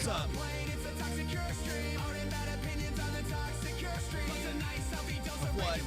What's up? What?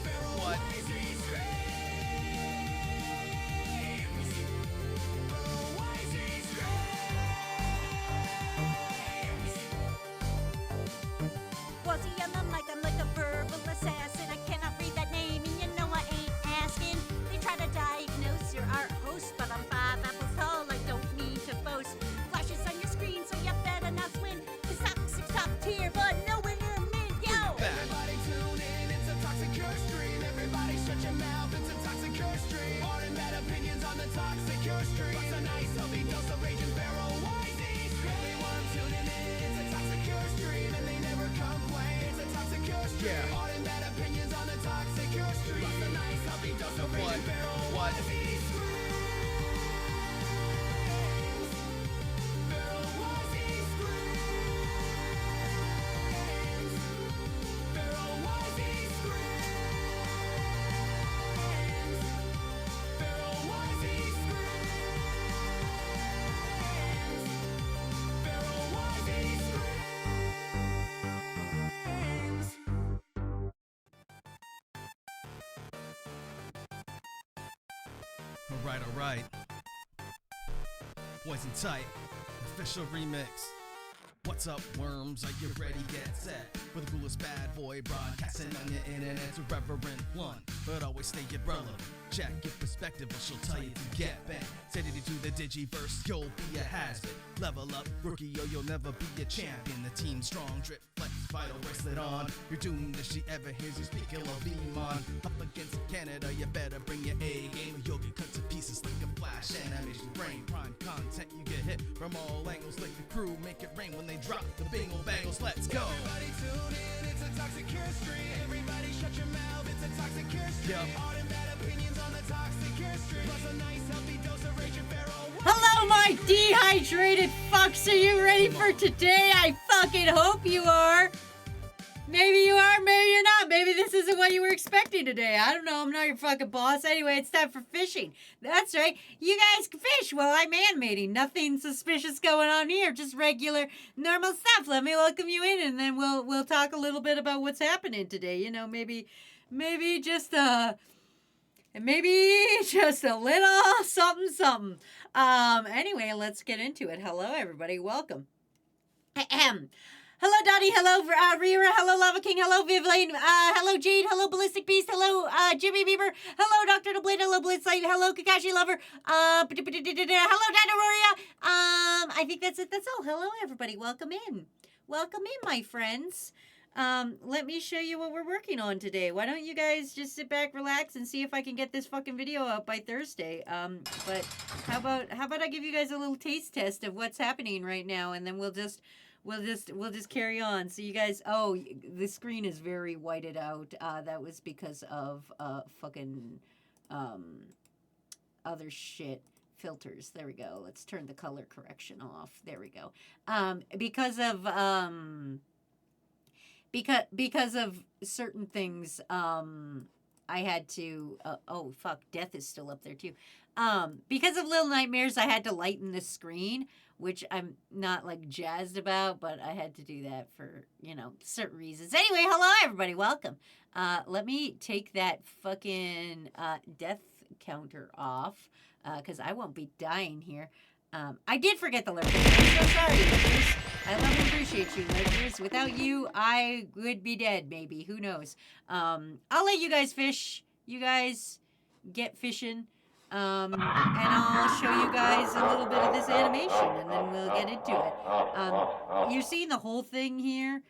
Wazzy on the mic, I'm like a verbal assassin. I cannot read that name, and you know I ain't asking. They try to diagnose your art host, but I'm 5 apples tall, I don't need to boast. Flashes on your screen, so you better not swim. Cause toxic's top tier, but nowhere near me, yo! Everybody tune in, it's a toxic curse stream. Everybody shut your mouth, it's a toxic curse stream. Hard and bad opinions on the toxic curse stream. What's a nice healthy dose of rage and barrel wisey stream. Everyone tuning in, it's a toxic curse stream, and they never complain. It's a toxic curse stream. Yeah. Hard and bad opinions on the toxic curse stream. What's a nice healthy dose of rage and barrel wisey stream. Barrel wisey screams. Barrel wisey screams. Barrel wisey screams. Barrel wisey screams. All right. Poison Tight, official remix. What's up, worms? Are you ready? Get set for the coolest bad boy broadcasting on your internet's irreverent one, but always stay irrelevant. Check your perspective, or she'll tell you to get back. Steady to the digiverse, you'll be a has-been. Level up, rookie, or you'll never be a champion. The team strong, drip, flex, vital bracelet on. You're doomed if she ever hears you speak, it'll be on. Up against Canada, you better bring your A game. You'll get cut to pieces like a flash animation frame. Prime content, you get hit from all angles. Like the crew, make it rain when they drop the bingle bangles. Let's go. Everybody tune in, it's a toxic curse stream. Everybody shut your mouth, it's a toxic curse stream. Yep. Hard and bad opinions on the toxic curse stream. Plus a nice healthy dose of rage and barrel. Hello, my dehydrated fucks. Are you ready for today? I fucking hope you are. Maybe you are, maybe you're not. Maybe this isn't what you were expecting today. I don't know. I'm not your fucking boss. Anyway, it's time for fishing. That's right. You guys can fish. Well, I'm animating. Nothing suspicious going on here. Just regular, normal stuff. Let me welcome you in, and then we'll talk a little bit about what's happening today. You know, maybe just a little something. Anyway, let's get into it. Hello, everybody. Welcome. Ahem. Hello, Dottie. Hello, Rira. Hello, Lava King. Hello, Vivlane. Hello, Jade. Hello, Ballistic Beast. Hello, Jimmy Bieber. Hello, Dr. Blade. Hello, Blitzlight. Hello, Kakashi Lover. Hello, Dinoruria. I think that's it. That's all. Hello, everybody. Welcome in. Welcome in, my friends. Let me show you what we're working on today. Why don't you guys just sit back, relax, and see if I can get this fucking video out by Thursday. But how about I give you guys a little taste test of what's happening right now, and then we'll just carry on. So you guys, oh, the screen is very whited out. That was because of fucking other shit. Filters. There we go. Let's turn the color correction off. There we go. Because of certain things, I had to. Oh fuck, death is still up there too. Because of Little Nightmares, I had to lighten the screen, which I'm not like jazzed about, but I had to do that for, you know, certain reasons. Anyway, hello everybody, welcome. Let me take that fucking death counter off, because I won't be dying here. I did forget the lurkers. I'm so sorry, lurkers. I love and appreciate you, lurkers. Without you, I would be dead, maybe. Who knows? I'll let you guys fish. You guys get fishing. And I'll show you guys a little bit of this animation, and then we'll get into it. You're seeing the whole thing here,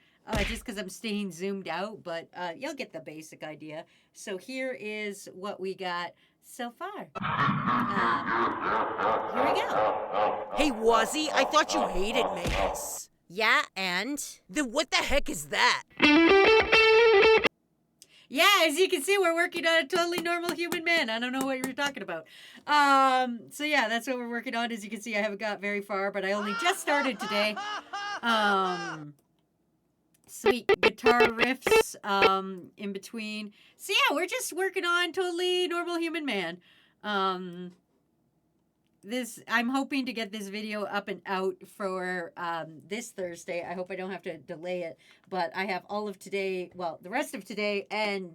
just because I'm staying zoomed out, but you'll get the basic idea. So here is what we got so far. Here we go. Hey, Wazzy, I thought you hated Megas. Yeah, and? Then what the heck is that? Yeah, as you can see, we're working on a totally normal human man. I don't know what you were talking about. So yeah, that's what we're working on. As you can see, I haven't got very far, but I only just started today. Sweet guitar riffs in between. So yeah, we're just working on totally normal human man. I'm hoping to get this video up and out for this Thursday. I hope I don't have to delay it, but I have all of today, well, the rest of today and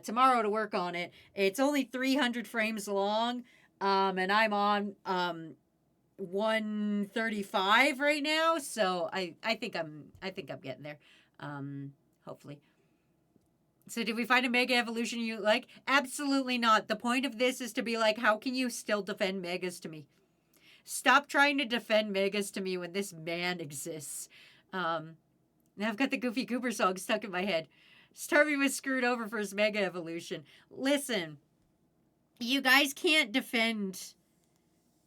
tomorrow to work on it. It's only 300 frames long, and I'm on 135 right now, so I think I'm getting there. Hopefully. So did we find a mega evolution you like? Absolutely not. The point of this is to be like, how can you still defend megas to me? Stop trying to defend megas to me when this man exists. Now I've got the Goofy Cooper song stuck in my head. Starvey was screwed over for his mega evolution. Listen, you guys can't defend.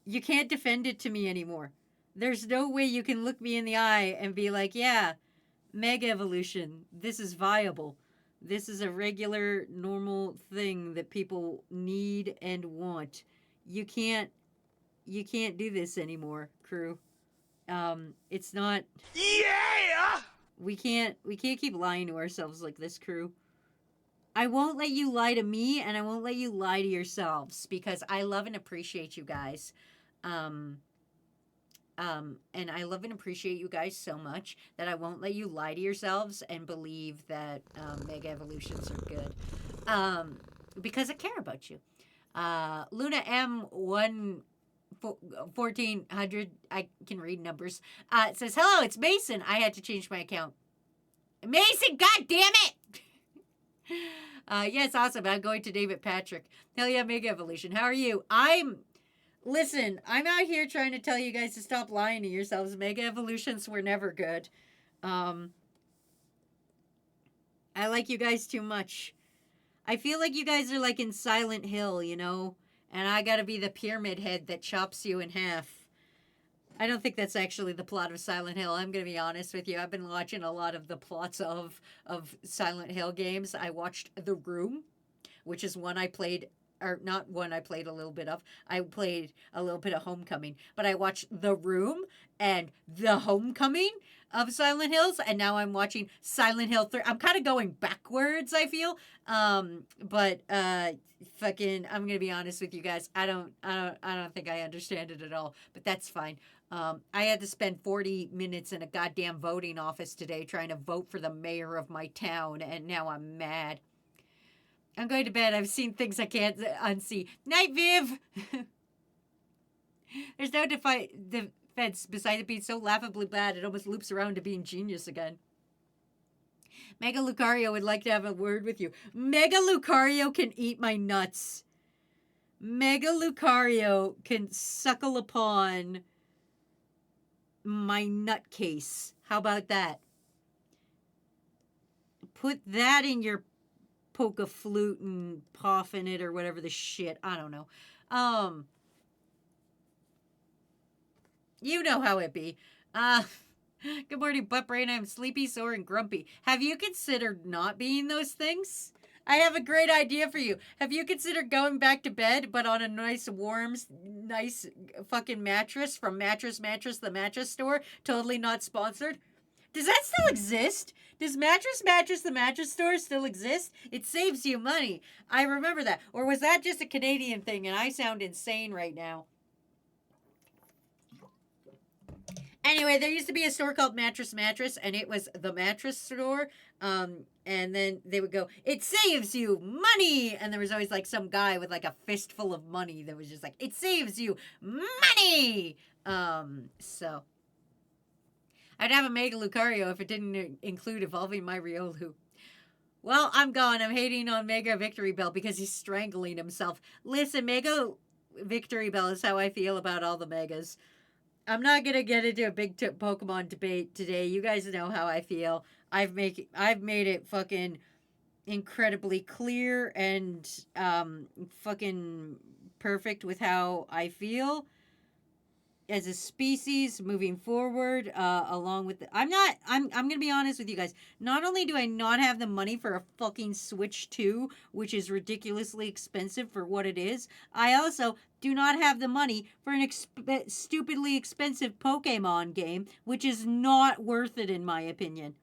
You can't defend it to me anymore. There's no way you can look me in the eye and be like, yeah, mega evolution, this is viable. This is a regular, normal thing that people need and want. You can't do this anymore, crew. It's not. Yeah! We can't keep lying to ourselves like this, crew. I won't let you lie to me, and I won't let you lie to yourselves, because I love and appreciate you guys. And I love and appreciate you guys so much that I won't let you lie to yourselves and believe that mega evolutions are good. Because I care about you. Luna M1400, I can read numbers, says, hello, it's Mason. I had to change my account. Mason, god damn it! Yes, awesome. I'm going to David Patrick. Hell yeah, mega evolution. How are you? Listen, I'm out here trying to tell you guys to stop lying to yourselves. Mega evolutions were never good. I like you guys too much. I feel like you guys are like in Silent Hill, you know? And I gotta be the pyramid head that chops you in half. I don't think that's actually the plot of Silent Hill. I'm gonna be honest with you. I've been watching a lot of the plots of Silent Hill games. I watched The Room, which is one I played, or not one I played a little bit of. I played a little bit of Homecoming, but I watched The Room and The Homecoming of Silent Hills, and now I'm watching Silent Hill 3. I'm kind of going backwards, I feel. But fucking, I'm gonna be honest with you guys. I don't think I understand it at all, but that's fine. I had to spend 40 minutes in a goddamn voting office today trying to vote for the mayor of my town, and now I'm mad. I'm going to bed. I've seen things I can't unsee. Night, Viv! There's no defense besides it being so laughably bad it almost loops around to being genius again. Mega Lucario would like to have a word with you. Mega Lucario can eat my nuts. Mega Lucario can suckle upon my nutcase. How about that? Put that in your poke a flute and puff in it or whatever the shit. I don't know. You know how it be. Good morning, butt brain. I'm sleepy, sore, and grumpy. Have you considered not being those things? I have a great idea for you. Have you considered going back to bed, but on a nice, warm, nice fucking mattress from Mattress, the mattress store? Totally not sponsored. Does that still exist? Does Mattress, the mattress store still exist? It saves you money. I remember that. Or was that just a Canadian thing and I sound insane right now? Anyway, there used to be a store called Mattress, and it was the mattress store. And then they would go, it saves you money. And there was always like some guy with like a fistful of money that was just like, it saves you money. So I'd have a Mega Lucario if it didn't include evolving my Riolu. Well, I'm gone. I'm hating on Mega Victory Bell because he's strangling himself. Listen, Mega Victory Bell is how I feel about all the Megas. I'm not going to get into a big Pokemon debate today. You guys know how I feel. I've made it fucking incredibly clear and fucking perfect with how I feel as a species moving forward, along with I'm gonna be honest with you guys. Not only do I not have the money for a fucking Switch 2, which is ridiculously expensive for what it is, I also do not have the money for an stupidly expensive Pokemon game, which is not worth it in my opinion.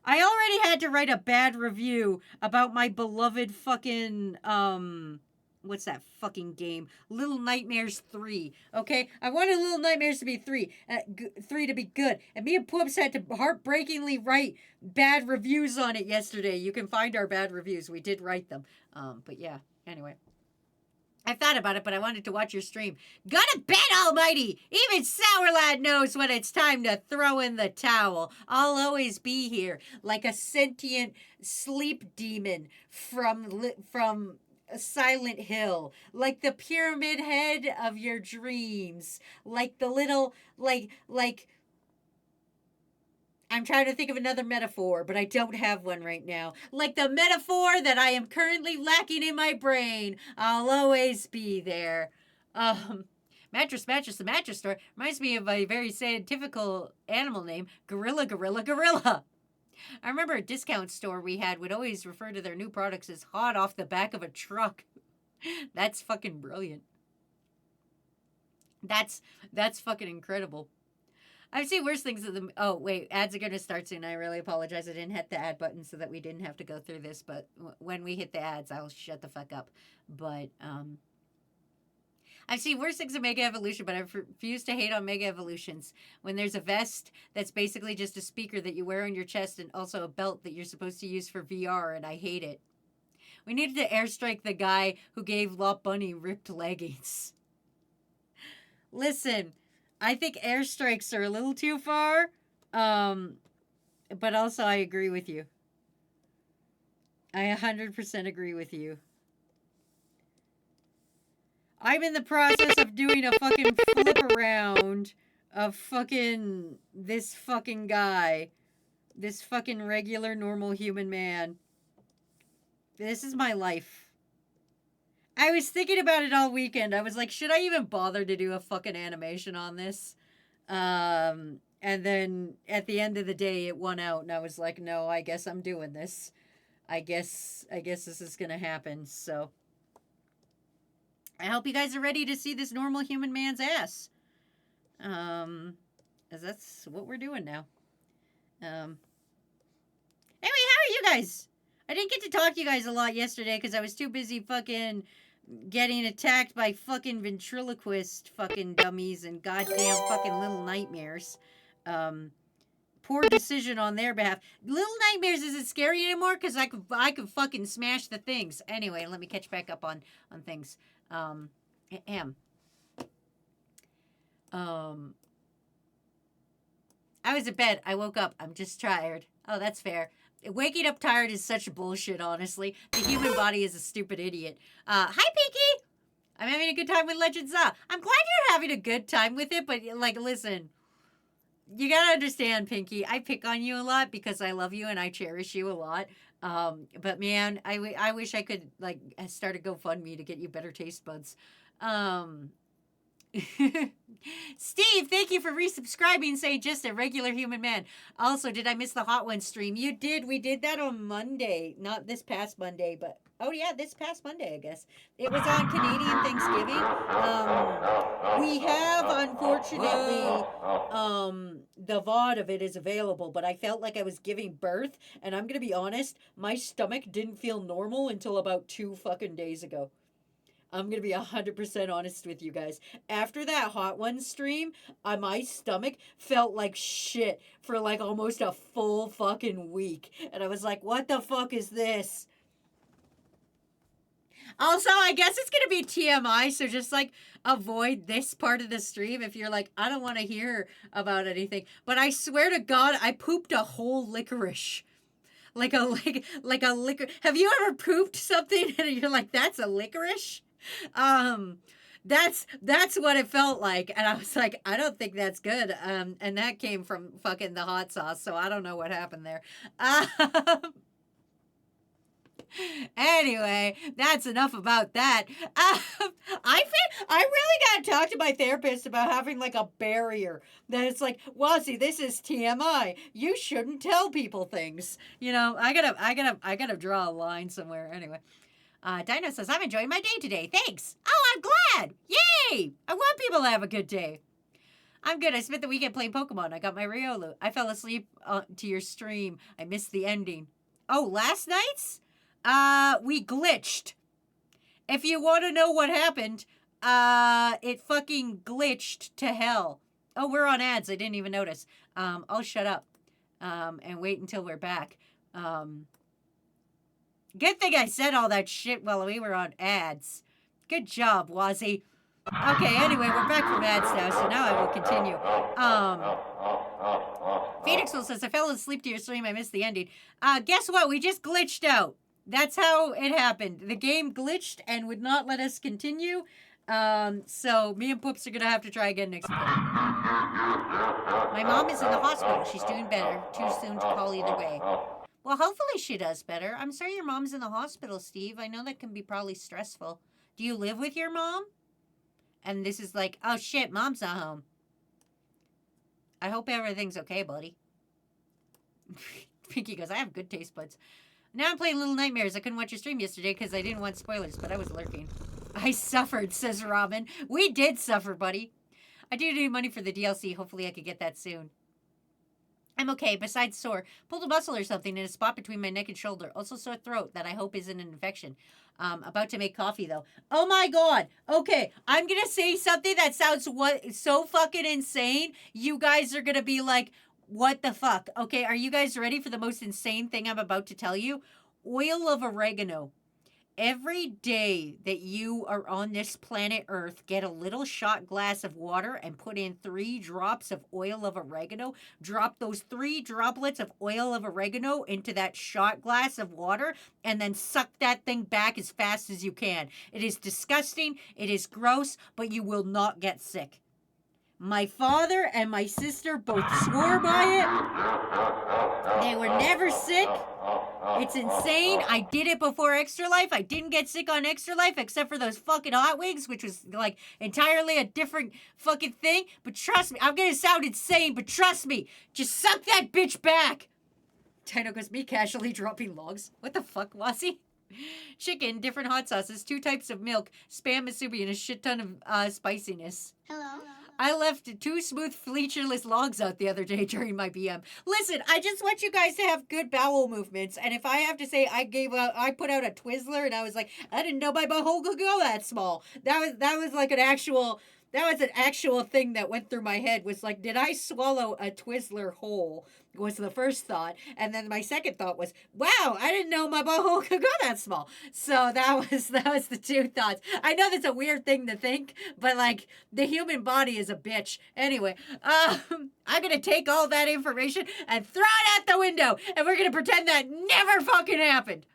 I already had to write a bad review about my beloved fucking what's that fucking game? Little Nightmares 3. Okay, I wanted Little Nightmares to be 3, 3 to be good, and me and Poops had to heartbreakingly write bad reviews on it yesterday. You can find our bad reviews. We did write them. But yeah. Anyway. I thought about it, but I wanted to watch your stream. Gonna bet almighty! Even Sourlad knows when it's time to throw in the towel. I'll always be here, like a sentient sleep demon from Silent Hill, like the pyramid head of your dreams, like the little, like I'm trying to think of another metaphor, but I don't have one right now. Like the metaphor that I am currently lacking in my brain. I'll always be there. Mattress, the mattress store reminds me of a very scientific animal name, gorilla. I remember a discount store we had would always refer to their new products as hot off the back of a truck. That's fucking brilliant. That's fucking incredible. I've seen worse things. Oh, wait. Ads are going to start soon. I really apologize. I didn't hit the ad button so that we didn't have to go through this. But when we hit the ads, I'll shut the fuck up. But I've seen worse things in Mega Evolution, but I refuse to hate on Mega Evolutions. When there's a vest that's basically just a speaker that you wear on your chest and also a belt that you're supposed to use for VR, and I hate it. We needed to airstrike the guy who gave Lop Bunny ripped leggings. Listen, I think airstrikes are a little too far, but also I agree with you. I 100% agree with you. I'm in the process of doing a fucking flip around of fucking this fucking guy. This fucking regular, normal human man. This is my life. I was thinking about it all weekend. I was like, should I even bother to do a fucking animation on this? And then at the end of the day, it won out, and I was like, no, I guess I'm doing this. I guess this is gonna happen. So I hope you guys are ready to see this normal human man's ass. As that's what we're doing now. Anyway, how are you guys? I didn't get to talk to you guys a lot yesterday because I was too busy fucking getting attacked by fucking ventriloquist fucking dummies and goddamn fucking Little Nightmares. Poor decision on their behalf. Little Nightmares isn't scary anymore because I could fucking smash the things. Anyway, let me catch back up on things. I was in bed. I woke up. I'm just tired. Oh, that's fair. Waking up tired is such bullshit, honestly. The human body is a stupid idiot. Hi, Pinky! I'm having a good time with Legends of. I'm glad you're having a good time with it, but, like, listen. You gotta understand, Pinky. I pick on you a lot because I love you and I cherish you a lot. But, man, I wish I could, like, start a GoFundMe to get you better taste buds. Steve, thank you for resubscribing, saying just a regular human man. Also, did I miss the Hot One stream? You did. We did that on Monday. Not this past Monday, but oh yeah, this past Monday, I guess. It was on Canadian Thanksgiving. We have, unfortunately, the VOD of it is available, but I felt like I was giving birth, and I'm gonna be honest, my stomach didn't feel normal until about 2 fucking days ago. I'm going to be 100% honest with you guys. After that Hot One stream, my stomach felt like shit for like almost a full fucking week. And I was like, what the fuck is this? Also, I guess it's going to be TMI, so just like avoid this part of the stream if you're like, I don't want to hear about anything. But I swear to God, I pooped a whole licorice. Like a licorice. Have you ever pooped something and you're like, that's a licorice? That's what it felt like, and I was like, I don't think that's good. And that came from fucking the hot sauce, so I don't know what happened there. Anyway, that's enough about that. I really gotta talk to my therapist about having like a barrier that it's like, well, see, this is TMI. You shouldn't tell people things. You know, I gotta draw a line somewhere. Anyway. Dino says, I'm enjoying my day today. Thanks. Oh, I'm glad. Yay. I want people to have a good day. I'm good. I spent the weekend playing Pokemon. I got my Riolu. I fell asleep to your stream. I missed the ending. Oh, last night's? We glitched. If you want to know what happened, it fucking glitched to hell. Oh, we're on ads. I didn't even notice. I'll shut up and wait until we're back. Good thing I said all that shit while we were on ads. Good job, Wazzy. Okay, anyway, we're back from ads now, so now I will continue. Phoenixville says, I fell asleep to your stream. I missed the ending. Guess what? We just glitched out. That's how it happened. The game glitched and would not let us continue. So me and Poops are going to have to try again next week. My mom is in the hospital. She's doing better. Too soon to call either way. Well, hopefully she does better. I'm sorry your mom's in the hospital, Steve. I know that can be probably stressful. Do you live with your mom? And this is like, oh shit, mom's not home. I hope everything's okay, buddy. Pinky goes, I have good taste buds. Now I'm playing Little Nightmares. I couldn't watch your stream yesterday because I didn't want spoilers, but I was lurking. I suffered, says Robin. We did suffer, buddy. I do need money for the DLC. Hopefully I could get that soon. I'm okay, besides sore. Pulled a muscle or something in a spot between my neck and shoulder. Also sore throat that I hope isn't an infection. About to make coffee, though. Oh, my God. Okay, I'm going to say something that sounds so fucking insane. You guys are going to be like, what the fuck? Okay, are you guys ready for the most insane thing I'm about to tell you? Oil of oregano. Every day that you are on this planet Earth, get a little shot glass of water and put in 3 drops of oil of oregano. Drop those 3 droplets of oil of oregano into that shot glass of water and then suck that thing back as fast as you can. It is disgusting. It is gross, but you will not get sick. My father and my sister both swore by it. They were never sick. It's insane. I did it before Extra Life. I didn't get sick on Extra Life except for those fucking hot wings, which was like entirely a different fucking thing. But trust me, I'm gonna sound insane, but trust me, just suck that bitch back. Tino goes, me casually dropping logs. What the fuck, Wazzy? Chicken, different hot sauces, 2 types of milk, spam musubi, and a shit ton of spiciness. Hello. I left 2 smooth, featureless logs out the other day during my BM. Listen, I just want you guys to have good bowel movements. And if I have to say, I put out a Twizzler, and I was like, I didn't know my butthole could go that small. That was like an actual thing that went through my head. Was like, did I swallow a Twizzler whole? Was the first thought, and then my second thought was, wow, I didn't know my butthole could go that small. So that was the 2 thoughts. I know that's a weird thing to think, but like the human body is a bitch. Anyway, I'm gonna take all that information and throw it out the window, and we're gonna pretend that never fucking happened.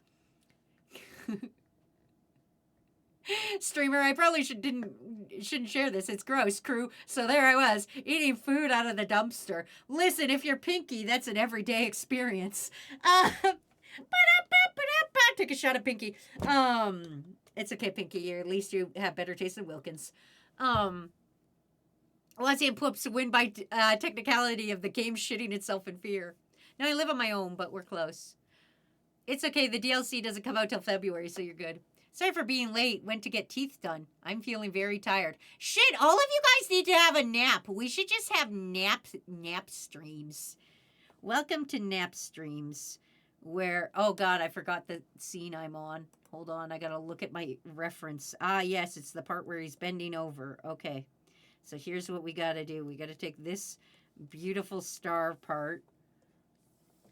Streamer, I probably shouldn't share this. It's gross, crew. So there I was, eating food out of the dumpster. Listen, if you're Pinky, that's an everyday experience. Take a shot of Pinky. It's okay, Pinky. At least you have better taste than Wilkins. Lassie and Poops win by technicality of the game shitting itself in fear. Now I live on my own, but we're close. It's okay. The DLC doesn't come out till February, so you're good. Sorry for being late. Went to get teeth done. I'm feeling very tired. Shit, all of you guys need to have a nap. We should just have nap streams. Welcome to nap streams. Where, oh God, I forgot the scene I'm on. Hold on, I gotta look at my reference. Ah, yes, it's the part where he's bending over. Okay, so here's what we gotta do. We gotta take this beautiful star part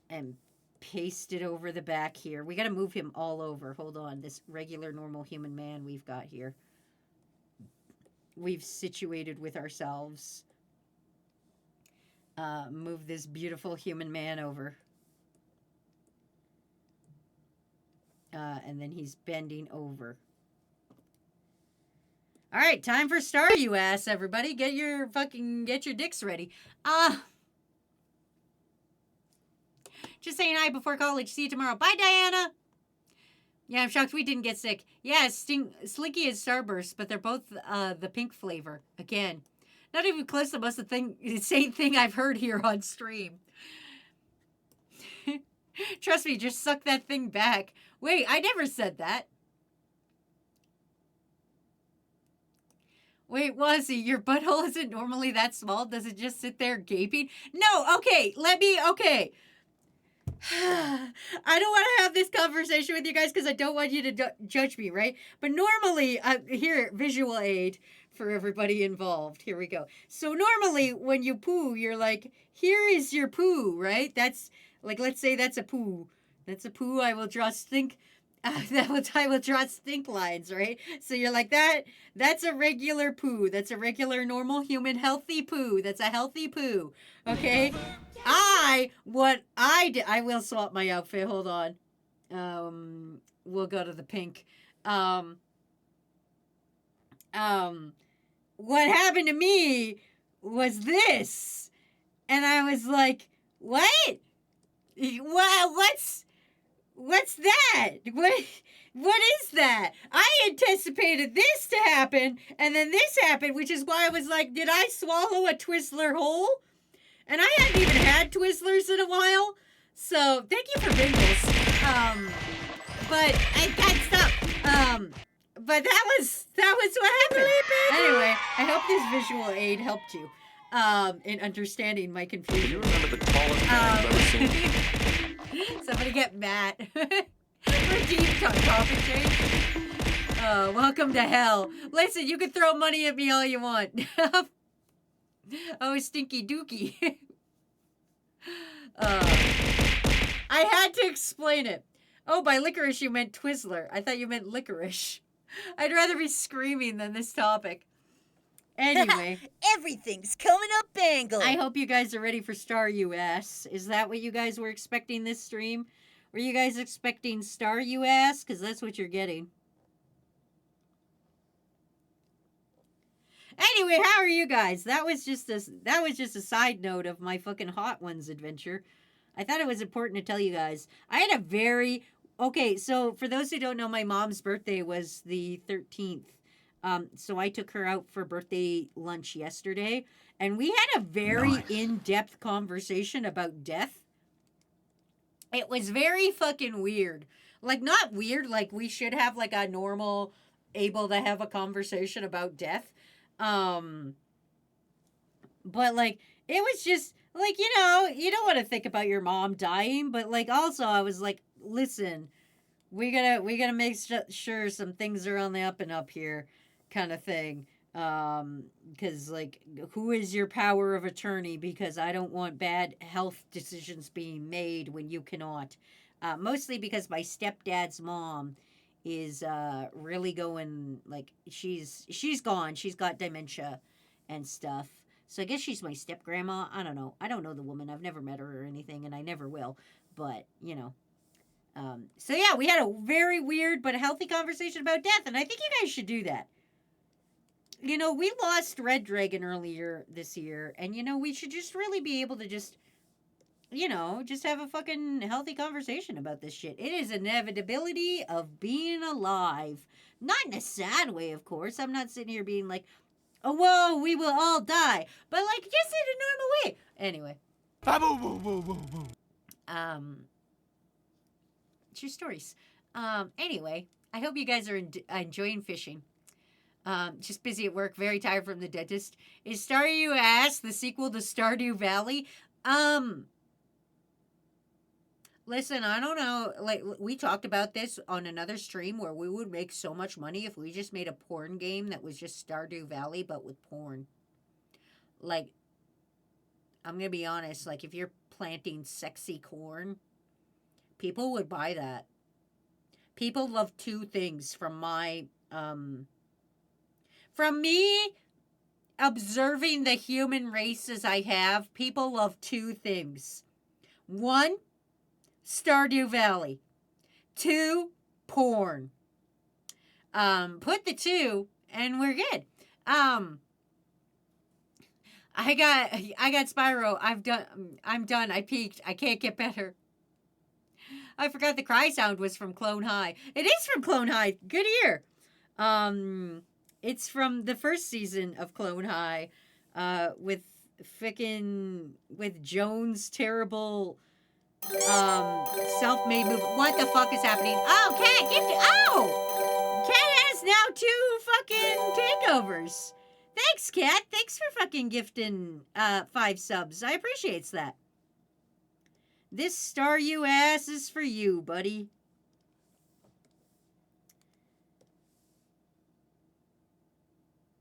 and paste it over the back here. We got to move him all over. Hold on. This regular, normal human man we've got here. We've situated with ourselves. Move this beautiful human man over. And then he's bending over. All right, time for star, you ass, everybody. Get your dicks ready. Just saying hi before college. See you tomorrow. Bye, Diana. Yeah, I'm shocked we didn't get sick. Yeah, Slinky is Starburst, but they're both the pink flavor. Again, not even close to most of the same thing I've heard here on stream. Trust me, just suck that thing back. Wait, I never said that. Wait, Wazzy, your butthole isn't normally that small? Does it just sit there gaping? No, okay, okay. I don't want to have this conversation with you guys because I don't want you to judge me, right? But normally, here, visual aid for everybody involved. Here we go. So normally, when you poo, you're like, here is your poo, right? That's like, let's say that's a poo. That's a poo. I will draw stink. I will draw stink lines, right? So you're like that. That's a regular poo. That's a regular, normal, human, healthy poo. That's a healthy poo. Okay. What I did. I will swap my outfit. Hold on. We'll go to the pink. What happened to me was this, and I was like, what? What's that? What is that? I anticipated this to happen, and then this happened, which is why I was like, did I swallow a Twizzler whole? And I hadn't even had Twizzlers in a while, so thank you for Bingles. But I can't stop. But that was what happened. Anyway, I hope this visual aid helped you in understanding my confusion. Do you remember the tallest man you've ever seen? Somebody get Matt. Redeem commentary. Welcome to hell. Listen, you can throw money at me all you want. Oh, stinky dookie. I had to explain it. Oh, by licorice you meant Twizzler. I thought you meant licorice. I'd rather be screaming than this topic. Anyway. Everything's coming up, Bangle. I hope you guys are ready for Star US. Is that what you guys were expecting this stream? Were you guys expecting Star US? Because that's what you're getting. Anyway, how are you guys? That was just a side note of my fucking Hot Ones adventure. I thought it was important to tell you guys. I had a very... Okay, so for those who don't know, my mom's birthday was the 13th. So I took her out for birthday lunch yesterday, and we had a very in-depth conversation about death. It was very fucking weird. Like, not weird, like we should have like a normal, able to have a conversation about death. But like, it was just like, you know, you don't want to think about your mom dying, but like also I was like, listen, we gotta make sure some things are on the up and up here, kind of thing. Because like, who is your power of attorney? Because I don't want bad health decisions being made when you cannot. Mostly because my stepdad's mom is really going, like, she's gone. She's got dementia and stuff. So I guess she's my step grandma. I don't know. I don't know the woman. I've never met her or anything, and I never will. But, you know. So yeah, we had a very weird but healthy conversation about death, and I think you guys should do that. You know, we lost Red Dragon earlier this year, and, you know, we should just really be able to just, you know, just have a fucking healthy conversation about this shit. It is inevitability of being alive. Not in a sad way, of course. I'm not sitting here being like, oh, whoa, we will all die. But, like, just in a normal way. Anyway. True stories. Anyway, I hope you guys are enjoying fishing. Just busy at work, very tired from the dentist. Is Stardew Ass the sequel to Stardew Valley? Listen, I don't know. Like, we talked about this on another stream where we would make so much money if we just made a porn game that was just Stardew Valley, but with porn. Like, I'm gonna be honest, like, if you're planting sexy corn, people would buy that. People love two things from my, from me observing the human race as I have, people love two things. One, Stardew Valley. Two, porn. Put the two and we're good. I got Spyro. I'm done. I peaked. I can't get better. I forgot the cry sound was from Clone High. It is from Clone High. Good ear. It's from the first season of Clone High, with Joan's terrible, self-made move. What the fuck is happening? Oh, Cat gifted. Oh! Cat has now 2 fucking takeovers. Thanks, Cat. Thanks for fucking gifting 5 subs. I appreciate that. This star you ass is for you, buddy.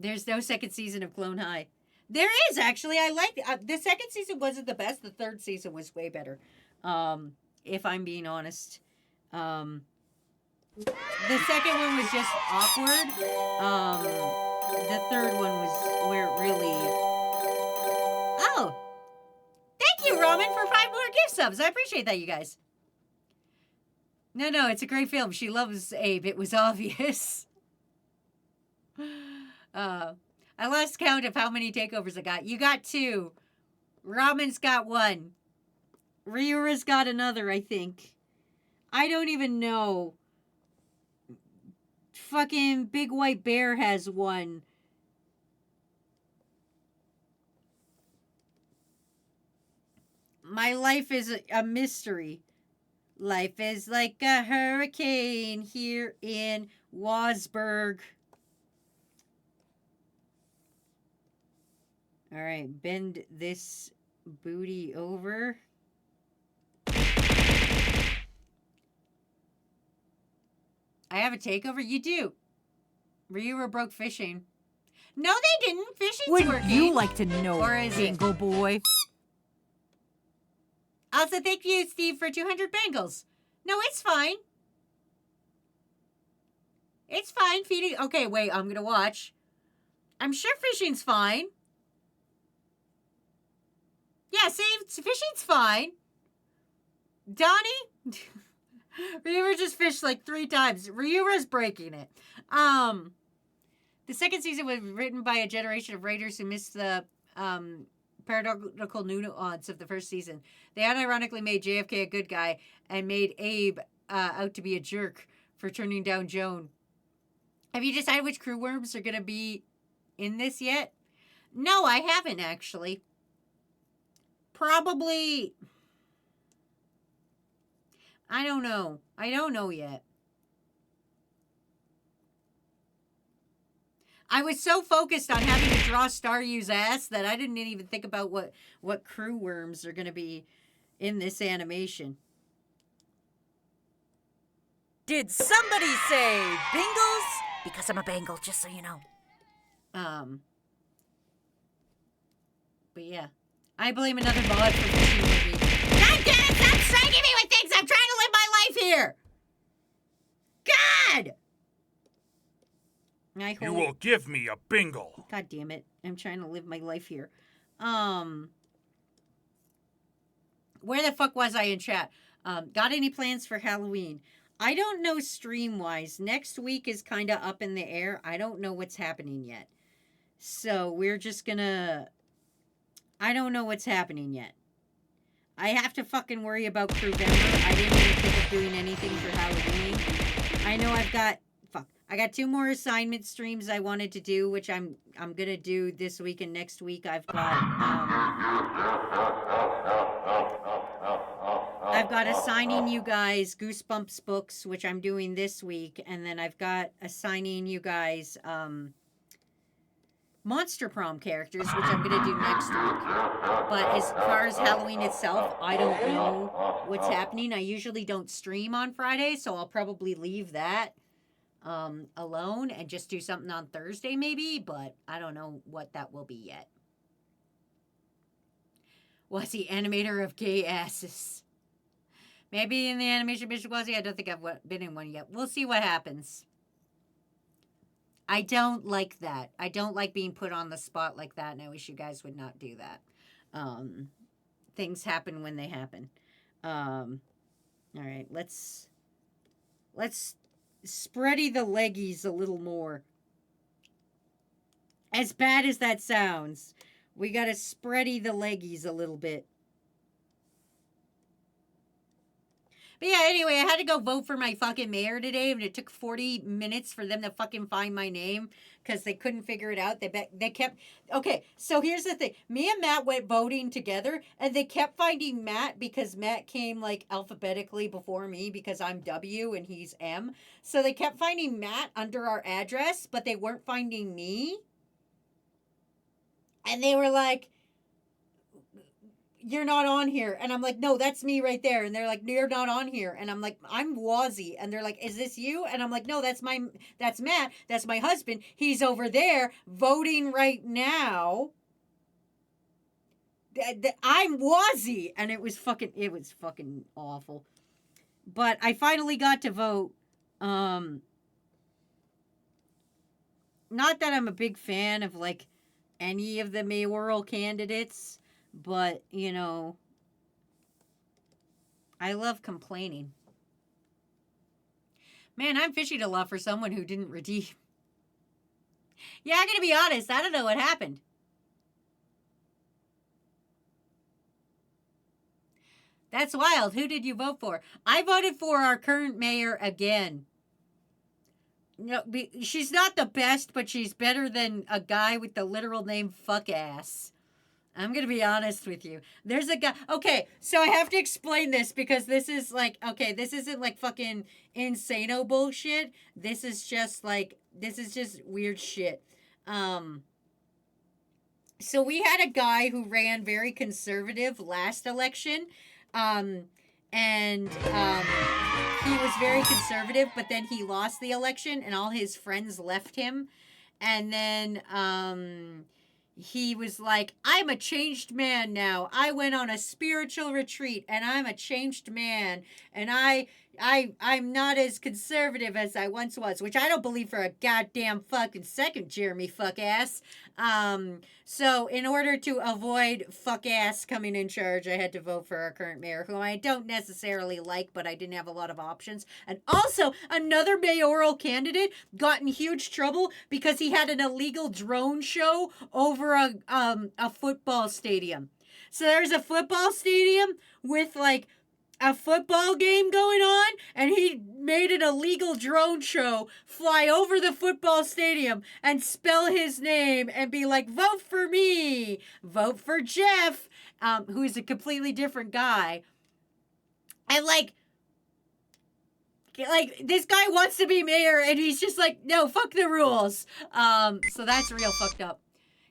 There's no second season of Clone High. There is, actually. I like the second season wasn't the best. The third season was way better. If I'm being honest. The second one was just awkward. The third one was where it really... Oh! Thank you, Ramen, for 5 more gift subs. I appreciate that, you guys. No, it's a great film. She loves Abe. It was obvious. I lost count of how many takeovers I got. You got 2. Ramen's got 1. Ryura's got another, I think. I don't even know. Fucking Big White Bear has 1. My life is a mystery. Life is like a hurricane here in Wasburg. All right, bend this booty over. I have a takeover? You do. Ryura broke fishing. No, they didn't. Fishing's Wouldn't working. you like to know, Or is it? Bingo Boy? Also, thank you, Steve, for 200 bangles. No, it's fine. It's fine feeding. Okay, wait, I'm going to watch. I'm sure fishing's fine. Yeah, fishing's fine. Donnie? Ryura just fished like 3 times. Ryura's breaking it. The second season was written by a generation of writers who missed the paradoxical nuance of the first season. They unironically made JFK a good guy and made Abe out to be a jerk for turning down Joan. Have you decided which crew worms are going to be in this yet? No, I haven't actually. Probably... I don't know. I don't know yet. I was so focused on having to draw Staryu's ass that I didn't even think about what crew worms are going to be in this animation. Did somebody say Bingles? Because I'm a Bengal, just so you know. But yeah. I blame another mod for fishing with me. God damn it! Stop striking me with things! I'm trying to live my life here! God! You will give me a bingle. God damn it. I'm trying to live my life here. Where the fuck was I in chat? Got any plans for Halloween? I don't know stream-wise. Next week is kind of up in the air. I don't know what's happening yet. So we're just gonna... I don't know what's happening yet. I have to fucking worry about Crewvember. I didn't even think of doing anything for Halloween. I know I've got... I got 2 more assignment streams I wanted to do, which I'm gonna do this week and next week. I've got assigning you guys Goosebumps books, which I'm doing this week, and then I've got assigning you guys Monster Prom characters, which I'm gonna do next week. But as far as Halloween itself, I don't know what's happening. I usually don't stream on Friday, so I'll probably leave that alone and just do something on Thursday maybe, but I don't know what that will be yet. Was he animator of gay asses? Maybe in the animation mission was he? I don't think I've been in one yet. We'll see what happens. I don't like that. I don't like being put on the spot like that, and I wish you guys would not do that. Things happen when they happen. All right, let's spready the leggies a little more. As bad as that sounds, we gotta spready the leggies a little bit. But yeah, anyway, I had to go vote for my fucking mayor today, and it took 40 minutes for them to fucking find my name because they couldn't figure it out. They kept... Okay, so here's the thing. Me and Matt went voting together, and they kept finding Matt because Matt came, like, alphabetically before me because I'm W and he's M. So they kept finding Matt under our address, but they weren't finding me. And they were like... you're not on here. And I'm like, no, that's me right there. And they're like, no, you're not on here. And I'm like, I'm Wazzy. And they're like, is this you? And I'm like, no, that's Matt. That's my husband. He's over there voting right now. I'm Wazzy. And it was fucking awful. But I finally got to vote. Not that I'm a big fan of like any of the mayoral candidates, but you know, I love complaining. Man, I'm fishing a lot for someone who didn't redeem. Yeah, I'm gonna be honest, I don't know what happened. That's wild. Who did you vote for? I voted for our current mayor again. No, she's not the best, but she's better than a guy with the literal name fuck ass. I'm going to be honest with you. There's a guy. Okay, so I have to explain this because this is like, okay, this isn't like fucking insano bullshit. This is just weird shit. So we had a guy who ran very conservative last election. He was very conservative, but then he lost the election and all his friends left him. And then, he was like, I'm a changed man now. I went on a spiritual retreat and I'm a changed man. And I'm not as conservative as I once was, which I don't believe for a goddamn fucking second, Jeremy fuck ass. So in order to avoid fuck ass coming in charge, I had to vote for our current mayor, who I don't necessarily like, but I didn't have a lot of options. And also another mayoral candidate got in huge trouble because he had an illegal drone show over a football stadium. So there's a football stadium with like a football game going on, and he made an illegal drone show fly over the football stadium and spell his name and be like, vote for me, vote for Jeff, who is a completely different guy. And like this guy wants to be mayor and he's just like, no, fuck the rules. So that's real fucked up.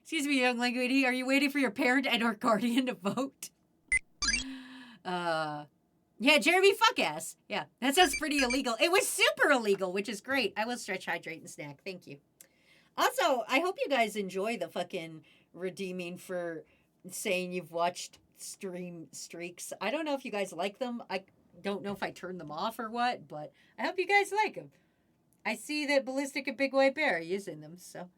Excuse me, young lady, are you waiting for your parent and or guardian to vote? Yeah, Jeremy fuck-ass. Yeah, that sounds pretty illegal. It was super illegal, which is great. I will stretch, hydrate, and snack. Thank you. Also, I hope you guys enjoy the fucking redeeming for saying you've watched stream streaks. I don't know if you guys like them. I don't know if I turned them off or what, but I hope you guys like them. I see that Ballistic and Big White Bear are using them, so.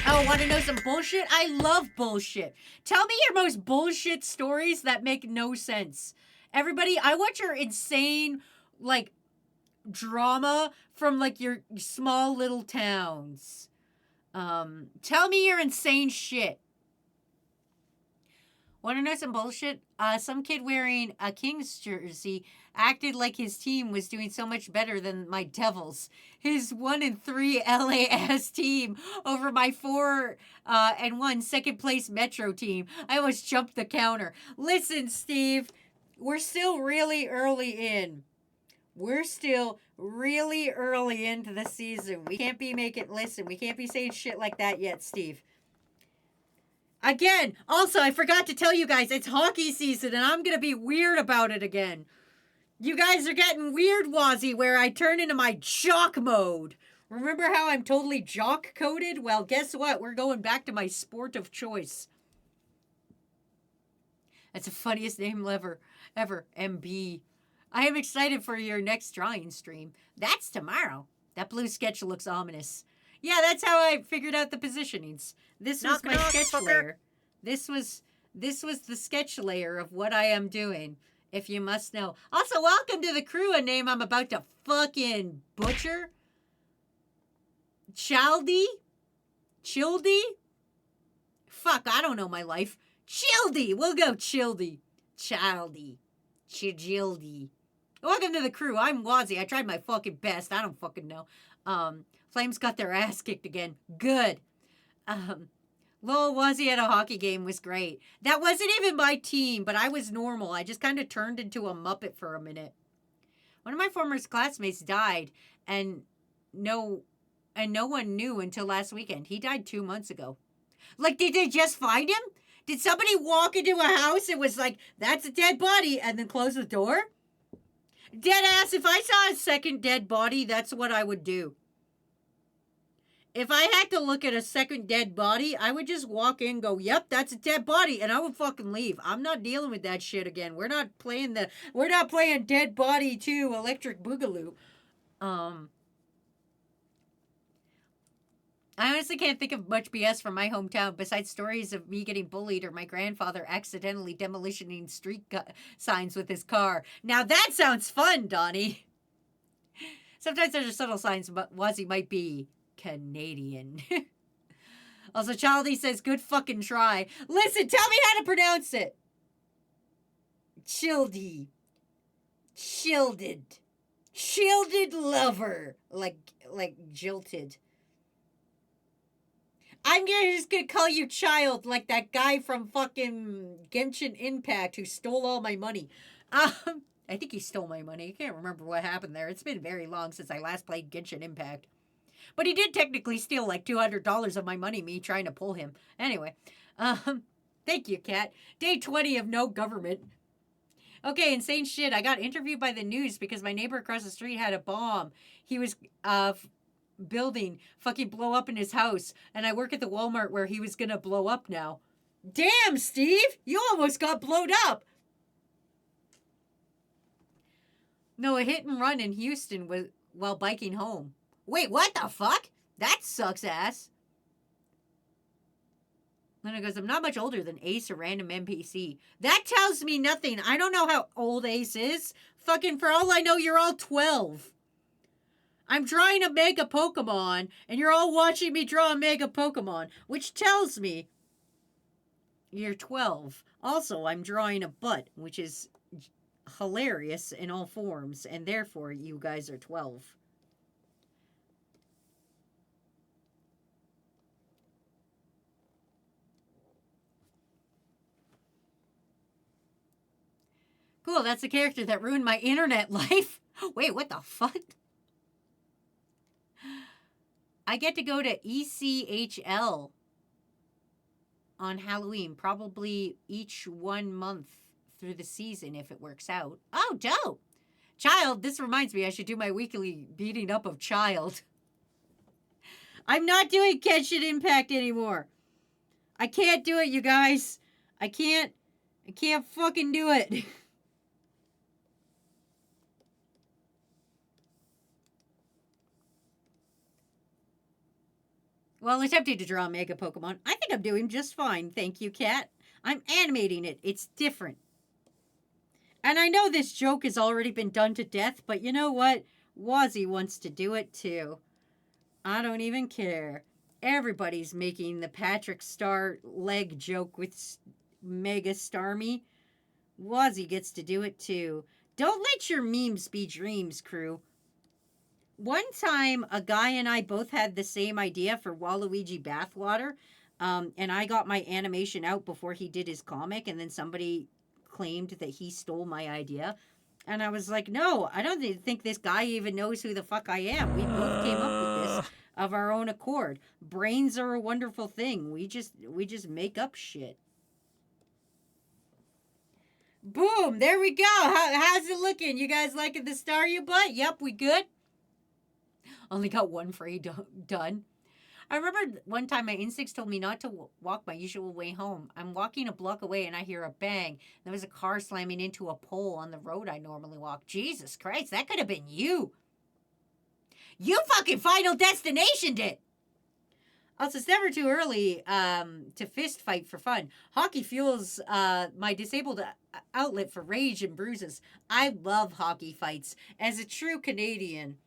Oh, want to know some bullshit? I love bullshit. Tell me your most bullshit stories that make no sense. Everybody, I want your insane, like, drama from, like, your small little towns. Tell me your insane shit. Want to know some bullshit? Some kid wearing a Kings jersey acted like his team was doing so much better than my Devils. His 1-3 LAS team over my 4-1 second place Metro team. I almost jumped the counter. Listen, Steve, we're still really early in. We're still really early into the season. We can't be we can't be saying shit like that yet, Steve. Again, also, I forgot to tell you guys, it's hockey season, and I'm going to be weird about it again. You guys are getting weird, Wazzy, where I turn into my jock mode. Remember how I'm totally jock-coded? Well, guess what? We're going back to my sport of choice. That's the funniest name ever, MB. I am excited for your next drawing stream. That's tomorrow. That blue sketch looks ominous. Yeah, that's how I figured out the positionings. This was my sketch layer. This was the sketch layer of what I am doing, if you must know. Also, welcome to the crew, a name I'm about to fucking butcher. Childy? Fuck, I don't know my life. Childy! We'll go Childy. Childy. Childy. Welcome to the crew. I'm Wazzy. I tried my fucking best. I don't fucking know. Flames got their ass kicked again. Good. Lil Wazzy at a hockey game was great. That wasn't even my team, but I was normal. I just kind of turned into a Muppet for a minute. One of my former classmates died, and no one knew until last weekend. He died 2 months ago. Like, did they just find him? Did somebody walk into a house and was like, that's a dead body, and then close the door? Dead ass, if I saw a second dead body, that's what I would do. If I had to look at a second dead body, I would just walk in and go, yep, that's a dead body, and I would fucking leave. I'm not dealing with that shit again. We're not playing Dead Body 2 Electric Boogaloo. I honestly can't think of much BS from my hometown besides stories of me getting bullied or my grandfather accidentally demolitioning street signs with his car. Now that sounds fun, Donnie. Sometimes there's a subtle signs, but Wazzy might be Canadian. Also, Childy says, good fucking try. Listen, tell me how to pronounce it. Childy. Shielded. Shielded lover. Like jilted. I'm just gonna call you Child, like that guy from fucking Genshin Impact who stole all my money. I think he stole my money. I can't remember what happened there. It's been very long since I last played Genshin Impact. But he did technically steal like $200 of my money, me trying to pull him. Anyway, thank you, Kat. Day 20 of no government. Okay, insane shit. I got interviewed by the news because my neighbor across the street had a bomb. He was building fucking blow up in his house, and I work at the Walmart where he was gonna blow up now. Damn, Steve! You almost got blowed up! No, a hit and run in Houston was while biking home. Wait, what the fuck? That sucks ass. Then it goes, I'm not much older than Ace or random NPC. That tells me nothing. I don't know how old Ace is. Fucking for all I know, you're all 12. I'm drawing a Mega Pokemon, and you're all watching me draw a Mega Pokemon, which tells me you're 12. Also, I'm drawing a butt, which is hilarious in all forms, and therefore you guys are 12. Cool, that's the character that ruined my internet life. Wait, what the fuck? I get to go to ECHL on Halloween, probably each 1 month through the season if it works out. Oh, dope. Child, this reminds me I should do my weekly beating up of Child. I'm not doing Genshin Impact anymore. I can't do it, you guys. I can't fucking do it. Well, attempting to draw a Mega Pokemon. I think I'm doing just fine, thank you, Kat. I'm animating it. It's different. And I know this joke has already been done to death, but you know what? Wazzy wants to do it too. I don't even care. Everybody's making the Patrick Star leg joke with Mega Starmie. Wazzy gets to do it too. Don't let your memes be dreams, crew. One time, a guy and I both had the same idea for Waluigi bathwater, and I got my animation out before he did his comic, and then somebody claimed that he stole my idea. And I was like, no, I don't think this guy even knows who the fuck I am. We both came up with this of our own accord. Brains are a wonderful thing. We just make up shit. Boom, there we go. How's it looking? You guys liking the star you butt? Yep, we good? Only got one free done. I remember one time my instincts told me not to walk my usual way home. I'm walking a block away and I hear a bang. There was a car slamming into a pole on the road I normally walk. Jesus Christ, that could have been you. You fucking Final Destinationed it. Also, it's never too early to fist fight for fun. Hockey fuels my disabled outlet for rage and bruises. I love hockey fights. As a true Canadian,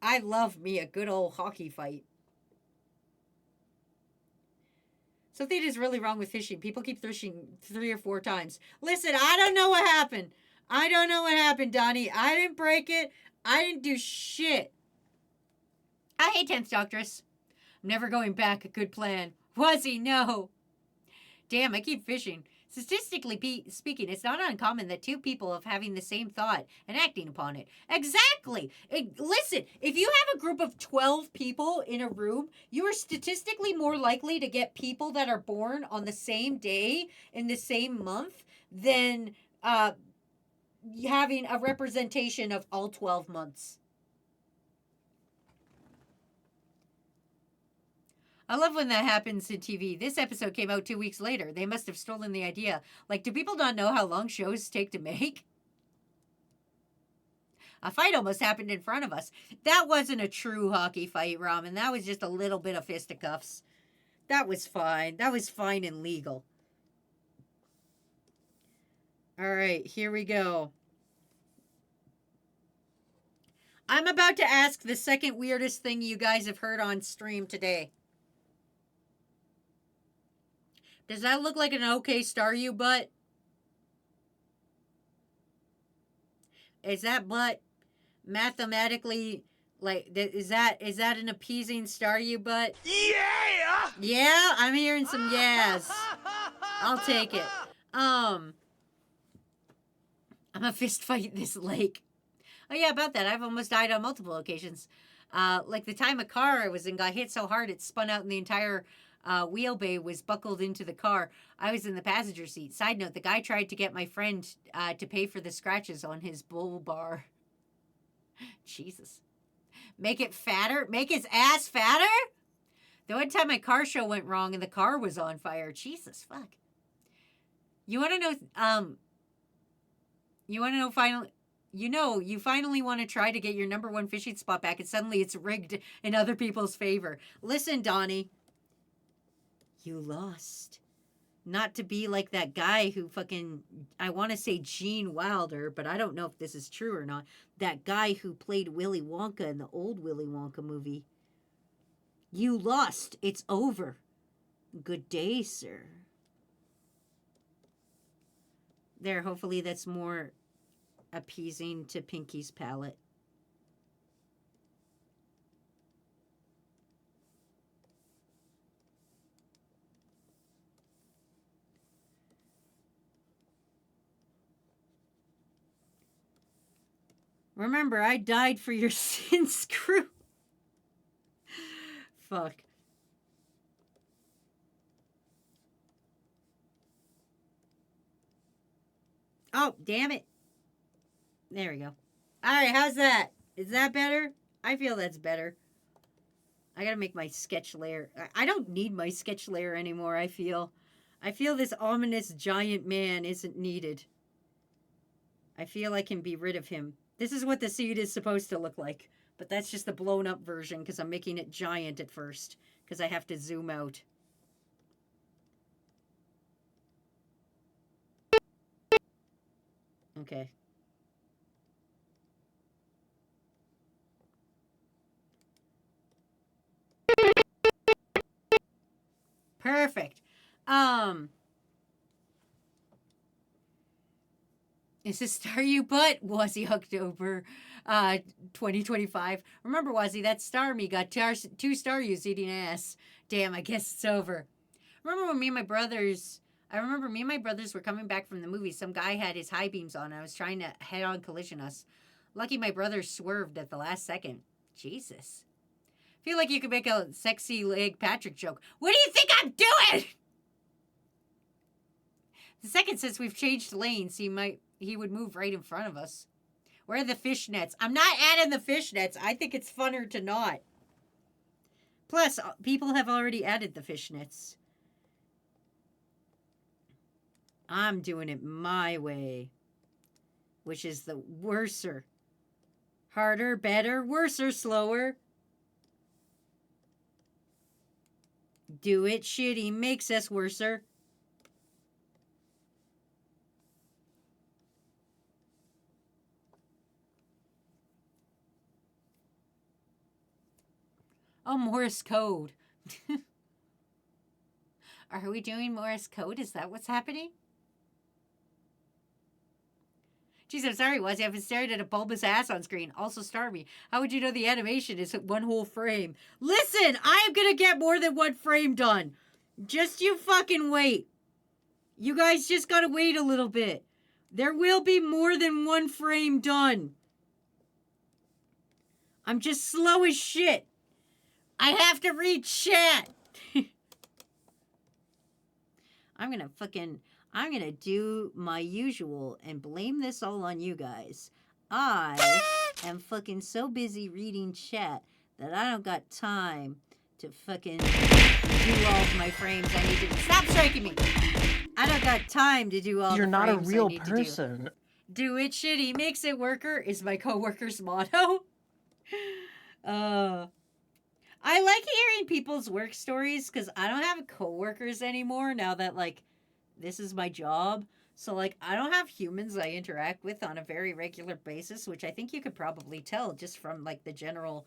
I love me a good old hockey fight. Something is really wrong with fishing. People keep fishing 3 or 4 times. Listen, I don't know what happened. I don't know what happened, Donnie. I didn't break it. I didn't do shit. I hate 10th Doctress. I'm never going back. A good plan. Was he? No. Damn, I keep fishing. Statistically speaking, it's not uncommon that two people of having the same thought and acting upon it. Exactly. Listen, if you have a group of 12 people in a room, you are statistically more likely to get people that are born on the same day in the same month than having a representation of all 12 months. I love when that happens in TV. This episode came out 2 weeks later. They must have stolen the idea. Like, do people not know how long shows take to make? A fight almost happened in front of us. That wasn't a true hockey fight, Ramen. That was just a little bit of fisticuffs. That was fine. That was fine and legal. All right, here we go. I'm about to ask the second weirdest thing you guys have heard on stream today. Does that look like an okay star you butt? Is that butt mathematically, like, is that an appeasing star you butt? Yeah! Yeah, I'm hearing some yes. I'll take it. I'm a fist fight this lake. Oh yeah, about that. I've almost died on multiple occasions. Like the time a car I was in got hit so hard it spun out and the entire wheel bay was buckled into the car. I was in the passenger seat. Side note, the guy tried to get my friend to pay for the scratches on his bull bar. Jesus. Make it fatter? Make his ass fatter? The one time my car show went wrong and the car was on fire. Jesus, fuck. You want to know finally... You finally want to try to get your number one fishing spot back and suddenly it's rigged in other people's favor. Listen, Donnie. You lost. Not to be like that guy who fucking, I want to say Gene Wilder, but I don't know if this is true or not. That guy who played Willy Wonka in the old Willy Wonka movie. You lost. It's over. Good day, sir. There, hopefully that's more appeasing to Pinky's palate. Remember, I died for your sins, crew. Fuck. Oh, damn it. There we go. All right, how's that? Is that better? I feel that's better. I gotta make my sketch layer. I don't need my sketch layer anymore, I feel. I feel this ominous giant man isn't needed. I feel I can be rid of him. This is what the seed is supposed to look like. But that's just the blown up version because I'm making it giant at first. Because I have to zoom out. Okay. Perfect. Is this Star You Butt? Wazzy October 2025. Remember, Wazzy, that star me got two star yous eating ass. Damn, I guess it's over. I remember me and my brothers were coming back from the movie. Some guy had his high beams on. I was trying to head-on collision us. Lucky my brother swerved at the last second. Jesus. Feel like you could make a sexy leg Patrick joke. What do you think I'm doing? The second since we've changed lanes, he would move right in front of us. Where are the fishnets? I'm not adding the fishnets. I think it's funner to not. Plus, people have already added the fishnets. I'm doing it my way. Which is the worser. Harder, better, worser, slower. Do it shitty makes us worser. Oh, Morse code. Are we doing Morse code? Is that what's happening? Jeez, I'm sorry, Wazzy. I've been staring at a bulbous ass on screen. Also, Starmy. How would you know the animation is one whole frame? Listen, I am going to get more than one frame done. Just you fucking wait. You guys just gotta wait a little bit. There will be more than one frame done. I'm just slow as shit. I have to read chat. I'm gonna do my usual and blame this all on you guys. I am fucking so busy reading chat that I don't got time to fucking do all of my frames I need to. Stop striking me! I don't got time to do all You're the not a frames I real need to person. do it shitty makes it worker is my coworker's motto. I like hearing people's work stories because I don't have coworkers anymore now that, like, this is my job. So, like, I don't have humans I interact with on a very regular basis, which I think you could probably tell just from, like, the general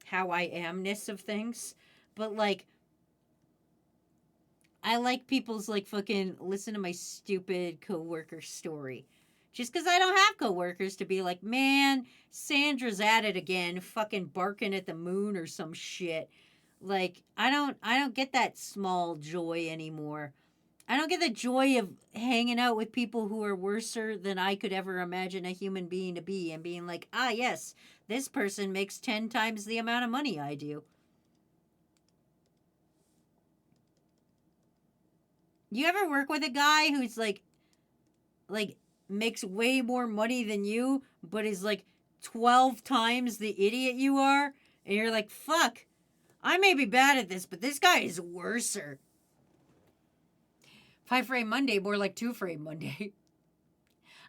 how I amness of things. But, like, I like people's, like, fucking listen to my stupid coworker story. Just because I don't have coworkers to be like, man, Sandra's at it again, fucking barking at the moon or some shit. Like, I don't get that small joy anymore. I don't get the joy of hanging out with people who are worser than I could ever imagine a human being to be and being like, ah, yes, this person makes 10 times the amount of money I do. You ever work with a guy who's like makes way more money than you, but is like 12 times the idiot you are? And you're like, fuck, I may be bad at this, but this guy is worser. 5 frame Monday, more like 2 frame Monday.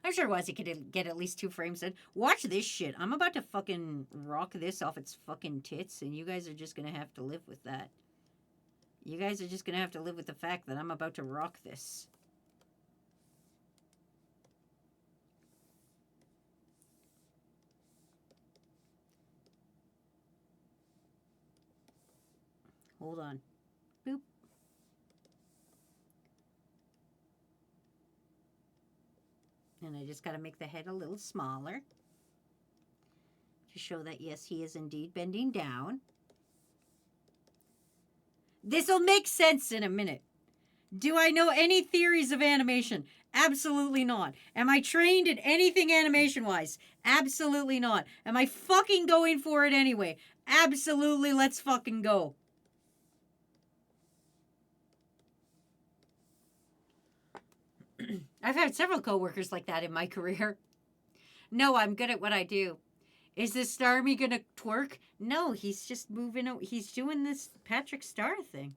I'm sure Wazzy could get at least 2 frames in. Watch this shit. I'm about to fucking rock this off its fucking tits, and you guys are just gonna have to live with that. You guys are just gonna have to live with the fact that I'm about to rock this. Hold on. Boop. And I just got to make the head a little smaller to show that, yes, he is indeed bending down. This'll make sense in a minute. Do I know any theories of animation? Absolutely not. Am I trained in anything animation-wise? Absolutely not. Am I fucking going for it anyway? Absolutely, let's fucking go. I've had several coworkers like that in my career. No, I'm good at what I do. Is this Starmie gonna twerk? No, he's just moving. He's doing this Patrick Star thing.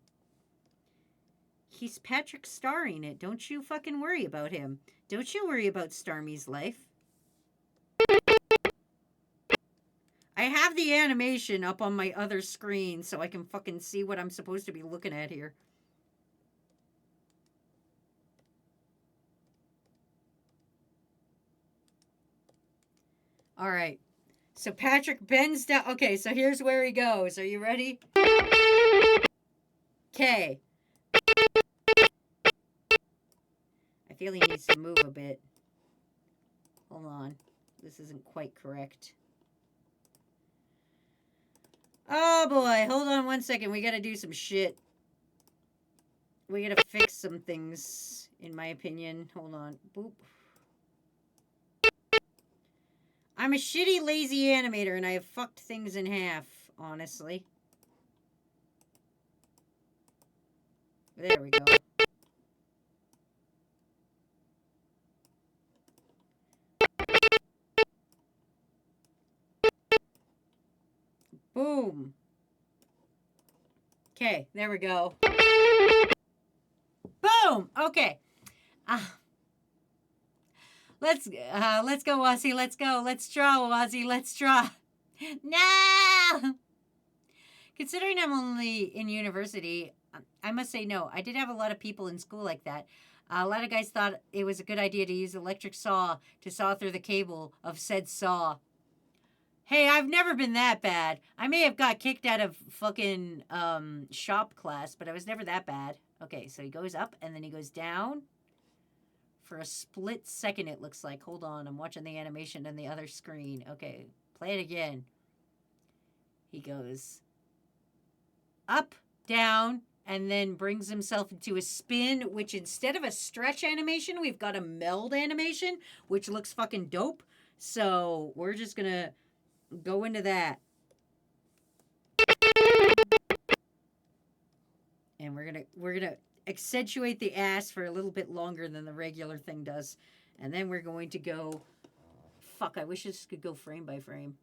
He's Patrick Starring it. Don't you fucking worry about him. Don't you worry about Starmie's life. I have the animation up on my other screen so I can fucking see what I'm supposed to be looking at here. All right. So Patrick bends down. Okay, so here's where he goes. Are you ready? Okay. I feel he needs to move a bit. Hold on. This isn't quite correct. Oh boy. Hold on one second. We gotta do some shit. We gotta fix some things, in my opinion. Hold on. Boop. I'm a shitty, lazy animator, and I have fucked things in half, honestly. There we go. Boom. Okay, there we go. Boom! Okay. Let's go, Ozzy. Let's go. Let's draw, Ozzy. Let's draw. No! Considering I'm only in university, I must say no. I did have a lot of people in school like that. A lot of guys thought it was a good idea to use electric saw to saw through the cable of said saw. Hey, I've never been that bad. I may have got kicked out of fucking shop class, but I was never that bad. Okay, so he goes up and then he goes down. For a split second, it looks like. Hold on, I'm watching the animation on the other screen. Okay, play it again. He goes up, down, and then brings himself into a spin, which instead of a stretch animation, we've got a meld animation, which looks fucking dope. So we're just gonna go into that. And we're gonna accentuate the ass for a little bit longer than the regular thing does. And then we're going to go, fuck, I wish this could go frame by frame.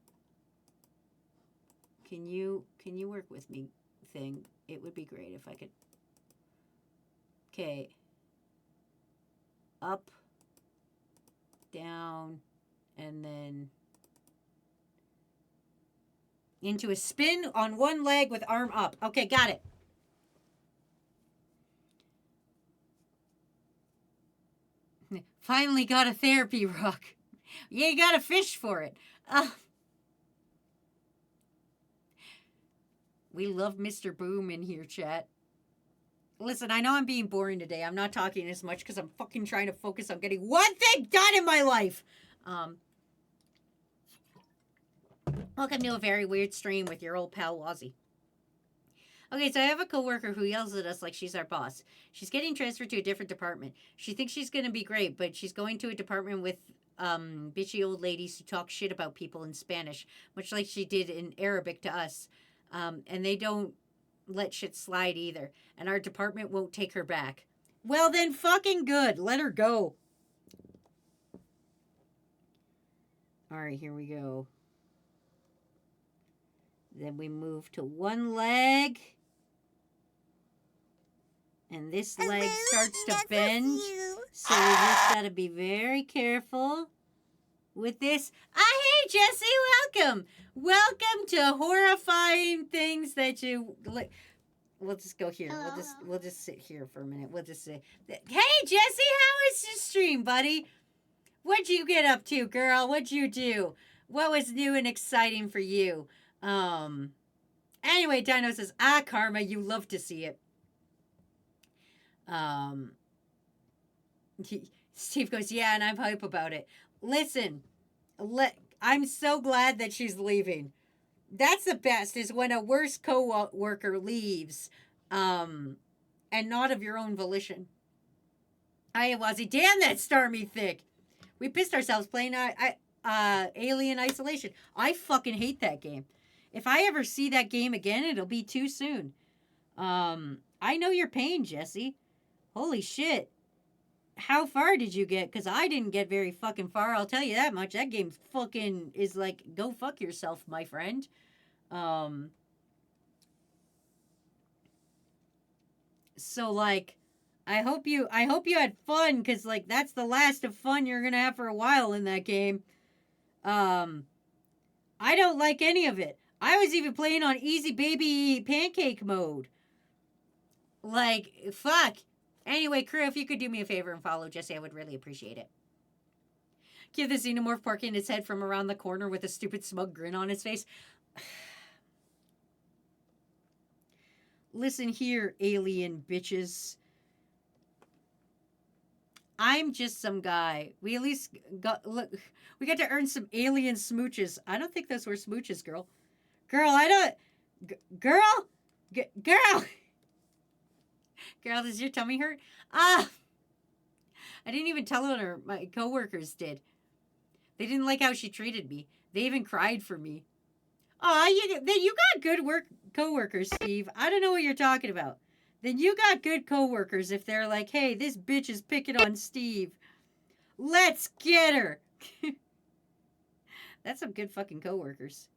Can you work with me, thing? It would be great if I could. Okay. Up, down, and then into a spin on one leg with arm up. Okay, got it. Finally got a therapy rock. You got to fish for it. We love Mr. Boom in here, chat. Listen, I know I'm being boring today. I'm not talking as much because I'm fucking trying to focus on getting one thing done in my life. Welcome to a very weird stream with your old pal Wazzy. Okay, so I have a coworker who yells at us like she's our boss. She's getting transferred to a different department. She thinks she's going to be great, but she's going to a department with bitchy old ladies who talk shit about people in Spanish, much like she did in Arabic to us. And they don't let shit slide either. And our department won't take her back. Well, then fucking good. Let her go. All right, here we go. Then we move to one leg. And this leg starts to bend. So we just got to be very careful with this. Hey, Jesse, welcome. Welcome to horrifying things that you... We'll just go here. We'll just sit here for a minute. We'll just say, hey, Jesse, how is your stream, buddy? What'd you get up to, girl? What'd you do? What was new and exciting for you? Anyway, Dino says, Karma, you love to see it. Steve goes, yeah, and I'm hype about it. Listen, I'm so glad that she's leaving. That's the best, is when a worse co-worker leaves, and not of your own volition. Hi, Wazzy. Damn, that Starmy thick. We pissed ourselves playing Alien Isolation. I fucking hate that game. If I ever see that game again, it'll be too soon. I know your pain, Jesse. Holy shit. How far did you get? Because I didn't get very fucking far, I'll tell you that much. That game fucking is like, go fuck yourself, my friend. So, like, I hope you had fun, because, like, that's the last of fun you're gonna have for a while in that game. I don't like any of it. I was even playing on easy baby pancake mode. Like, fuck. Anyway, crew, if you could do me a favor and follow Jesse, I would really appreciate it. Give the xenomorph parking its head from around the corner with a stupid smug grin on his face. Listen here, alien bitches. I'm just some guy. We at least got we got to earn some alien smooches. I don't think those were smooches, girl. Girl, I don't. Girl, girl. Girl, does your tummy hurt? I didn't even tell her. My coworkers did. They didn't like how she treated me. They even cried for me. You got good coworkers, Steve. I don't know what you're talking about. Then you got good coworkers if they're like, hey, this bitch is picking on Steve. Let's get her. That's some good fucking coworkers.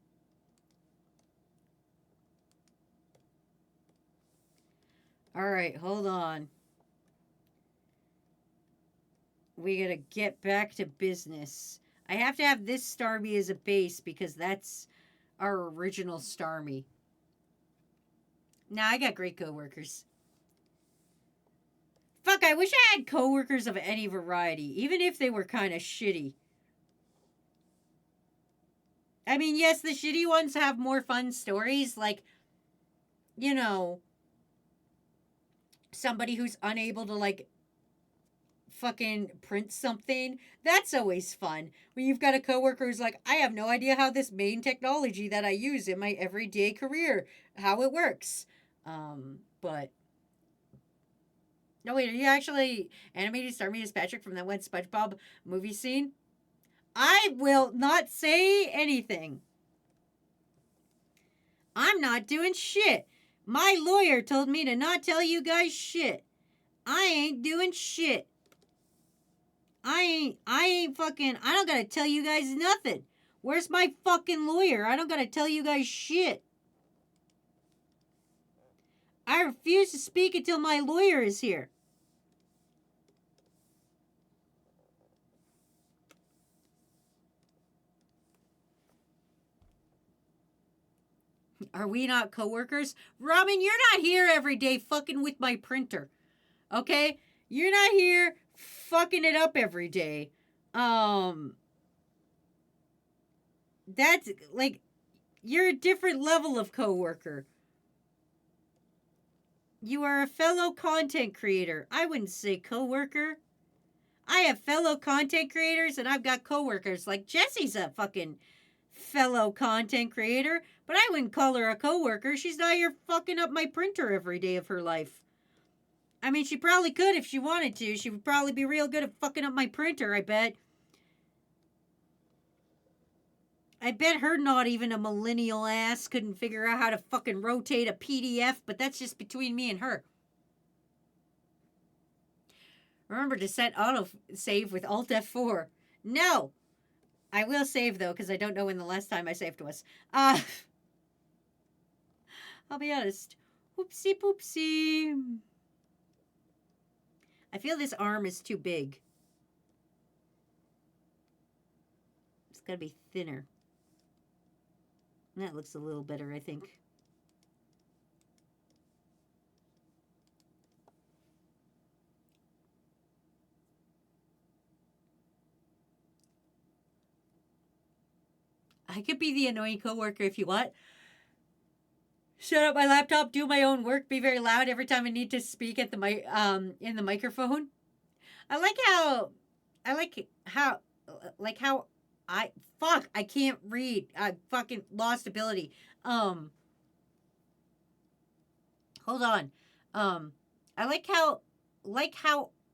All right, hold on. We gotta get back to business. I have to have this Starmie as a base because that's our original Starmie. Nah, I got great coworkers. Fuck, I wish I had coworkers of any variety, even if they were kind of shitty. I mean, yes, the shitty ones have more fun stories, like, you know, somebody who's unable to, like, fucking print something. That's always fun. When you've got a coworker who's like, I have no idea how this main technology that I use in my everyday career, how it works. But No, wait, are you actually animating Starmie as Patrick from that one SpongeBob movie scene? I will not say anything. I'm not doing shit. My lawyer told me to not tell you guys shit. I ain't doing shit. I ain't fucking, I don't gotta tell you guys nothing. Where's my fucking lawyer? I don't gotta tell you guys shit. I refuse to speak until my lawyer is here. Are we not coworkers? Robin, you're not here every day fucking with my printer. Okay? You're not here fucking it up every day. That's like you're a different level of coworker. You are a fellow content creator. I wouldn't say coworker. I have fellow content creators and I've got coworkers. Like Jessie's a fucking fellow content creator, but I wouldn't call her a coworker. She's not here fucking up my printer every day of her life. I mean, she probably could if she wanted to. She would probably be real good at fucking up my printer, I bet. I bet her not even a millennial ass couldn't figure out how to fucking rotate a PDF, but that's just between me and her. Remember to set auto save with Alt F4. No! I will save though, because I don't know when the last time I saved was. I'll be honest. Whoopsie poopsie. I feel this arm is too big. It's gotta be thinner. That looks a little better, I think. I could be the annoying coworker if you want. Shut up my laptop, do my own work, be very loud every time I need to speak at the in the microphone. I like how I can't read. I fucking lost ability. Hold on. I like how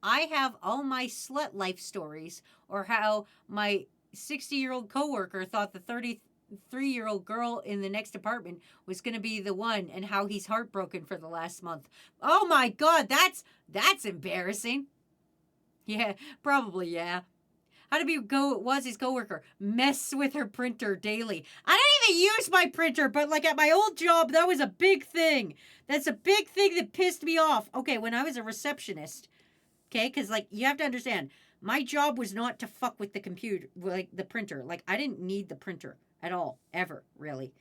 I have all my slut life stories, or how my 60-year-old coworker thought the 33-year-old girl in the next apartment was going to be the one, and how he's heartbroken for the last month. Oh my god, that's embarrassing. Yeah, probably, yeah. How did was his coworker mess with her printer daily? I don't even use my printer, but like at my old job, that was a big thing. That's a big thing that pissed me off. Okay, when I was a receptionist, okay, because like you have to understand, my job was not to fuck with the computer, like the printer. Like I didn't need the printer at all, ever, really.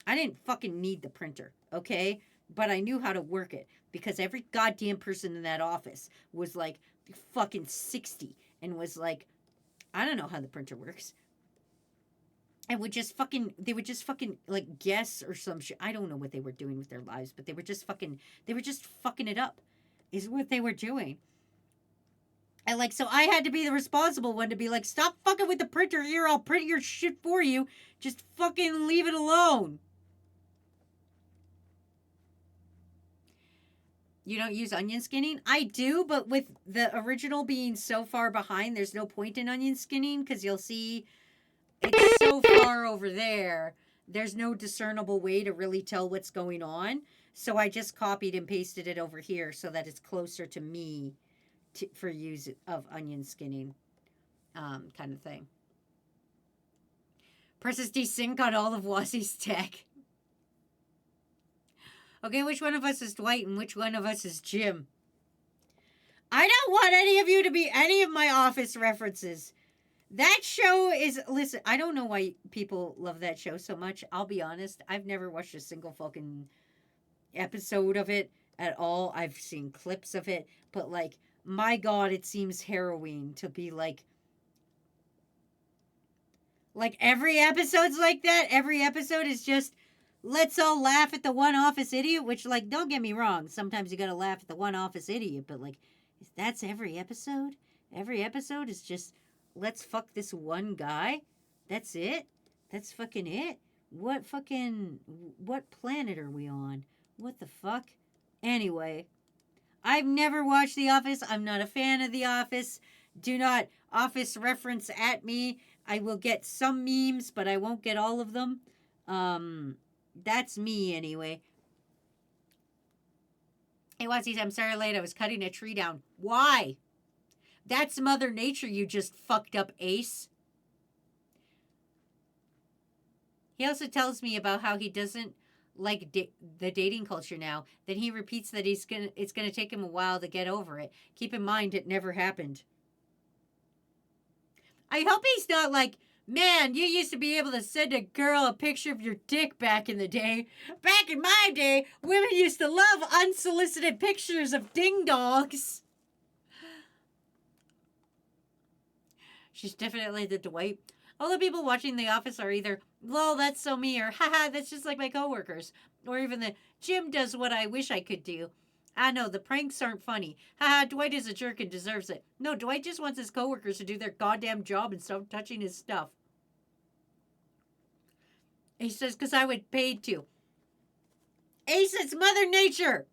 I didn't fucking need the printer, okay? But I knew how to work it because every goddamn person in that office was like fucking 60 and was like, I don't know how the printer works. And they would just fucking like guess or some shit. I don't know what they were doing with their lives, but they were just fucking it up, is what they were doing. And like, so I had to be the responsible one to be like, stop fucking with the printer here. I'll print your shit for you. Just fucking leave it alone. You don't use onion skinning? I do, but with the original being so far behind, there's no point in onion skinning because you'll see it's so far over there. There's no discernible way to really tell what's going on. So I just copied and pasted it over here so that it's closer to me for use of onion skinning kind of thing. Presses desync on all of Wassie's tech. Okay, which one of us is Dwight and which one of us is Jim? I don't want any of you to be any of my Office references. That show is... Listen, I don't know why people love that show so much. I'll be honest. I've never watched a single fucking episode of it at all. I've seen clips of it. But, like, my God, it seems harrowing to be, like every episode's like that. Every episode is just... Let's all laugh at the one Office idiot, which, like, don't get me wrong. Sometimes you gotta laugh at the one Office idiot, but, like, that's every episode? Every episode is just, let's fuck this one guy? That's it? That's fucking it? What planet are we on? What the fuck? Anyway, I've never watched The Office. I'm not a fan of The Office. Do not Office reference at me. I will get some memes, but I won't get all of them. That's me anyway. Hey, Watsies, I'm sorry late. I was cutting a tree down. Why? That's Mother Nature, you just fucked up ace. He also tells me about how he doesn't like the dating culture now. Then he repeats that it's gonna take him a while to get over it. Keep in mind, it never happened. I hope he's not like, man, you used to be able to send a girl a picture of your dick back in the day. Back in my day, women used to love unsolicited pictures of ding-dongs. She's definitely the Dwight. All the people watching The Office are either, lol, that's so me, or haha, that's just like my coworkers. Or even the, Jim does what I wish I could do. I know, the pranks aren't funny. Haha, Dwight is a jerk and deserves it. No, Dwight just wants his coworkers to do their goddamn job and stop touching his stuff. He says, because I would pay to. Ace, it's Mother Nature!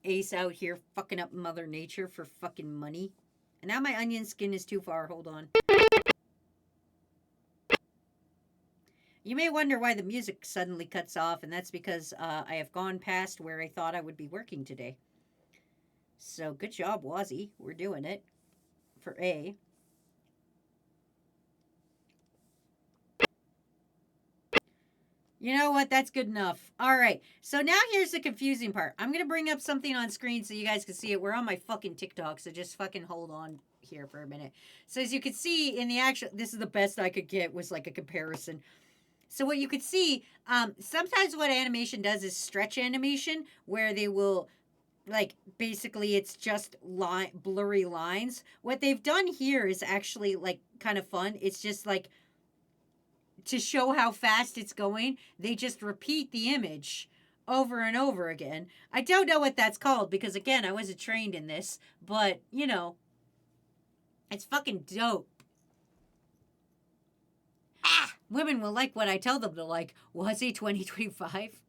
Ace out here fucking up Mother Nature for fucking money. And now my onion skin is too far. Hold on. You may wonder why the music suddenly cuts off, and that's because I have gone past where I thought I would be working today. So good job, Wazzy. We're doing it. For A. You know what? That's good enough. All right. So now here's the confusing part. I'm going to bring up something on screen so you guys can see it. We're on my fucking TikTok, so just fucking hold on here for a minute. So as you can see in the actual, this is the best I could get, was like a comparison. So what you could see, sometimes what animation does is stretch animation, where they will, like, basically it's just blurry lines. What they've done here is actually, like, kind of fun. It's just like, to show how fast it's going, they just repeat the image over and over again. I don't know what that's called because, again, I wasn't trained in this, but, you know, it's fucking dope. Ah, women will like what I tell them to like. Was he 2025?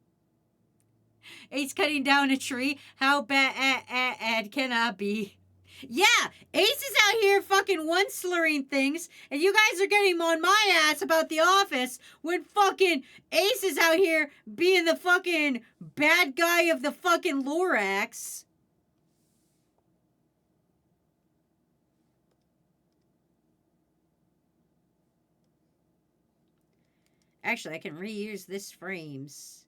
Ace cutting down a tree. How bad can I be? Yeah, Ace is out here fucking one-slurring things, and you guys are getting on my ass about The Office when fucking Ace is out here being the fucking bad guy of the fucking Lorax. Actually, I can reuse this frames.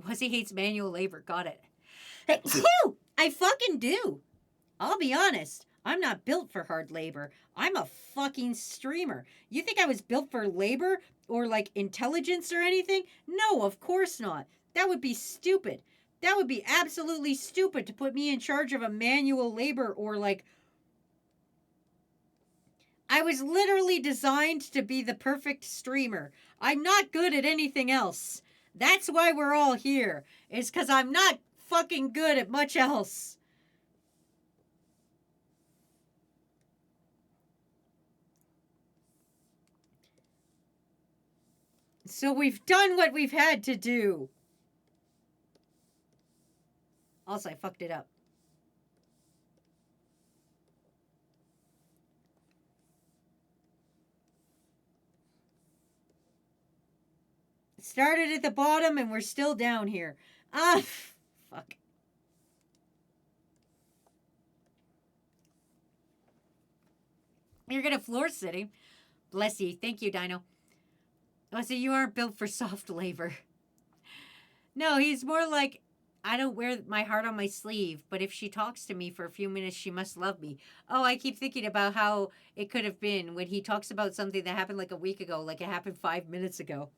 Wuzzy hates manual labor. Got it. I fucking do. I'll be honest. I'm not built for hard labor. I'm a fucking streamer. You think I was built for labor or like intelligence or anything? No, of course not. That would be stupid. That would be absolutely stupid to put me in charge of a manual labor or like... I was literally designed to be the perfect streamer. I'm not good at anything else. That's why we're all here. It's because I'm not fucking good at much else. So we've done what we've had to do. Also, I fucked it up. Started at the bottom and we're still down here. Ah, fuck. You're gonna floor sitting. Bless you. Thank you, Dino. Oh, so you aren't built for soft labor. No, he's more like, I don't wear my heart on my sleeve, but if she talks to me for a few minutes, she must love me. Oh, I keep thinking about how it could have been when he talks about something that happened like a week ago, like it happened 5 minutes ago.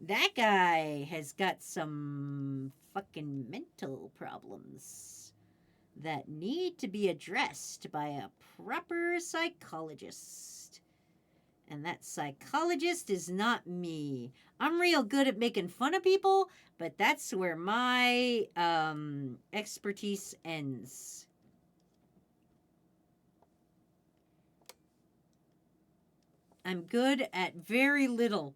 That guy has got some fucking mental problems that need to be addressed by a proper psychologist. And that psychologist is not me. I'm real good at making fun of people, but that's where my expertise ends. I'm good at very little.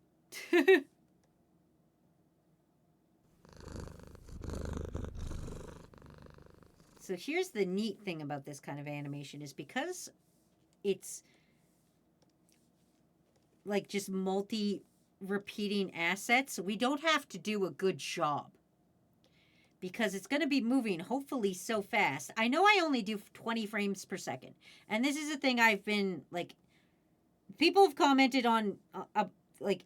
So here's the neat thing about this kind of animation is because it's like just repeating assets, we don't have to do a good job because it's going to be moving hopefully so fast. I know I only do 20 frames per second, and this is a thing I've been like, people have commented on like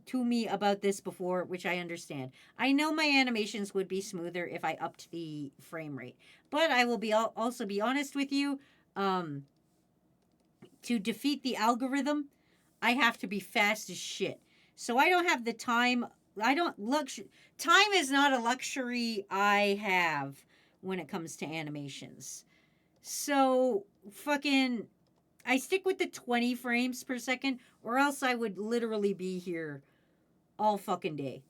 to me about this before, which I understand. I know my animations would be smoother if I upped the frame rate, but I will also be honest with you. To defeat the algorithm, I have to be fast as shit. So I don't have the time. Time is not a luxury I have when it comes to animations. So fucking I stick with the 20 frames per second, or else I would literally be here all fucking day.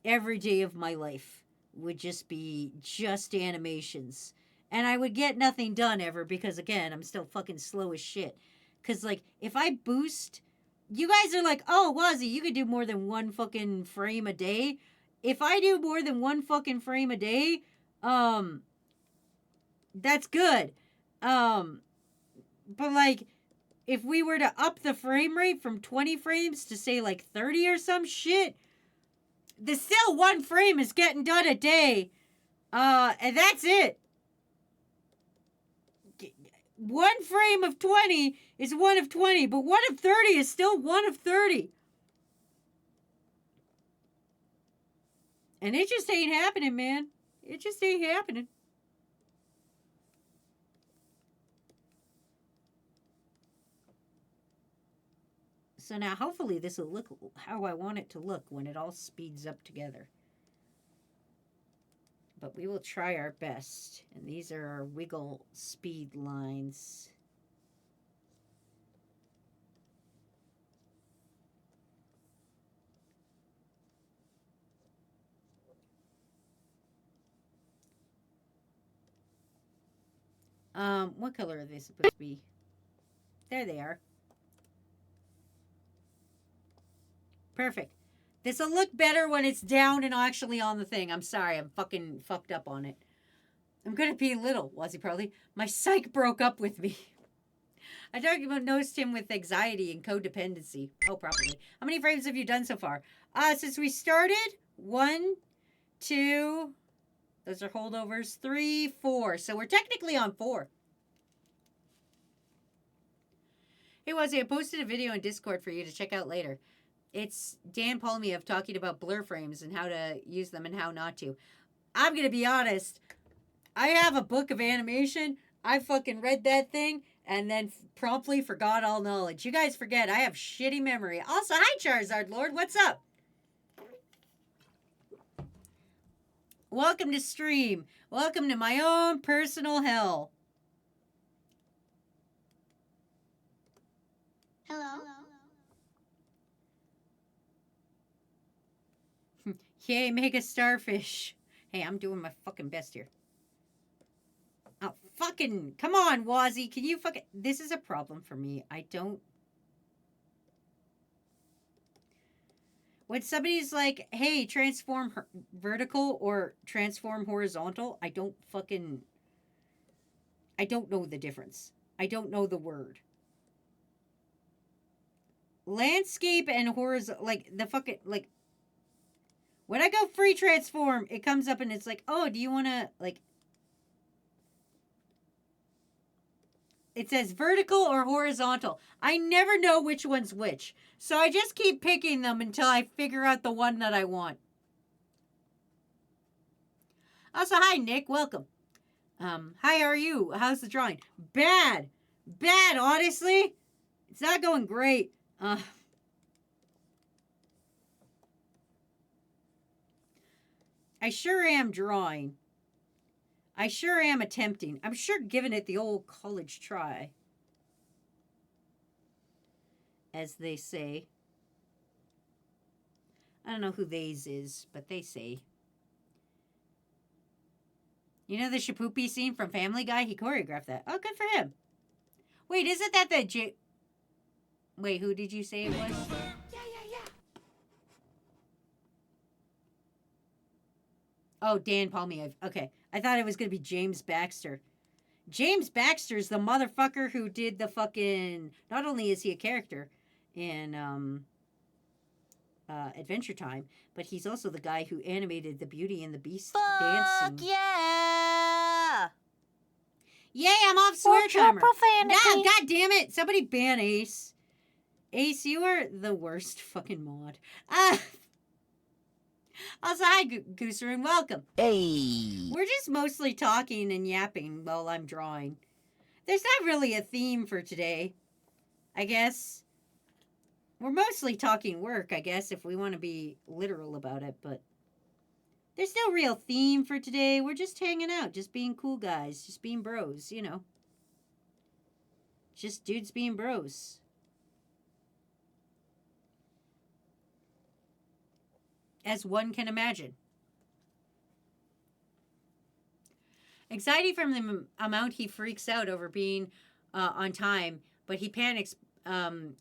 Every day of my life would just be just animations. And I would get nothing done ever because, again, I'm still fucking slow as shit. Because, like, if I boost, you guys are like, oh, Wazzy, you could do more than one fucking frame a day. If I do more than one fucking frame a day, that's good. But, like, if we were to up the frame rate from 20 frames to, say, like, 30 or some shit, there's still one frame is getting done a day. And that's it. One frame of 20 is one of 20, but one of 30 is still one of 30. And it just ain't happening, man. It just ain't happening. So now hopefully this will look how I want it to look when it all speeds up together. But we will try our best. And these are our wiggle speed lines. What color are they supposed to be? There they are. Perfect. This will look better when it's down and actually on the thing. I'm sorry, I'm fucking fucked up on it. I'm gonna be little, was he probably? My psych broke up with me. I diagnosed him with anxiety and codependency. Oh, probably. How many frames have you done so far? Since we started, 1, 2, those are holdovers, 3, 4. So we're technically on 4. Hey, Wazzy, I posted a video on Discord for you to check out later. It's Dan Palmiev talking about blur frames and how to use them and how not to. I'm going to be honest. I have a book of animation. I fucking read that thing and then promptly forgot all knowledge. You guys forget. I have shitty memory. Also, hi, Charizard Lord. What's up? Welcome to stream. Welcome to my own personal hell. Hello. Yay, mega starfish. Hey, I'm doing my fucking best here. Oh, fucking, come on, Wazzy. Can you fucking, this is a problem for me. I don't. When somebody's like, hey, transform vertical or transform horizontal, I don't know the difference. I don't know the word. Landscape and horizontal, like, the fucking, like, when I go free transform, it comes up and it's like, oh, do you want to, like, it says vertical or horizontal. I never know which one's which. So I just keep picking them until I figure out the one that I want. Also, hi, Nick. Welcome. Hi, how are you? How's the drawing? Bad. Bad, honestly. It's not going great. I sure am drawing. I sure am attempting. I'm sure giving it the old college try. As they say. I don't know who they's is, but they say. You know the Shapoopy scene from Family Guy? He choreographed that. Oh, good for him. Wait, isn't that the Wait, who did you say it was? Yeah. Oh, Dan Palmiev. Okay. I thought it was going to be James Baxter. James Baxter's the motherfucker who did the fucking... Not only is he a character in Adventure Time, but he's also the guy who animated the Beauty and the Beast dancing. Yeah. Yay, I'm off swear Watch your timer. profanity. Nah, god damn it. Somebody ban Ace. Ace, you are the worst fucking mod. Also, hi, Gooser, and welcome. Hey. We're just mostly talking and yapping while I'm drawing. There's not really a theme for today, I guess. We're mostly talking work, I guess, if we want to be literal about it, but there's no real theme for today. We're just hanging out, just being cool guys, just being bros, you know. Just dudes being bros. As one can imagine. Anxiety from the amount he freaks out over being on time, but he panics and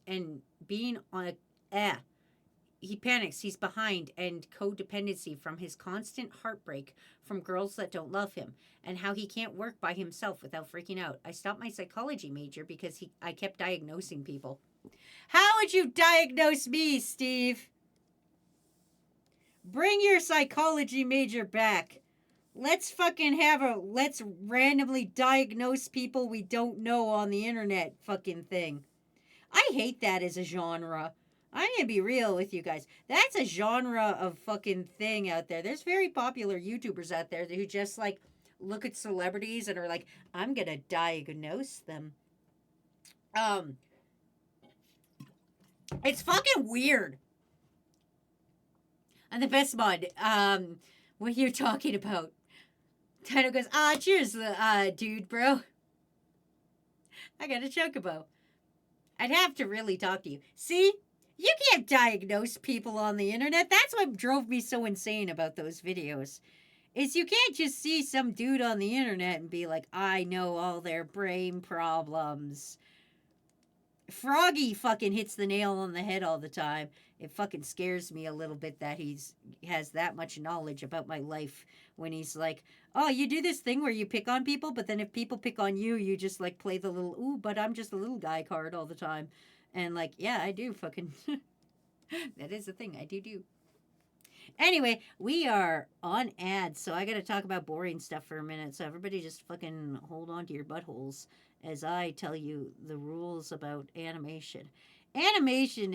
being on a... He panics, he's behind, and codependency from his constant heartbreak from girls that don't love him, and how he can't work by himself without freaking out. I stopped my psychology major because I kept diagnosing people. How would you diagnose me, Steve? Bring your psychology major back. Let's randomly diagnose people we don't know on the internet fucking thing. I hate that as a genre. I'm gonna be real with you guys. That's a genre of fucking thing out there. There's very popular YouTubers out there who just like look at celebrities and are like, I'm gonna diagnose them. It's fucking weird. And the best mod, what you're talking about. Tino goes, cheers, dude, bro. I got a chocobo. I'd have to really talk to you. See? You can't diagnose people on the internet. That's what drove me so insane about those videos. Is you can't just see some dude on the internet and be like, I know all their brain problems. Froggy fucking hits the nail on the head all the time. It fucking scares me a little bit that has that much knowledge about my life when he's like, oh, you do this thing where you pick on people, but then if people pick on you, you just like play the little, ooh, but I'm just a little guy card all the time. And like, yeah, I do fucking, that is a thing I do. Anyway, we are on ads, so I gotta talk about boring stuff for a minute. So everybody just fucking hold on to your buttholes as I tell you the rules about animation. Animation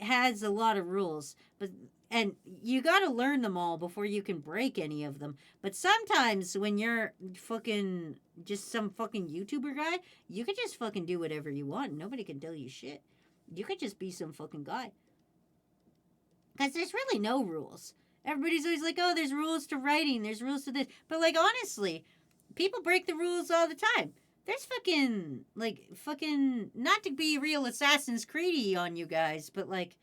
has a lot of rules, and you got to learn them all before you can break any of them. But sometimes when you're fucking just some fucking YouTuber guy, you can just fucking do whatever you want. Nobody can tell you shit. You could just be some fucking guy. Because there's really no rules. Everybody's always like, oh, there's rules to writing, there's rules to this. But like, honestly, people break the rules all the time. There's fucking, not to be real Assassin's Creed-y on you guys, but like,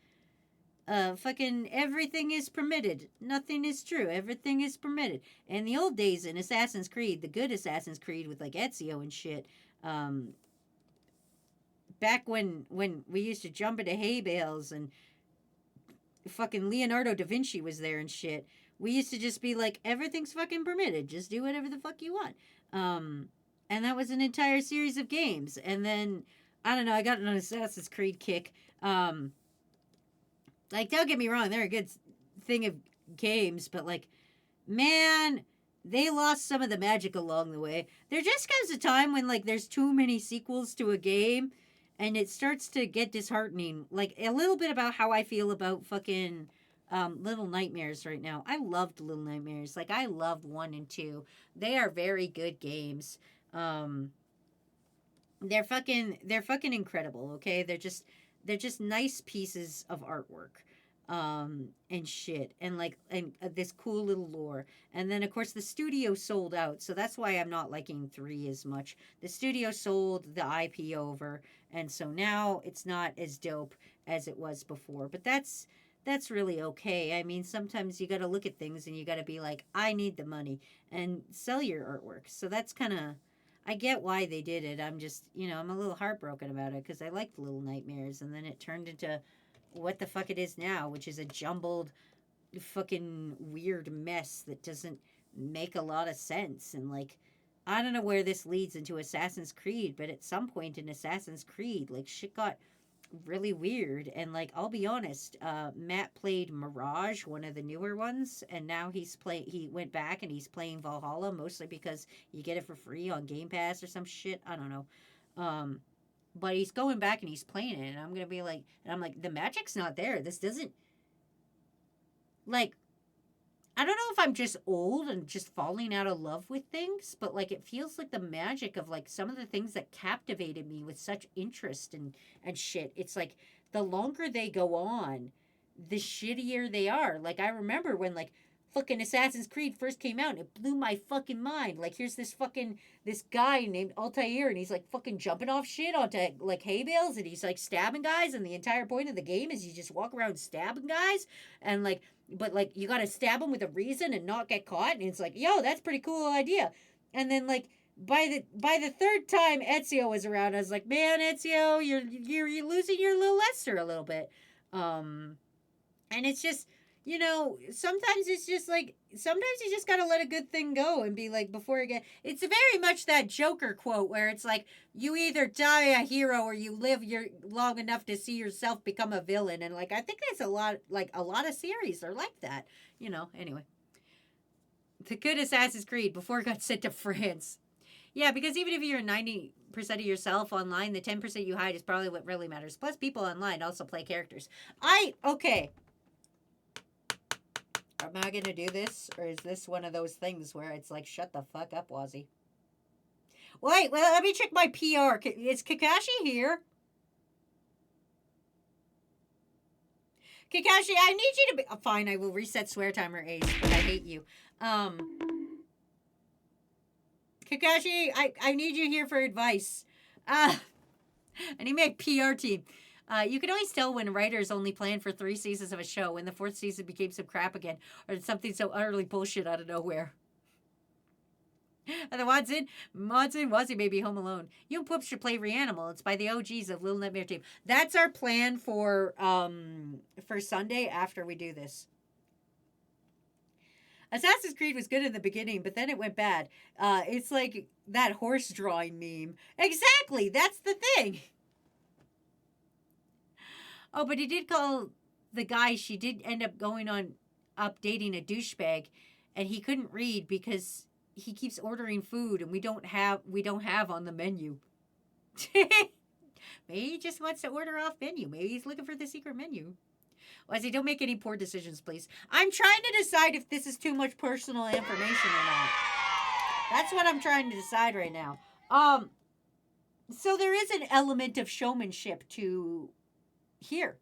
fucking everything is permitted. Nothing is true. Everything is permitted. In the old days in Assassin's Creed, the good Assassin's Creed with like Ezio and shit, back when we used to jump into hay bales and fucking Leonardo da Vinci was there and shit, we used to just be like, everything's fucking permitted. Just do whatever the fuck you want. And that was an entire series of games. And then, I don't know, I got an Assassin's Creed kick. Like, don't get me wrong, they're a good thing of games, but like, man, they lost some of the magic along the way. There just comes a time when like there's too many sequels to a game, and it starts to get disheartening. Like, a little bit about how I feel about fucking Little Nightmares right now. I loved Little Nightmares. Like, I loved 1 and 2. They are very good games. They're fucking incredible, okay? They're just nice pieces of artwork. And shit, and like, and this cool little lore. And then of course the studio sold out, so that's why I'm not liking 3 as much. The studio sold the IP over, and so now it's not as dope as it was before. But that's really okay. I mean, sometimes you got to look at things and you got to be like, I need the money, and sell your artwork. So that's kind of, I get why they did it. I'm just, I'm a little heartbroken about it because I liked Little Nightmares, and then it turned into what the fuck it is now, which is a jumbled, fucking weird mess that doesn't make a lot of sense. And like, I don't know where this leads into Assassin's Creed, but at some point in Assassin's Creed, like shit got really weird. And like, I'll be honest, Matt played Mirage, one of the newer ones, and now he went back and he's playing Valhalla, mostly because you get it for free on Game Pass or some shit. I don't know. But he's going back and he's playing it, and I'm gonna be like, and I'm like, the magic's not there. This doesn't, like, I don't know if I'm just old and just falling out of love with things, but like it feels like the magic of like some of the things that captivated me with such interest and shit. It's like the longer they go on, the shittier they are. Like I remember when like fucking Assassin's Creed first came out and it blew my fucking mind. Like here's this guy named Altair and he's like fucking jumping off shit onto like hay bales and he's like stabbing guys, and the entire point of the game is you just walk around stabbing guys, and like, but like you gotta stab them with a reason and not get caught, and it's like, yo, that's pretty cool idea. And then like by the third time Ezio was around, I was like, man, Ezio, you're losing your little luster a little bit. And it's just, sometimes it's just like, sometimes you just gotta let a good thing go and be like, before you get, it's very much that Joker quote where it's like, you either die a hero or you live long enough to see yourself become a villain. And like, I think that's a lot of series are like that, anyway. The good Assassin's Creed before it got sent to France. Yeah, because even if you're 90% of yourself online, the 10% you hide is probably what really matters. Plus, people online also play characters. Okay. Am I going to do this? Or is this one of those things where it's like, shut the fuck up, Wazzy? Wait, well, let me check my PR. Is Kakashi here? Kakashi, I need you to be... Oh, fine, I will reset swear timer age, but I hate you. Kakashi, I need you here for advice. I need my PR team. You can always tell when writers only plan for 3 seasons of a show, when the 4th season became some crap again, or something so utterly bullshit out of nowhere. And the Watson, Wazzy Baby Home Alone. You and Poop should play Reanimal. It's by the OGs of Little Nightmare Team. That's our plan for Sunday after we do this. Assassin's Creed was good in the beginning, but then it went bad. It's like that horse drawing meme. Exactly, that's the thing. Oh, but he did call the guy, she did end up going on dating a douchebag, and he couldn't read because he keeps ordering food and we don't have on the menu. Maybe he just wants to order off menu. Maybe he's looking for the secret menu. Wazzy, don't make any poor decisions, please. I'm trying to decide if this is too much personal information or not. That's what I'm trying to decide right now. So there is an element of showmanship to here.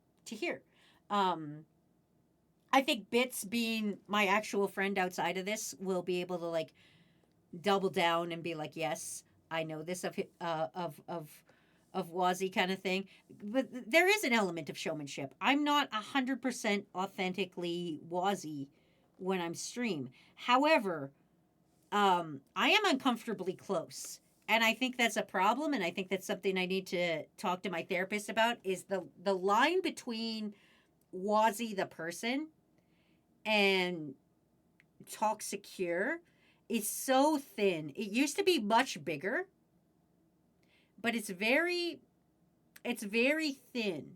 I think Bits, being my actual friend outside of this, will be able to like double down and be like, yes, I know this of Wazzy kind of thing. But there is an element of showmanship. I'm not 100% authentically Wazzy when I'm stream. However, I am uncomfortably close. And I think that's a problem, and I think that's something I need to talk to my therapist about, is the line between Wazzy the person and Talk Secure is so thin. It used to be much bigger, but it's very thin.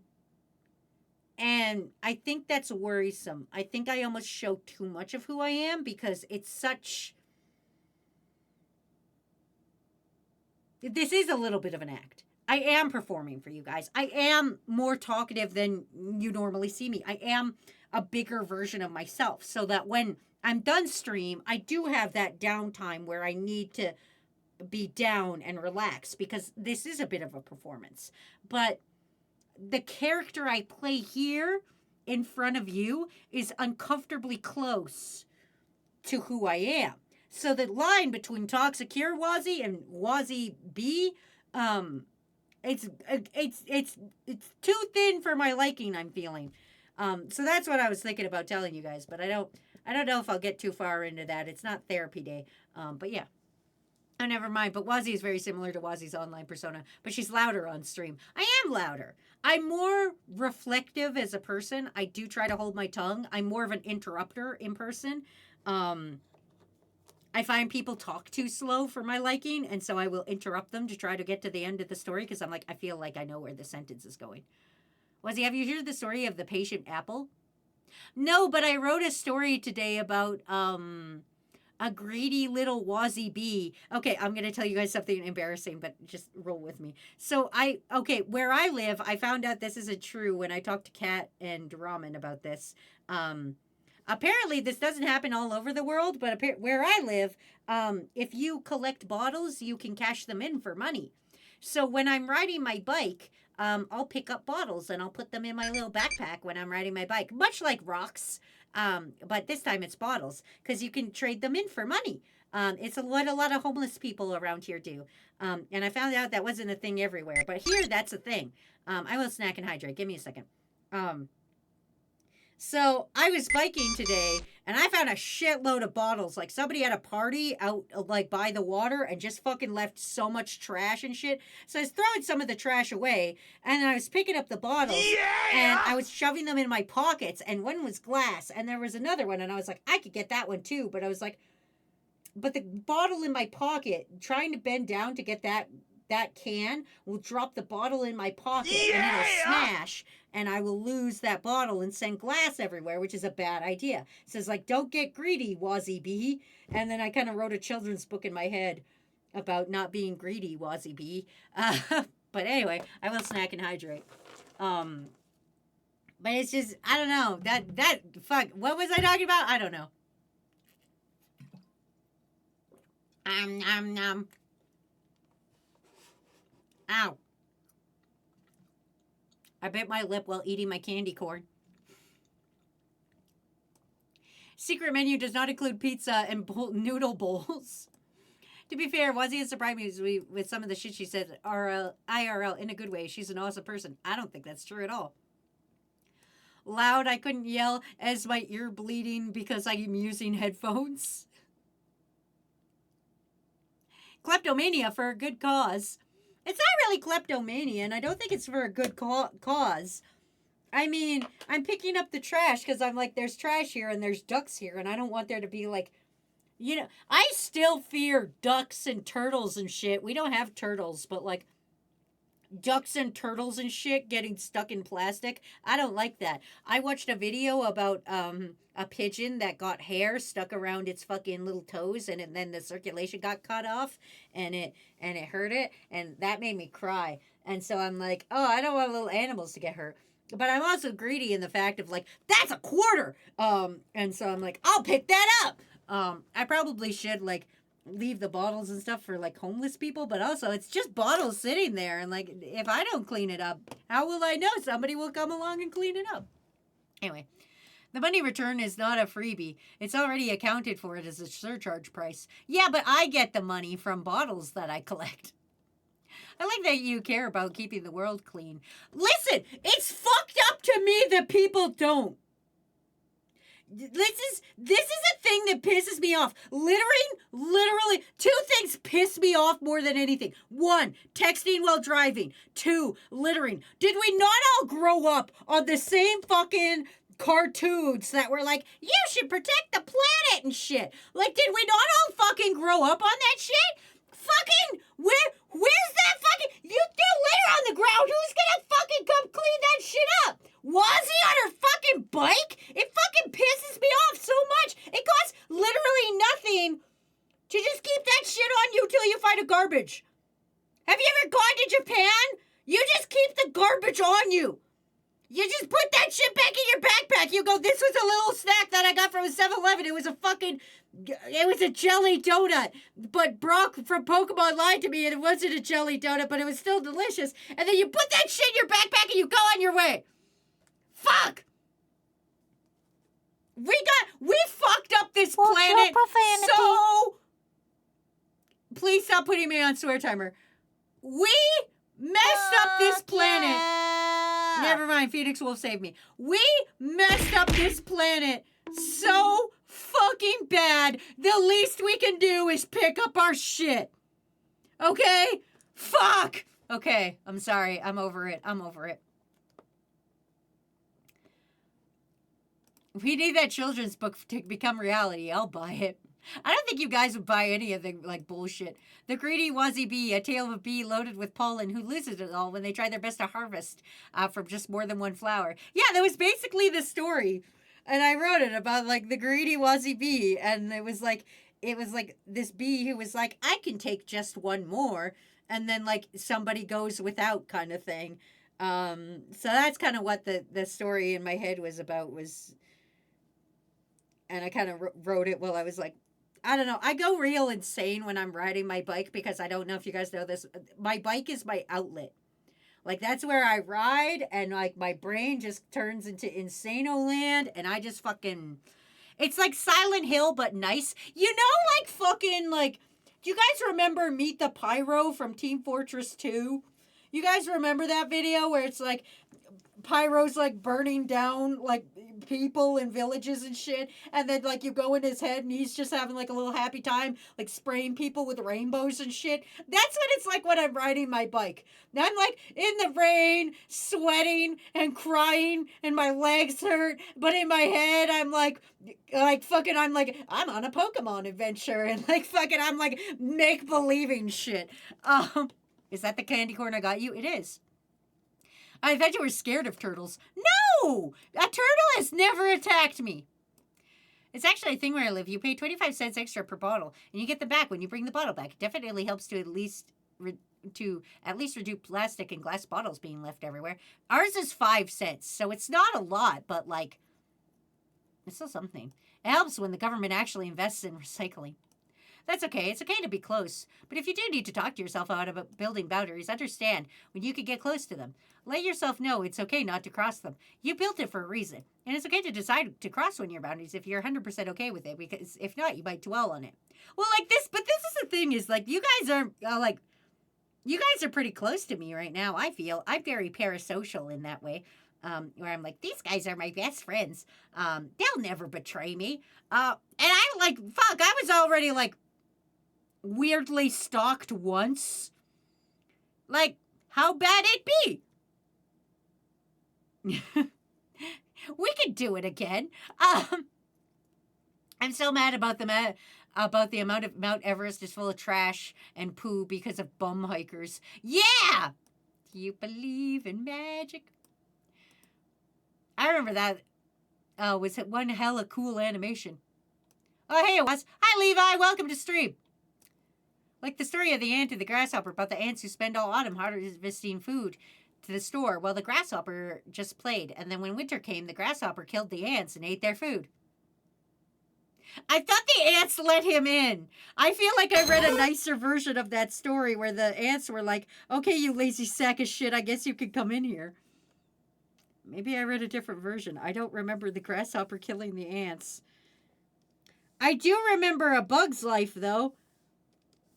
And I think that's worrisome. I think I almost show too much of who I am because it's such... This is a little bit of an act. I am performing for you guys. I am more talkative than you normally see me. I am a bigger version of myself, so that when I'm done stream, I do have that downtime where I need to be down and relax, because this is a bit of a performance. But the character I play here in front of you is uncomfortably close to who I am. So the line between Talk Secure Wazzy and Wazzy B, it's too thin for my liking, I'm feeling. So that's what I was thinking about telling you guys, but I don't know if I'll get too far into that. It's not therapy day. But yeah. Oh, never mind. But Wazzy is very similar to Wazzy's online persona, but she's louder on stream. I am louder. I'm more reflective as a person. I do try to hold my tongue. I'm more of an interrupter in person. I find people talk too slow for my liking, and so I will interrupt them to try to get to the end of the story because I'm like, I feel like I know where the sentence is going. Wazzy, have you heard the story of the patient apple? No, but I wrote a story today about a greedy little Wazzy bee. Okay, I'm going to tell you guys something embarrassing, but just roll with me. So where I live, I found out this isn't true when I talked to Kat and Ramen about this. Apparently, this doesn't happen all over the world, but where I live, if you collect bottles, you can cash them in for money. So when I'm riding my bike, I'll pick up bottles and I'll put them in my little backpack when I'm riding my bike, much like rocks. But this time it's bottles because you can trade them in for money. It's what a lot of homeless people around here do. And I found out that wasn't a thing everywhere, but here that's a thing. I will snack and hydrate. Give me a second. So I was biking today and I found a shitload of bottles. Like somebody had a party out like by the water and just fucking left so much trash and shit. So I was throwing some of the trash away and I was picking up the bottles and I was shoving them in my pockets and one was glass and there was another one and I was like, I could get that one too. But I was like, but the bottle in my pocket, trying to bend down to get that can will drop the bottle in my pocket and it'll smash and I will lose that bottle and send glass everywhere, which is a bad idea. It says like, don't get greedy, Wazzy Bee. And then I kind of wrote a children's book in my head about not being greedy, Wazzy Bee. But anyway, I will snack and hydrate. But it's just, I don't know, fuck, what was I talking about? I don't know. Nom. Ow. I bit my lip while eating my candy corn. Secret menu does not include pizza and noodle bowls. To be fair, Wazzy has surprised me with some of the shit she said IRL in a good way. She's an awesome person. I don't think that's true at all. Loud, I couldn't yell as my ear bleeding because I'm using headphones. Kleptomania for a good cause. It's not really kleptomania, and I don't think it's for a good cause. I mean, I'm picking up the trash because I'm like, there's trash here and there's ducks here, and I don't want there to be like, you know, I still fear ducks and turtles and shit. We don't have turtles, but like ducks and turtles and shit getting stuck in plastic. I don't like that. I watched a video about a pigeon that got hair stuck around its fucking little toes and then the circulation got cut off and it hurt it and that made me cry. And so I'm like, oh, I don't want little animals to get hurt. But I'm also greedy in the fact of like, that's a quarter. And so I'm like, I'll pick that up. I probably should like leave the bottles and stuff for like homeless people, but also it's just bottles sitting there and like if I don't clean it up, how will I know somebody will come along and clean it up? Anyway, the money return is not a freebie. It's already accounted for it as a surcharge price. Yeah, but I get the money from bottles that I collect. I like that you care about keeping the world clean. Listen, it's fucked up to me that people don't. This is a thing that pisses me off. Literally, two things piss me off more than anything. One, texting while driving. Two, littering. Did we not all grow up on the same fucking cartoons that were like, you should protect the planet and shit? Like, did we not all fucking grow up on that shit? Fucking, where's that fucking, you threw litter on the ground. Who's gonna fucking come clean that shit up? Wazzy on her fucking bike? It fucking pisses me off so much. It costs literally nothing to just keep that shit on you till you find a garbage. Have you ever gone to Japan? You just keep the garbage on you. You just put that shit back in your backpack. You go, this was a little snack that I got from a 7-Eleven. It was a jelly donut. But Brock from Pokemon lied to me and it wasn't a jelly donut, but it was still delicious. And then you put that shit in your backpack and you go on your way. Fuck! We fucked up this planet so... Please stop putting me on swear timer. We messed up this planet. Never mind, Phoenix Wolf saved me. We messed up this planet so fucking bad. The least we can do is pick up our shit. Okay? Fuck! Okay, I'm sorry. I'm over it. We need that children's book to become reality. I'll buy it. I don't think you guys would buy any of the like bullshit. The greedy Wazzy bee, a tale of a bee loaded with pollen who loses it all when they try their best to harvest from just more than one flower. Yeah, that was basically the story, and I wrote it about like the greedy Wazzy bee, and it was like this bee who was like, I can take just one more, and then like somebody goes without kind of thing. So that's kind of what the story in my head was about was. And I kind of wrote it while I was like, I don't know. I go real insane when I'm riding my bike because I don't know if you guys know this. My bike is my outlet. Like, that's where I ride, and, like, my brain just turns into insano land, and I just fucking... It's like Silent Hill, but nice. You know, like, fucking, like... Do you guys remember Meet the Pyro from Team Fortress 2? You guys remember that video where it's, like... Pyro's like burning down like people and villages and shit, and then like you go in his head and he's just having like a little happy time, like spraying people with rainbows and shit. That's what it's like when I'm riding my bike. I'm like in the rain, sweating and crying, and my legs hurt, but in my head I'm like fucking I'm on a Pokemon adventure, and like fucking I'm like make believing shit. Is that the candy corn I got you? It is. I thought you were scared of turtles. No! A turtle has never attacked me. It's actually a thing where I live. You pay 25 cents extra per bottle, and you get them back when you bring the bottle back. It definitely helps to at least reduce plastic and glass bottles being left everywhere. Ours is 5 cents, so it's not a lot, but, like, it's still something. It helps when the government actually invests in recycling. That's okay. It's okay to be close. But if you do need to talk to yourself out about building boundaries, understand when you could get close to them. Let yourself know it's okay not to cross them. You built it for a reason. And it's okay to decide to cross one of your boundaries if you're 100% okay with it, because if not, you might dwell on it. Well, like this, but this is the thing is, like, you guys are, you guys are pretty close to me right now, I feel. I'm very parasocial in that way. Where I'm like, these guys are my best friends. They'll never betray me. And I, like, fuck, I was already, like, weirdly stalked once. Like, how bad it be? We could do it again. I'm so mad about the amount of Mount Everest is full of trash and poo because of bum hikers. Yeah! Do you believe in magic? I remember that was one hella cool animation. Oh, hey, it was. Hi, Levi. Welcome to stream. Like the story of the ant and the grasshopper about the ants who spend all autumn harvesting food to the store while the grasshopper just played. And then when winter came, the grasshopper killed the ants and ate their food. I thought the ants let him in. I feel like I read a nicer version of that story where the ants were like, okay, you lazy sack of shit, I guess you could come in here. Maybe I read a different version. I don't remember the grasshopper killing the ants. I do remember A Bug's Life, though.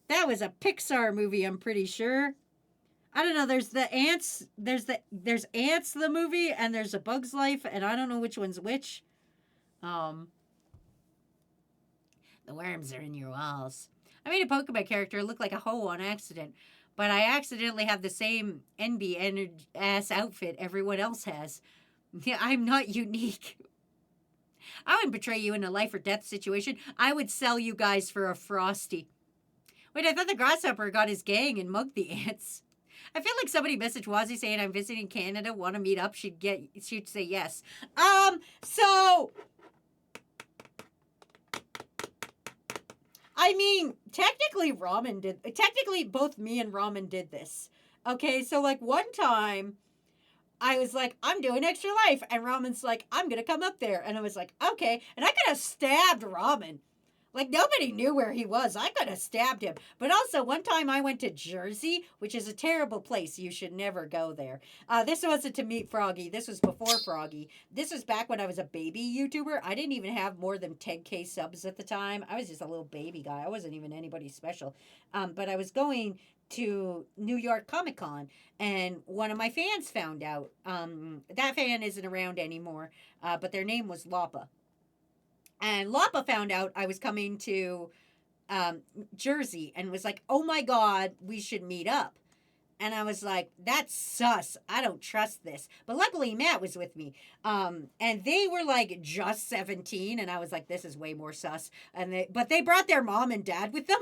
That was a Pixar movie, I'm pretty sure. I don't know, there's the ants, there's Ants the movie, and there's A Bug's Life, and I don't know which one's which. The worms are in your walls. I made a Pokemon character look like a hoe on accident, but I accidentally have the same NB ass outfit everyone else has. Yeah, I'm not unique. I wouldn't betray you in a life or death situation. I would sell you guys for a Frosty. Wait, I thought the grasshopper got his gang and mugged the ants. I feel like somebody messaged Wazzy saying I'm visiting Canada, want to meet up. She'd say yes. So I mean, technically both me and Ramen did this. Okay, so like one time I was like, I'm doing Extra Life, and Ramen's like, I'm gonna come up there, and I was like, okay, and I could have stabbed Ramen. Like, nobody knew where he was. I could have stabbed him. But also, one time I went to Jersey, which is a terrible place. You should never go there. This wasn't to meet Froggy. This was before Froggy. This was back when I was a baby YouTuber. I didn't even have more than 10K subs at the time. I was just a little baby guy. I wasn't even anybody special. But I was going to New York Comic Con, and one of my fans found out. That fan isn't around anymore, but their name was Lapa. And Lapa found out I was coming to Jersey and was like, "Oh my God, we should meet up." And I was like, "That's sus. I don't trust this." But luckily, Matt was with me, and they were like just 17, and I was like, "This is way more sus." But they brought their mom and dad with them.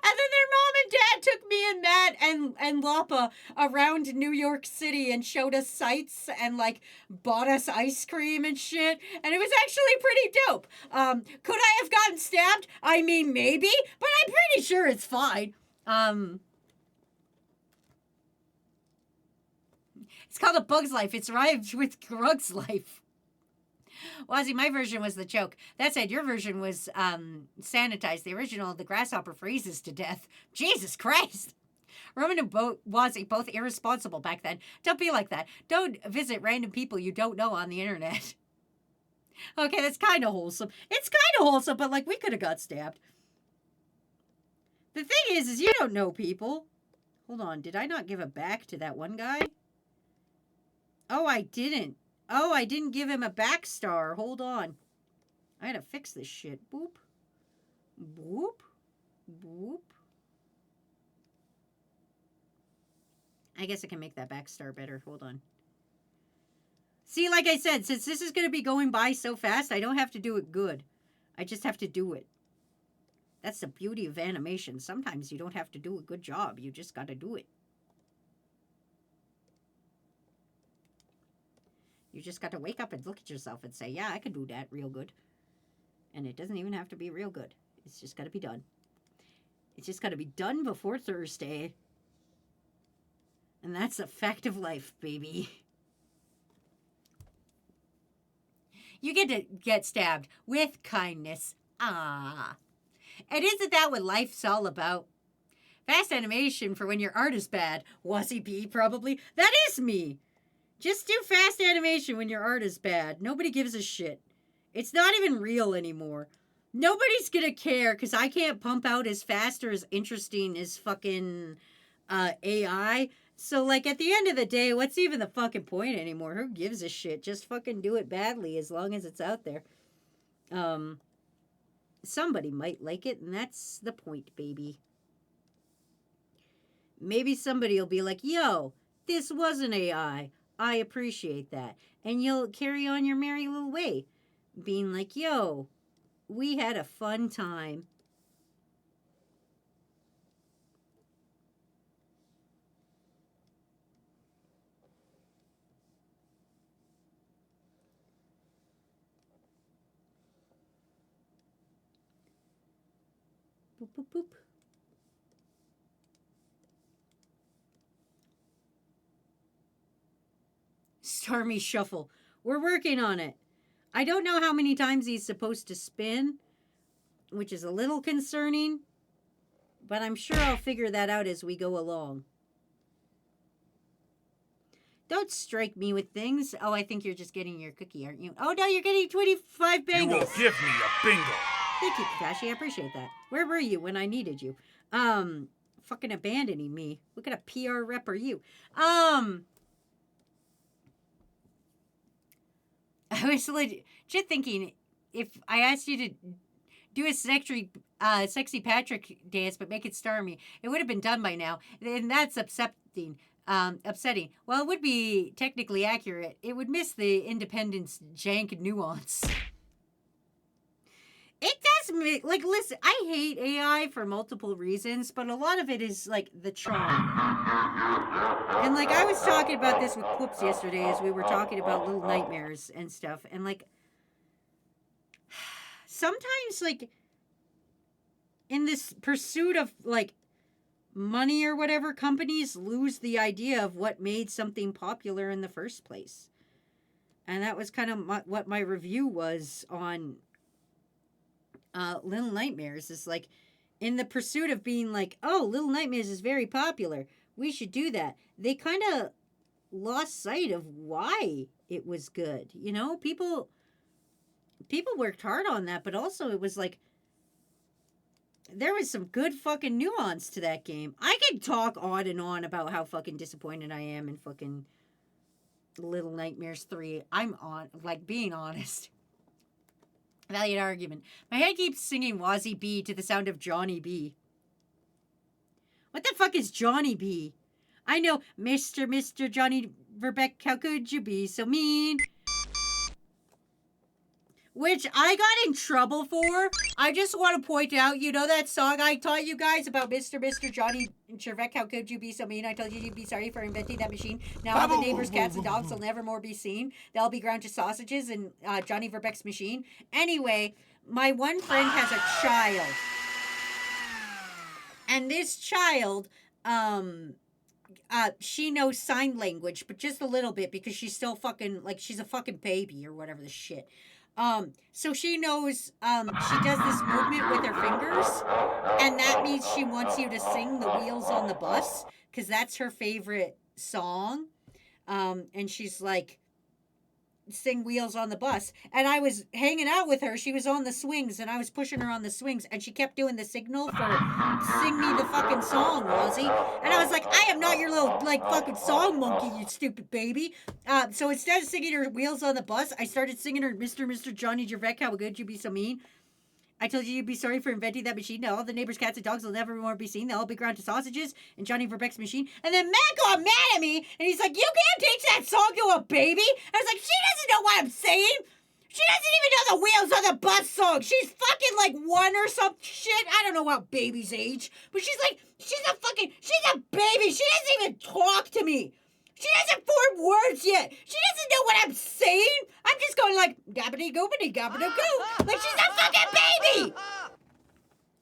And then their mom and dad took me and Matt and Lapa around New York City and showed us sights and like bought us ice cream and shit. And it was actually pretty dope. Could I have gotten stabbed? I mean, maybe, but I'm pretty sure it's fine. It's called A Bug's Life. It's rhymed with Grug's Life. Wazzy, my version was the choke. That said, your version was sanitized. The original, the grasshopper freezes to death. Jesus Christ. Roman and Wazzy, both irresponsible back then. Don't be like that. Don't visit random people you don't know on the internet. Okay, that's kind of wholesome. It's kind of wholesome, but like we could have got stabbed. The thing is you don't know people. Hold on, did I not give it back to that one guy? Oh, I didn't. Oh, I didn't give him a back star. Hold on. I gotta fix this shit. Boop. Boop. Boop. I guess I can make that back star better. Hold on. See, like I said, since this is going to be going by so fast, I don't have to do it good. I just have to do it. That's the beauty of animation. Sometimes you don't have to do a good job. You just got to do it. You just got to wake up and look at yourself and say, yeah, I can do that real good. And it doesn't even have to be real good. It's just got to be done. It's just got to be done before Thursday. And that's the fact of life, baby. You get to get stabbed with kindness. Ah. And isn't that what life's all about? Fast animation for when your art is bad. Wazzy B, probably. That is me. Just do fast animation when your art is bad. Nobody gives a shit. It's not even real anymore. Nobody's gonna care because I can't pump out as fast or as interesting as fucking AI. So, like, at the end of the day, what's even the fucking point anymore? Who gives a shit? Just fucking do it badly as long as it's out there. Somebody might like it, and that's the point, baby. Maybe somebody will be like, yo, this wasn't AI. I appreciate that. And you'll carry on your merry little way, being like, yo, we had a fun time. Boop, boop, boop. Stormy Shuffle. We're working on it. I don't know how many times he's supposed to spin, which is a little concerning, but I'm sure I'll figure that out as we go along. Don't strike me with things. Oh, I think you're just getting your cookie, aren't you? Oh, no, you're getting 25 bangles. You will give me a bingo. Thank you, Kakashi. I appreciate that. Where were you when I needed you? Fucking abandoning me. What kind of PR rep are you? I was legit thinking if I asked you to do a sexy Patrick dance but make it Starmie, it would have been done by now. And that's upsetting. Well, it would be technically accurate. It would miss the Independence jank nuance. It does make, like, listen, I hate AI for multiple reasons, but a lot of it is, like, the charm. And, like, I was talking about this with Whoops yesterday as we were talking about Little Nightmares and stuff, and, like, sometimes, like, in this pursuit of, like, money or whatever, companies lose the idea of what made something popular in the first place. And that was kind of what my review was on Little Nightmares. Is like, in the pursuit of being like, oh, Little Nightmares is very popular, we should do that, they kind of lost sight of why it was good. You know, people worked hard on that, but also it was like, there was some good fucking nuance to that game. I could talk on and on about how fucking disappointed I am in fucking Little Nightmares 3. I'm on, like, being honest. Valiant argument. My head keeps singing Wazzy B to the sound of Johnny B. What the fuck is Johnny B? I know, Mr. Johnny Verbeck, how could you be so mean? Which I got in trouble for. I just want to point out, you know that song I taught you guys about Mr. Johnny Verbeck, how could you be so mean? I told you you'd be sorry for inventing that machine. Now all the neighbors, cats, and dogs will never more be seen. They'll be ground to sausages in Johnny Verbeck's machine. Anyway, my one friend has a child. And this child, she knows sign language, but just a little bit because she's still fucking, like, she's a fucking baby or whatever the shit. So she knows, she does this movement with her fingers, and that means she wants you to sing The Wheels on the Bus, because that's her favorite song. And she's like, sing Wheels on the Bus. And I was hanging out with her. She was on the swings, and I was pushing her on the swings, and she kept doing the signal for sing me the fucking song, Rosie. And I was like, I am not your little, like, fucking song monkey, you stupid baby. So instead of singing her Wheels on the Bus, I started singing her Mr. Johnny Verbeck, how could you be so mean? I told you you'd be sorry for inventing that machine. Now all the neighbors, cats, and dogs will never more be seen. They'll all be ground to sausages in Johnny Verbeck's machine. And then Matt got mad at me, and he's like, you can't teach that song to a baby. I was like, she doesn't know what I'm saying. She doesn't even know the Wheels on the Bus song. She's fucking like 1 or some shit. I don't know what baby's age. But she's a baby. She doesn't even talk to me. She doesn't form words yet. She doesn't know what I'm saying. I'm just going like, gabbity goobity gabbity goo. Like she's a fucking baby.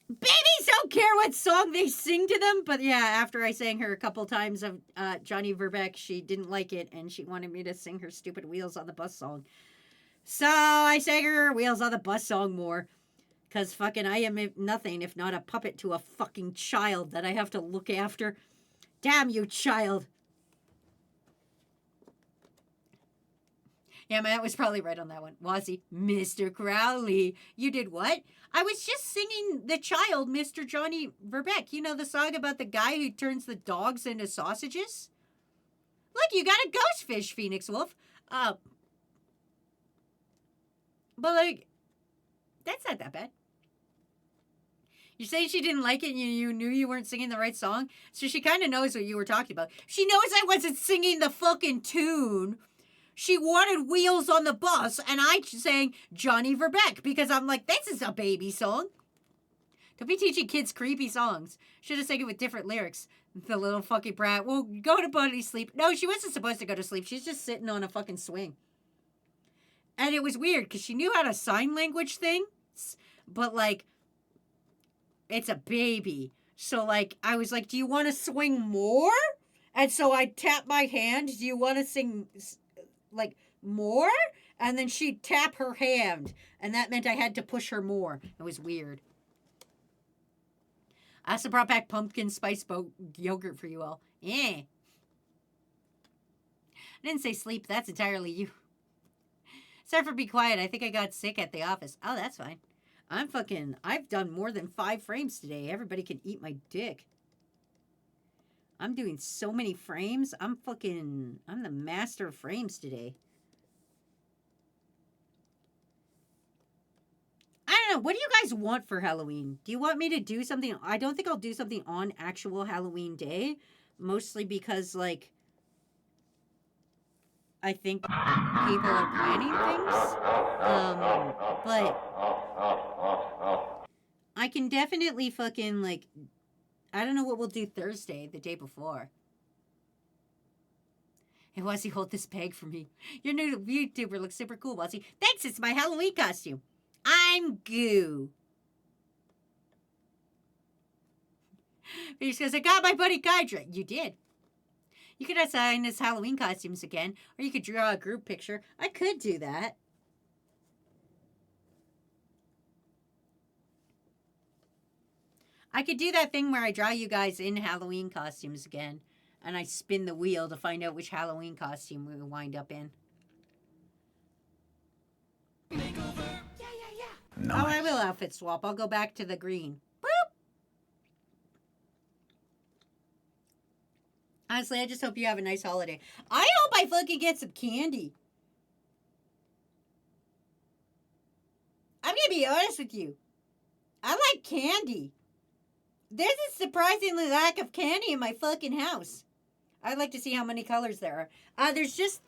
Babies don't care what song they sing to them. But yeah, after I sang her a couple times of Johnny Verbeck, she didn't like it. And she wanted me to sing her stupid Wheels on the Bus song. So I sang her Wheels on the Bus song more. Because fucking I am nothing if not a puppet to a fucking child that I have to look after. Damn you, child. Yeah, Matt was probably right on that one. Wazzy, Mr. Crowley. You did what? I was just singing the child, Mr. Johnny Verbeck. You know the song about the guy who turns the dogs into sausages? Look, you got a ghost fish, Phoenix Wolf. But, like, that's not that bad. You say she didn't like it and you knew you weren't singing the right song? So she kind of knows what you were talking about. She knows I wasn't singing the fucking tune. She wanted Wheels on the Bus, and I sang Johnny Verbeck because I'm like, this is a baby song. Don't be teaching kids creepy songs. Should have sang it with different lyrics. The little fucking brat. Well, go to buddy sleep. No, she wasn't supposed to go to sleep. She's just sitting on a fucking swing. And it was weird because she knew how to sign language things, but like, it's a baby. So like, I was like, do you want to swing more? And so I tapped my hand. Do you want to sing like more? And then she'd tap her hand, and that meant I had to push her more. It was weird. I also brought back pumpkin spice yogurt for you all. Yeah. I didn't say sleep. That's entirely you. Sorry for being quiet. I think I got sick at the office. Oh, that's fine. I've done more than 5 frames today. Everybody can eat my dick. I'm doing so many frames. I'm the master of frames today. I don't know. What do you guys want for Halloween? Do you want me to do something? I don't think I'll do something on actual Halloween day. Mostly because, like, I think people are planning things. But I can definitely fucking, like, I don't know what we'll do Thursday, the day before. Hey, Wazzy, hold this bag for me. Your new YouTuber looks super cool, Wazzy. Thanks, it's my Halloween costume. I'm Goo. Because I got my buddy Kydra. You did. You could assign us Halloween costumes again, or you could draw a group picture. I could do that. I could do that thing where I draw you guys in Halloween costumes again, and I spin the wheel to find out which Halloween costume we wind up in. Nice. Oh, I will outfit swap. I'll go back to the green. Boop! Honestly, I just hope you have a nice holiday. I hope I fucking get some candy. I'm be honest with you. I like candy. There's a surprisingly lack of candy in my fucking house. I'd like to see how many colors there are. There's just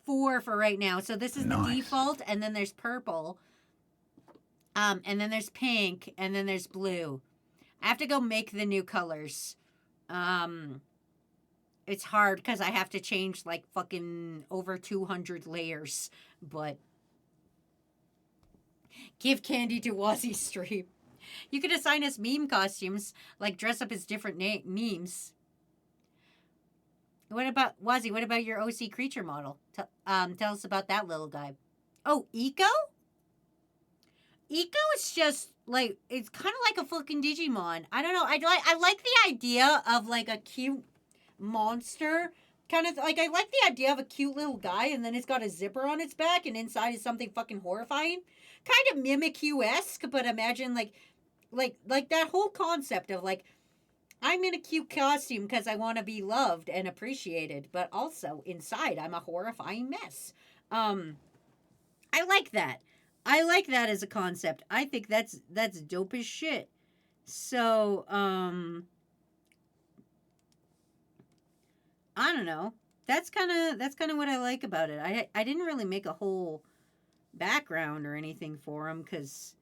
4 for right now. So this is the default, and then there's purple. And then there's pink, and then there's blue. I have to go make the new colors. It's hard because I have to change like fucking over 200 layers. But give candy to Wazzy's stream. You could assign us meme costumes, like dress up as different memes. What about Wazzy? What about your OC creature model? Tell us about that little guy. Oh, Eco? Eco is just like, it's kind of like a fucking Digimon. I don't know. I like the idea of like a cute monster. Kind of like, I like the idea of a cute little guy, and then it's got a zipper on its back, and inside is something fucking horrifying. Kind of Mimikyu-esque, but imagine like that whole concept of like, I'm in a cute costume because I want to be loved and appreciated, but also inside I'm a horrifying mess. I like that. I like that as a concept. I think that's dope as shit. So, I don't know. That's kind of what I like about it. I didn't really make a whole background or anything for him because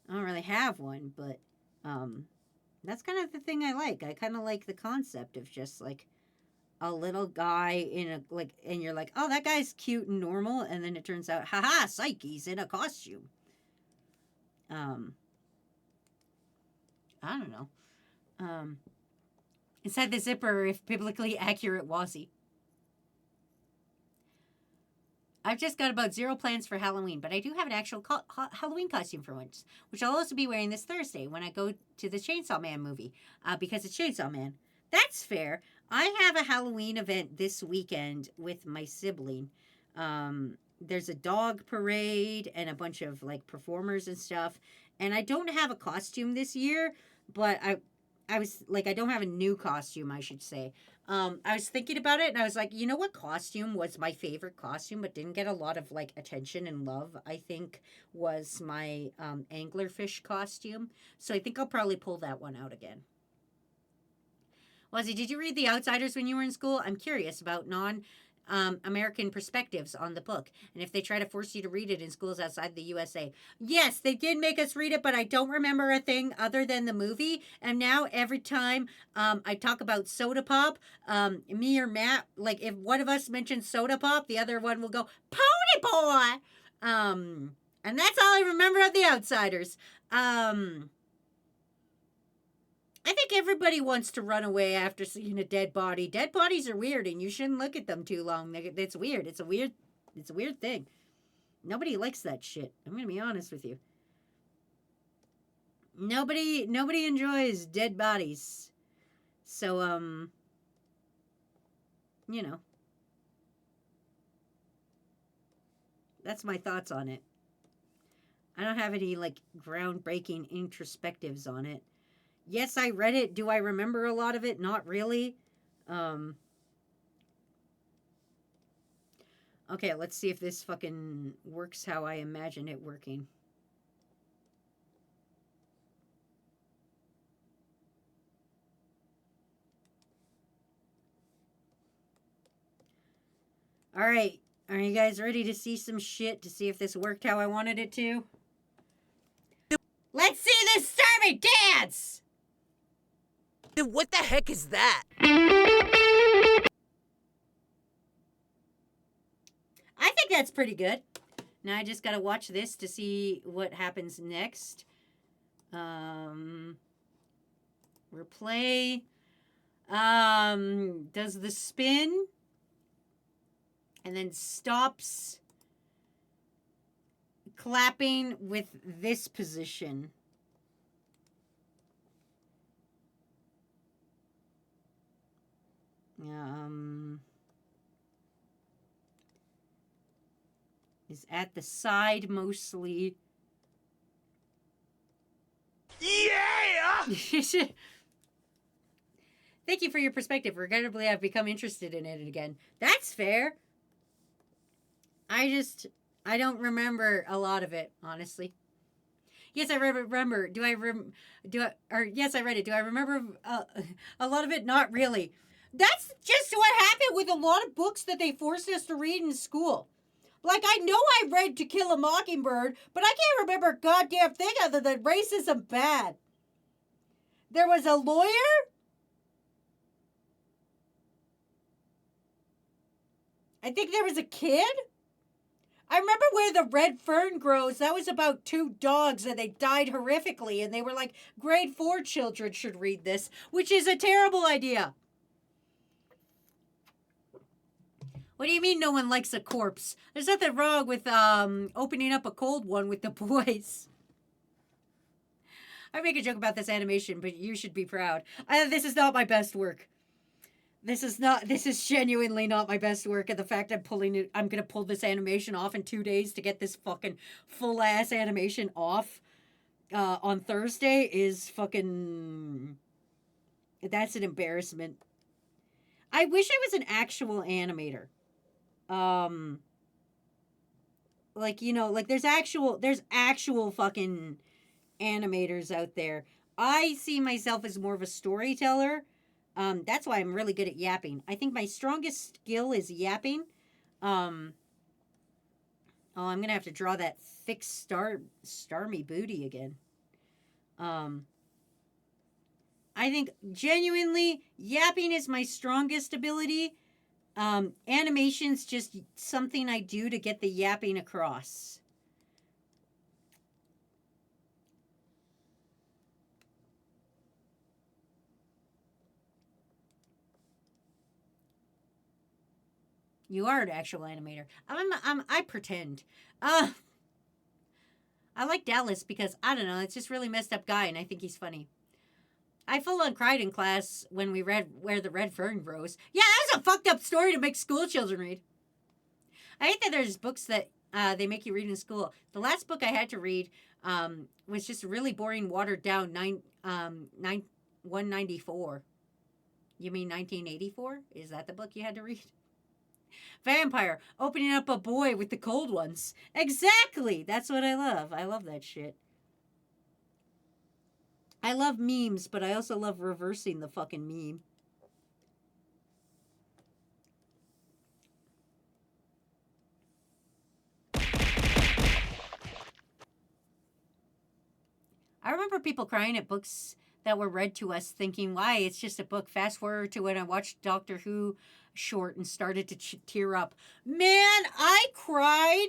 I don't really have one, but that's kind of the thing I like. I kind of like the concept of just like a little guy in a like, and you're like, oh, that guy's cute and normal, and then it turns out, haha, Psyche's in a costume. I don't know. Inside the zipper, if biblically accurate, Wazzy. I've just got about 0 plans for Halloween, but I do have an actual Halloween costume for once, which I'll also be wearing this Thursday when I go to the Chainsaw Man movie, because it's Chainsaw Man. That's fair. I have a Halloween event this weekend with my sibling. There's a dog parade and a bunch of like performers and stuff, and I don't have a costume this year, but I was like, I don't have a new costume, I should say. I was thinking about it, and I was like, you know what costume was my favorite costume, but didn't get a lot of like attention and love, I think, was my anglerfish costume. So I think I'll probably pull that one out again. Wazzy, did you read The Outsiders when you were in school? I'm curious about American perspectives on the book, and if they try to force you to read it in schools outside the USA. Yes, they did make us read it, but I don't remember a thing other than the movie. And now every time I talk about soda pop, me or Matt, like if one of us mentions soda pop, the other one will go, Pony Boy! And that's all I remember of The Outsiders. I think everybody wants to run away after seeing a dead body. Dead bodies are weird, and you shouldn't look at them too long. It's weird. It's a weird thing. Nobody likes that shit. I'm gonna be honest with you. Nobody enjoys dead bodies. So, you know. That's my thoughts on it. I don't have any, like, groundbreaking introspectives on it. Yes, I read it. Do I remember a lot of it? Not really. Okay, let's see if this fucking works how I imagine it working. All right. Are you guys ready to see some shit to see if this worked how I wanted it to? Let's see this Stormy dance! Dude, what the heck is that? I think that's pretty good. Now I just gotta watch this to see what happens next. Replay. Does the spin. And then stops clapping with this position. Is at the side mostly. Yeah! Thank you for your perspective. Regrettably, I've become interested in it again. That's fair. I don't remember a lot of it, honestly. Yes, I remember. Yes, I read it. Do I remember a lot of it? Not really. That's just what happened with a lot of books that they forced us to read in school. Like, I know I read To Kill a Mockingbird, but I can't remember a goddamn thing other than racism bad. There was a lawyer. I think there was a kid. I remember Where the Red Fern Grows. That was about 2 dogs and they died horrifically. And they were like, grade 4 children should read this, which is a terrible idea. What do you mean no one likes a corpse? There's nothing wrong with opening up a cold one with the boys. I make a joke about this animation, but you should be proud. This is not my best work. This is genuinely not my best work. And the fact I'm going to pull this animation off in 2 days to get this fucking full ass animation off on Thursday is fucking, that's an embarrassment. I wish I was an actual animator. Like, you know, like there's actual fucking animators out there. I see myself as more of a storyteller. That's why I'm really good at yapping. I think my strongest skill is yapping. Oh, I'm gonna have to draw that thick starmy booty again. I think genuinely yapping is my strongest ability. Animation's just something I do to get the yapping across. You are an actual animator. I pretend. I like Dallas because, I don't know, it's just really messed up guy and I think he's funny. I full on cried in class when we read Where the Red Fern Grows. Yeah, that's a fucked up story to make school children read. I hate that there's books that they make you read in school. The last book I had to read was just really boring, watered down 194. You mean 1984? Is that the book you had to read? Vampire, opening up a boy with the cold ones. Exactly! That's what I love. I love that shit. I love memes, but I also love reversing the fucking meme. I remember people crying at books that were read to us thinking, why, it's just a book. Fast forward to when I watched Doctor Who short and started to tear up. Man, I cried.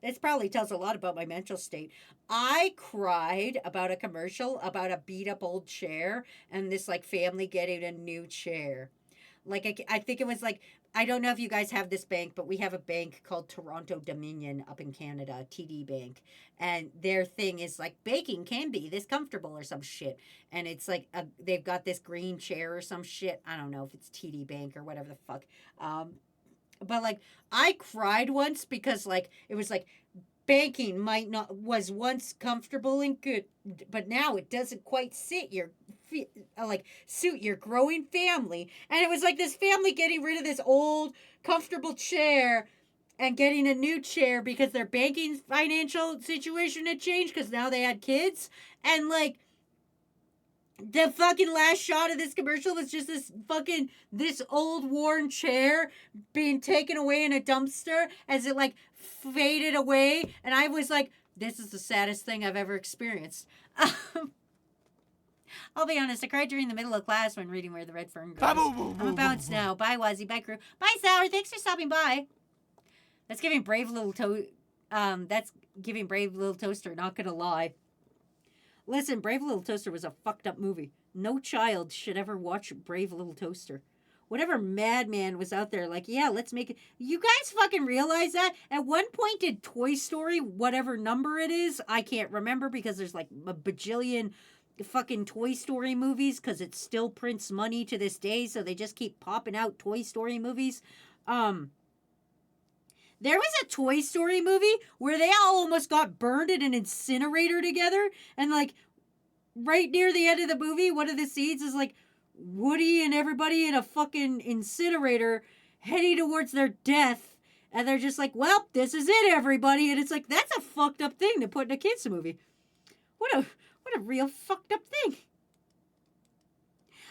This probably tells a lot about my mental state. I cried about a commercial about a beat up old chair and this like family getting a new chair. Like I think it was like, I don't know if you guys have this bank, but we have a bank called Toronto Dominion up in Canada, TD Bank. And their thing is like baking can be this comfortable or some shit. And it's like they've got this green chair or some shit. I don't know if it's TD Bank or whatever the fuck. But like I cried once because like it was like banking was once comfortable and good, but now it doesn't quite suit your growing family. And it was like this family getting rid of this old comfortable chair and getting a new chair because their banking financial situation had changed because now they had kids. And like the fucking last shot of this commercial was just this old worn chair being taken away in a dumpster as it like faded away. And I was like, this is the saddest thing I've ever experienced. I'll be honest, I cried during the middle of class when reading Where the Red Fern Grows. I'm a bounce now. Bye, Wazzy. Bye, crew. Bye, Sour. Thanks for stopping by. That's giving Brave Little Toaster, not gonna lie. Listen, Brave Little Toaster was a fucked up movie. No child should ever watch Brave Little Toaster. Whatever madman was out there, like, yeah, let's make it. You guys fucking realize that? At one point did Toy Story, whatever number it is, I can't remember because there's like a bajillion fucking Toy Story movies because it still prints money to this day, so they just keep popping out Toy Story movies. There was a Toy Story movie where they all almost got burned in an incinerator together. And, like, right near the end of the movie, one of the scenes is, like, Woody and everybody in a fucking incinerator heading towards their death. And they're just like, well, this is it, everybody. And it's like, that's a fucked up thing to put in a kids movie. What a real fucked up thing.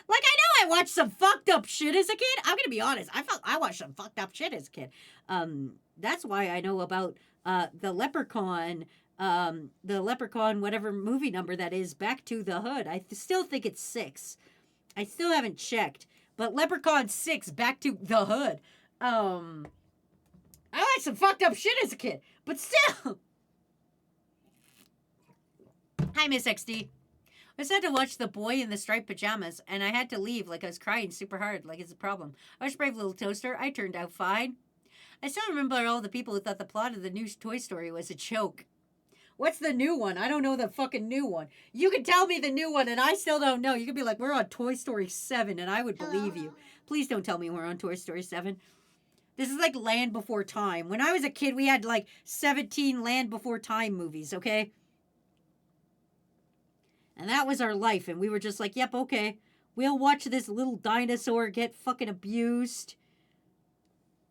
Like, I know I watched some fucked up shit as a kid. I'm gonna be honest. I watched some fucked up shit as a kid. That's why I know about the Leprechaun, whatever movie number that is, Back to the Hood. I still think it's 6. I still haven't checked. But Leprechaun 6, Back to the Hood. I like some fucked up shit as a kid. But still. Hi, Miss XD. I was had to watch The Boy in the Striped Pajamas, and I had to leave like I was crying super hard, like it's a problem. I was Brave Little Toaster. I turned out fine. I still remember all the people who thought the plot of the new Toy Story was a joke. What's the new one? I don't know the fucking new one. You can tell me the new one, and I still don't know. You could be like, we're on Toy Story 7, and I would believe you. Please don't tell me we're on Toy Story 7. This is like Land Before Time. When I was a kid, we had like 17 Land Before Time movies, okay? And that was our life, and we were just like, yep, okay. We'll watch this little dinosaur get fucking abused.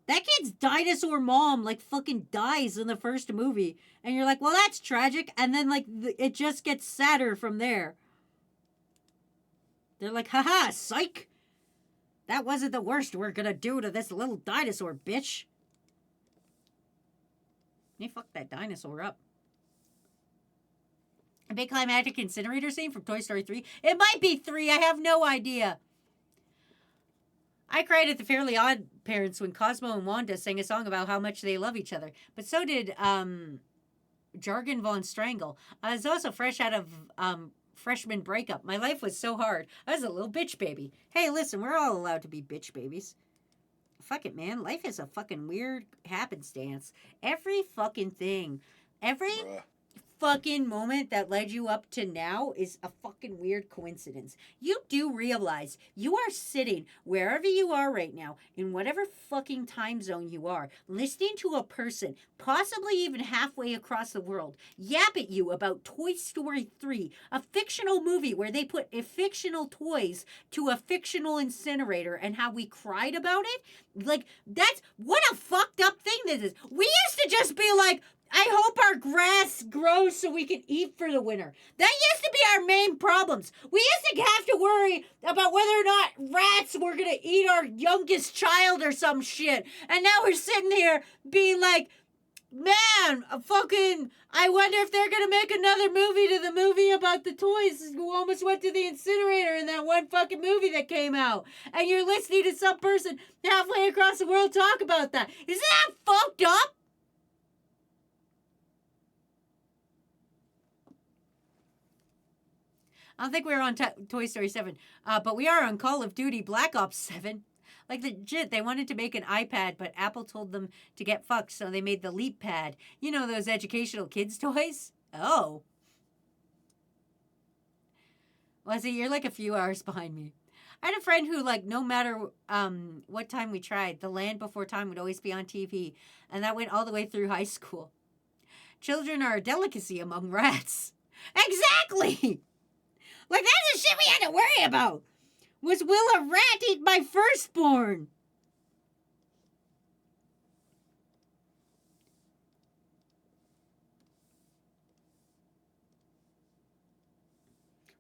That kid's dinosaur mom, like, fucking dies in the first movie. And you're like, well, that's tragic. And then, like, it just gets sadder from there. They're like, haha, psych. That wasn't the worst we're gonna do to this little dinosaur, bitch. They fucked that dinosaur up. A big climactic incinerator scene from Toy Story 3. It might be 3. I have no idea. I cried at the Fairly Odd Parents when Cosmo and Wanda sang a song about how much they love each other. But so did Jargon Von Strangle. I was also fresh out of freshman breakup. My life was so hard. I was a little bitch baby. Hey, listen, we're all allowed to be bitch babies. Fuck it, man. Life is a fucking weird happenstance. Every fucking thing. Every fucking moment that led you up to now is a fucking weird coincidence. You do realize you are sitting wherever you are right now, in whatever fucking time zone you are, listening to a person, possibly even halfway across the world, yap at you about Toy Story 3, a fictional movie where they put fictional toys to a fictional incinerator and how we cried about it. Like, that's what a fucked up thing this is. We used to just be like, I hope our grass grows so we can eat for the winter. That used to be our main problems. We used to have to worry about whether or not rats were going to eat our youngest child or some shit. And now we're sitting here being like, man, I wonder if they're going to make another movie to the movie about the toys who almost went to the incinerator in that one fucking movie that came out. And you're listening to some person halfway across the world talk about that. Isn't that fucked up? I don't think we were on Toy Story 7, but we are on Call of Duty Black Ops 7. Like, legit, they wanted to make an iPad, but Apple told them to get fucked, so they made the Leap Pad. You know, those educational kids' toys? Oh. Well, see, you're like a few hours behind me. I had a friend who, like, no matter what time we tried, The Land Before Time would always be on TV, and that went all the way through high school. Children are a delicacy among rats. Exactly! Like, that's the shit we had to worry about. Was, will a rat eat my firstborn?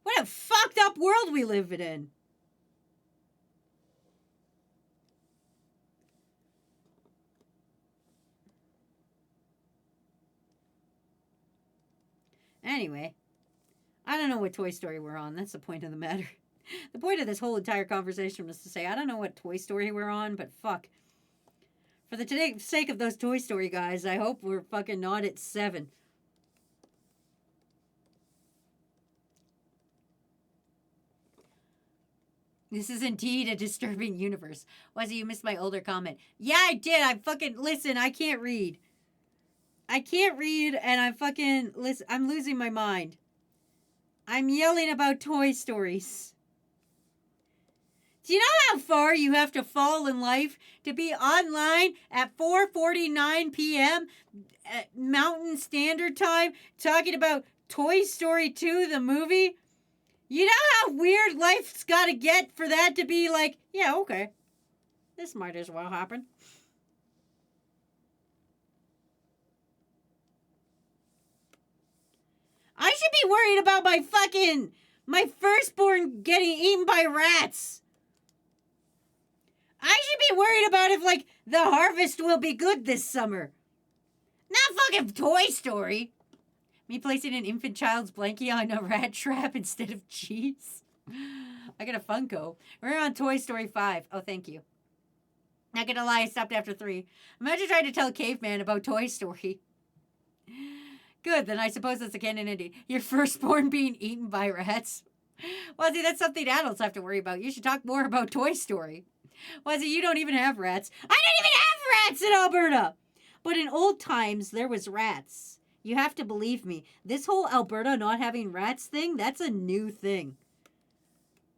What a fucked up world we live in. Anyway. I don't know what Toy Story we're on. That's the point of the matter. The point of this whole entire conversation was to say, I don't know what Toy Story we're on, but fuck. For the sake of those Toy Story guys, I hope we're fucking not at 7. This is indeed a disturbing universe. Wazzy, you missed my older comment. Yeah, I did. Listen, I can't read. I can't read, and I'm losing my mind. I'm yelling about Toy Stories. Do you know how far you have to fall in life to be online at 4:49 p.m. at Mountain Standard Time talking about Toy Story 2, the movie? You know how weird life's got to get for that to be like, yeah, okay. This might as well happen. I should be worried about my firstborn getting eaten by rats. I should be worried about if, like, the harvest will be good this summer. Not fucking Toy Story. Me placing an infant child's blankie on a rat trap instead of cheese. I got a Funko. We're on Toy Story 5. Oh, thank you. Not gonna lie, I stopped after 3. Imagine trying to tell Caveman about Toy Story. Good, then I suppose that's a canon ending. Your firstborn being eaten by rats. Well, see, that's something adults have to worry about. You should talk more about Toy Story. Well, see, you don't even have rats. I don't even have rats in Alberta! But in old times, there was rats. You have to believe me. This whole Alberta not having rats thing, that's a new thing.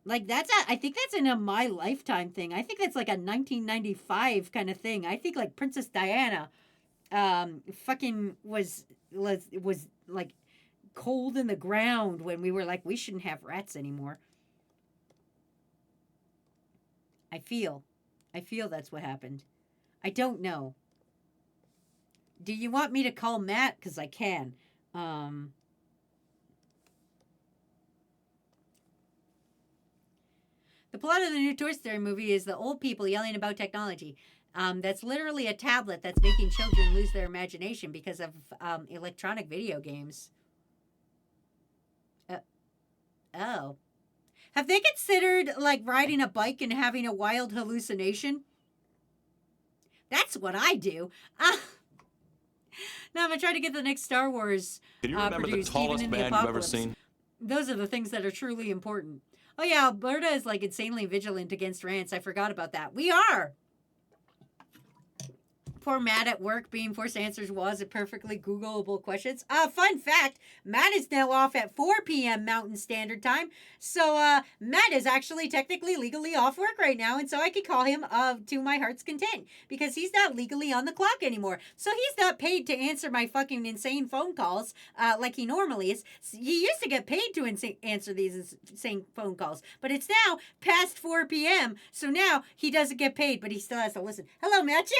Like, I think that's in a my lifetime thing. I think that's like a 1995 kind of thing. I think like Princess Diana fucking was like cold in the ground when we were like, we shouldn't have rats anymore. I feel that's what happened. I don't know. Do you want me to call Matt? Because I can. The plot of the new Toy Story movie is the old people yelling about technology. That's literally a tablet that's making children lose their imagination because of electronic video games. Oh. Have they considered, like, riding a bike and having a wild hallucination? That's what I do. Now I'm going to try to get the next Star Wars Can you remember the produced, tallest even in the man you've ever apocalypse. seen? Those are the things that are truly important. Oh, yeah, Alberta is, like, insanely vigilant against rants. I forgot about that. We are! Poor Matt at work being forced to answer was it perfectly Googleable questions. Fun fact, Matt is now off at 4 p.m. Mountain Standard Time. So, Matt is actually technically legally off work right now, and so I could call him to my heart's content because he's not legally on the clock anymore. So he's not paid to answer my fucking insane phone calls like he normally is. He used to get paid to answer these insane phone calls, but it's now past 4 p.m., so now he doesn't get paid, but he still has to listen. Hello, Matthew?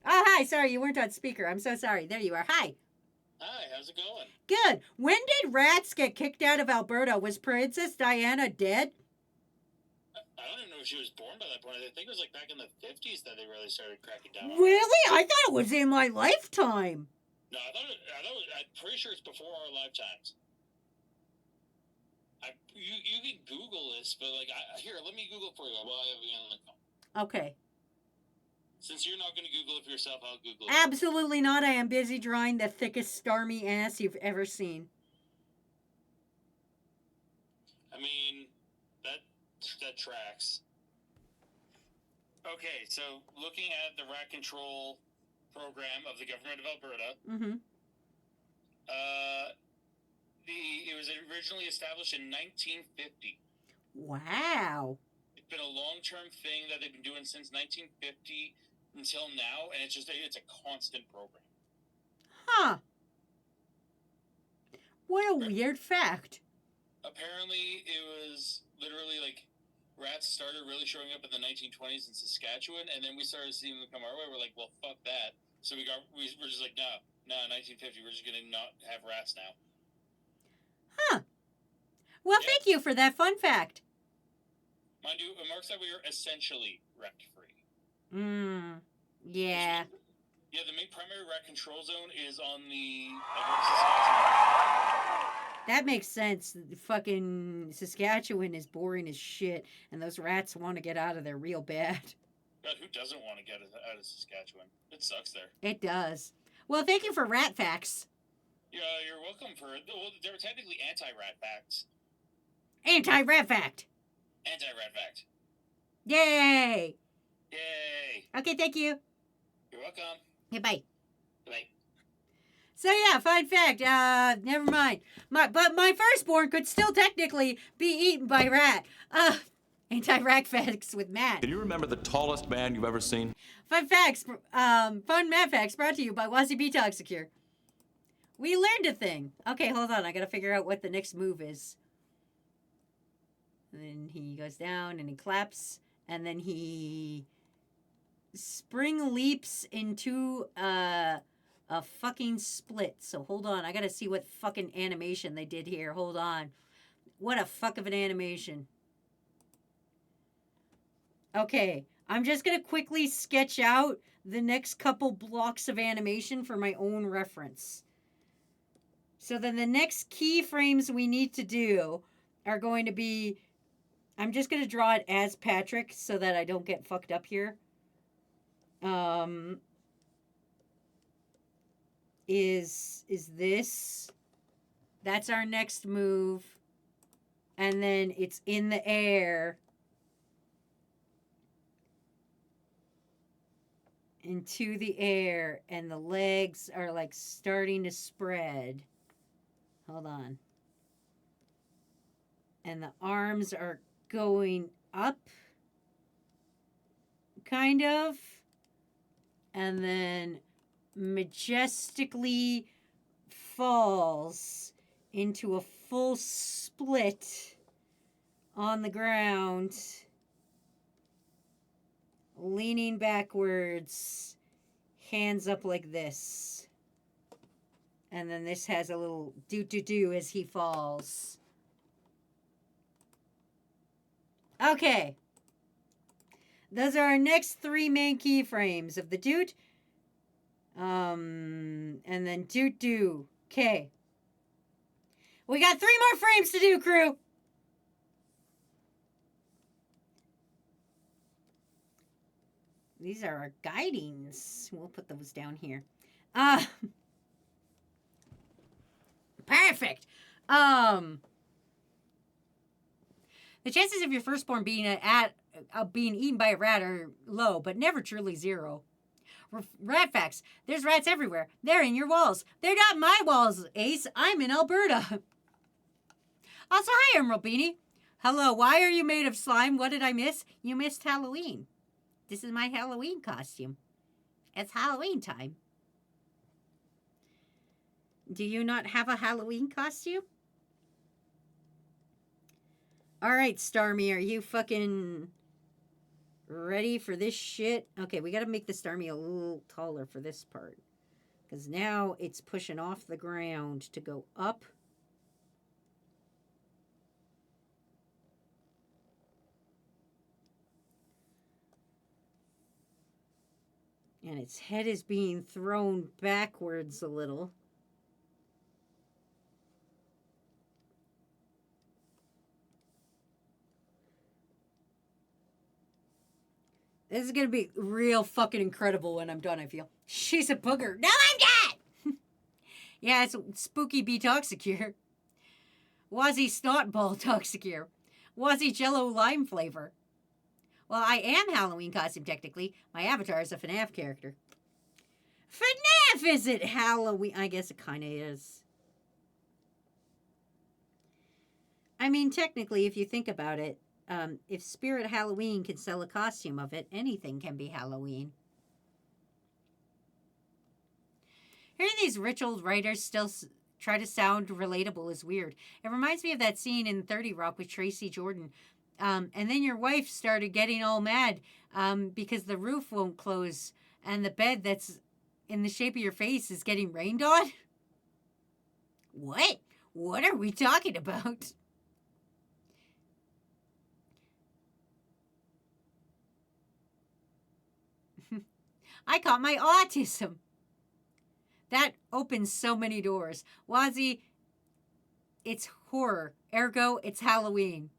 Oh, hi. Sorry, you weren't on speaker. I'm so sorry. There you are. Hi. Hi, how's it going? Good. When did rats get kicked out of Alberta? Was Princess Diana dead? I don't even know if she was born by that point. I think it was like back in the 50s that they really started cracking down on Really? I thought it was in my lifetime. No, I'm pretty sure it's before our lifetimes. You can Google this, but like, here, let me Google it for you while I have you on the phone. Okay. Since you're not going to Google it for yourself, I'll Google it. Absolutely not. I am busy drawing the thickest stormy ass you've ever seen. I mean, that tracks. Okay, so looking at the rat control program of the government of Alberta, Mm-hmm. it was originally established in 1950. Wow. It's been a long-term thing that they've been doing since 1950 until now, and it's a constant program. Huh. What a weird fact. Apparently, it was literally like rats started really showing up in the 1920s in Saskatchewan, and then we started seeing them come our way. We're like, well, fuck that. So we're just like, no, 1950, we're just gonna not have rats now. Huh. Well, Yeah. thank you for that fun fact. Mind you, Mark said we were essentially rat-free. Yeah. Yeah, the main primary rat control zone is on the That makes sense. Fucking Saskatchewan is boring as shit, and those rats want to get out of there real bad. God, who doesn't want to get out of Saskatchewan? It sucks there. It does. Well, thank you for rat facts. Yeah, you're welcome for it. Well, they were technically anti-rat facts. Anti-rat fact. Anti-rat fact. Yay. Yay. Okay, thank you. You're welcome. Okay, bye. Bye. So yeah, fun fact. Never mind. But my firstborn could still technically be eaten by rat. Anti-rat facts with Matt. Can you remember the tallest man you've ever seen? Fun facts. Fun Matt facts brought to you by Wazzy B Talk Secure. We learned a thing. Okay, hold on. I gotta figure out what the next move is. And then he goes down and he claps, and then he spring leaps into a fucking split. So hold on. I gotta see what fucking animation they did here. Hold on. What a fuck of an animation. Okay. I'm just gonna quickly sketch out the next couple blocks of animation for my own reference. So then the next keyframes we need to do are going to be, I'm just going to draw it as Patrick so that I don't get fucked up here. Is this, that's our next move. And then it's in the air. Into the air, and the legs are like starting to spread. Hold on. And the arms are going up, kind of. And then majestically falls into a full split on the ground, leaning backwards, hands up like this. And then this has a little do as he falls. Okay. Those are our next three main keyframes of the doot. And then do. Okay. We got 3 more frames to do, crew. These are our guidings. We'll put those down here. Perfect. The chances of your firstborn being being eaten by a rat are low, but never truly zero. Rat facts. There's rats everywhere. They're in your walls. They're not my walls, Ace. I'm in Alberta. Also, hi, Emerald Beanie. Hello, why are you made of slime? What did I miss? You missed Halloween. This is my Halloween costume. It's Halloween time. Do you not have a Halloween costume? All right, Starmie, are you fucking ready for this shit? Okay, we got to make the Starmie a little taller for this part. Because now it's pushing off the ground to go up. And its head is being thrown backwards a little. This is going to be real fucking incredible when I'm done, I feel. She's a booger. No, I'm not! Yeah, it's spooky bee toxicure. Wazzy snot ball toxicure. Wazzy jello lime flavor. Well, I am Halloween costume, technically. My avatar is a FNAF character. FNAF isn't Halloween. I guess it kind of is. I mean, technically, if you think about it, if Spirit Halloween can sell a costume of it, anything can be Halloween. Hearing these rich old writers still try to sound relatable is weird. It reminds me of that scene in 30 Rock with Tracy Jordan. And then your wife started getting all mad because the roof won't close and the bed that's in the shape of your face is getting rained on. What? What are we talking about? I caught my autism. That opens so many doors. Wazzy, it's horror. Ergo, it's Halloween.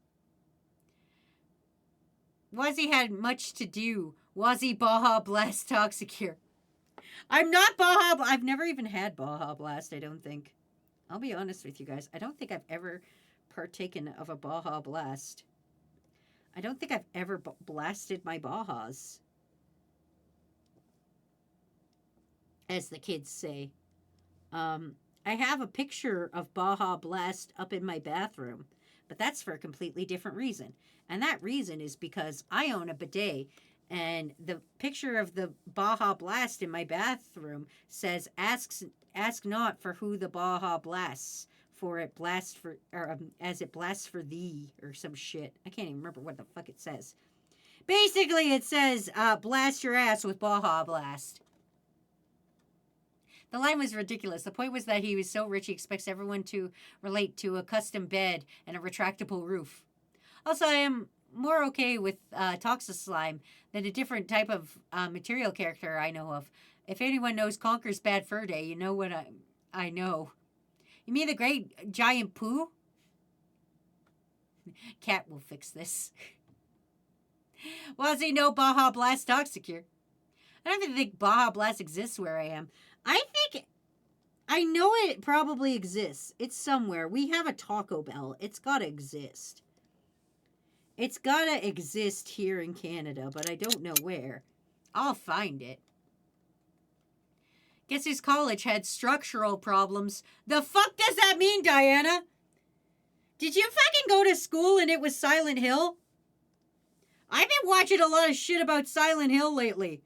Wazzy had much to do. Wazzy Baja Blast Toxicure. I'm not Baja. I've never even had Baja Blast, I don't think. I'll be honest with you guys. I don't think I've ever partaken of a Baja Blast. I don't think I've ever blasted my Bajas, as the kids say. I have a picture of Baja Blast up in my bathroom, but that's for a completely different reason. And that reason is because I own a bidet, and the picture of the Baja Blast in my bathroom says, ask not for who the Baja blasts, for it blasts for, or as it blasts for thee, or some shit. I can't even remember what the fuck it says. Basically, it says, blast your ass with Baja Blast. The line was ridiculous. The point was that he was so rich he expects everyone to relate to a custom bed and a retractable roof. Also, I am more okay with Toxic Slime than a different type of material character I know of. If anyone knows Conker's Bad Fur Day, you know what I know. You mean the Great Giant Pooh? Cat will fix this. Wazzy, no Baja Blast Toxicure. I don't even think Baja Blast exists where I am. I know it probably exists. It's somewhere. We have a Taco Bell. It's gotta exist. It's gotta exist here in Canada, but I don't know where. I'll find it. Guess his college had structural problems. The fuck does that mean, Diana? Did you fucking go to school and it was Silent Hill? I've been watching a lot of shit about Silent Hill lately.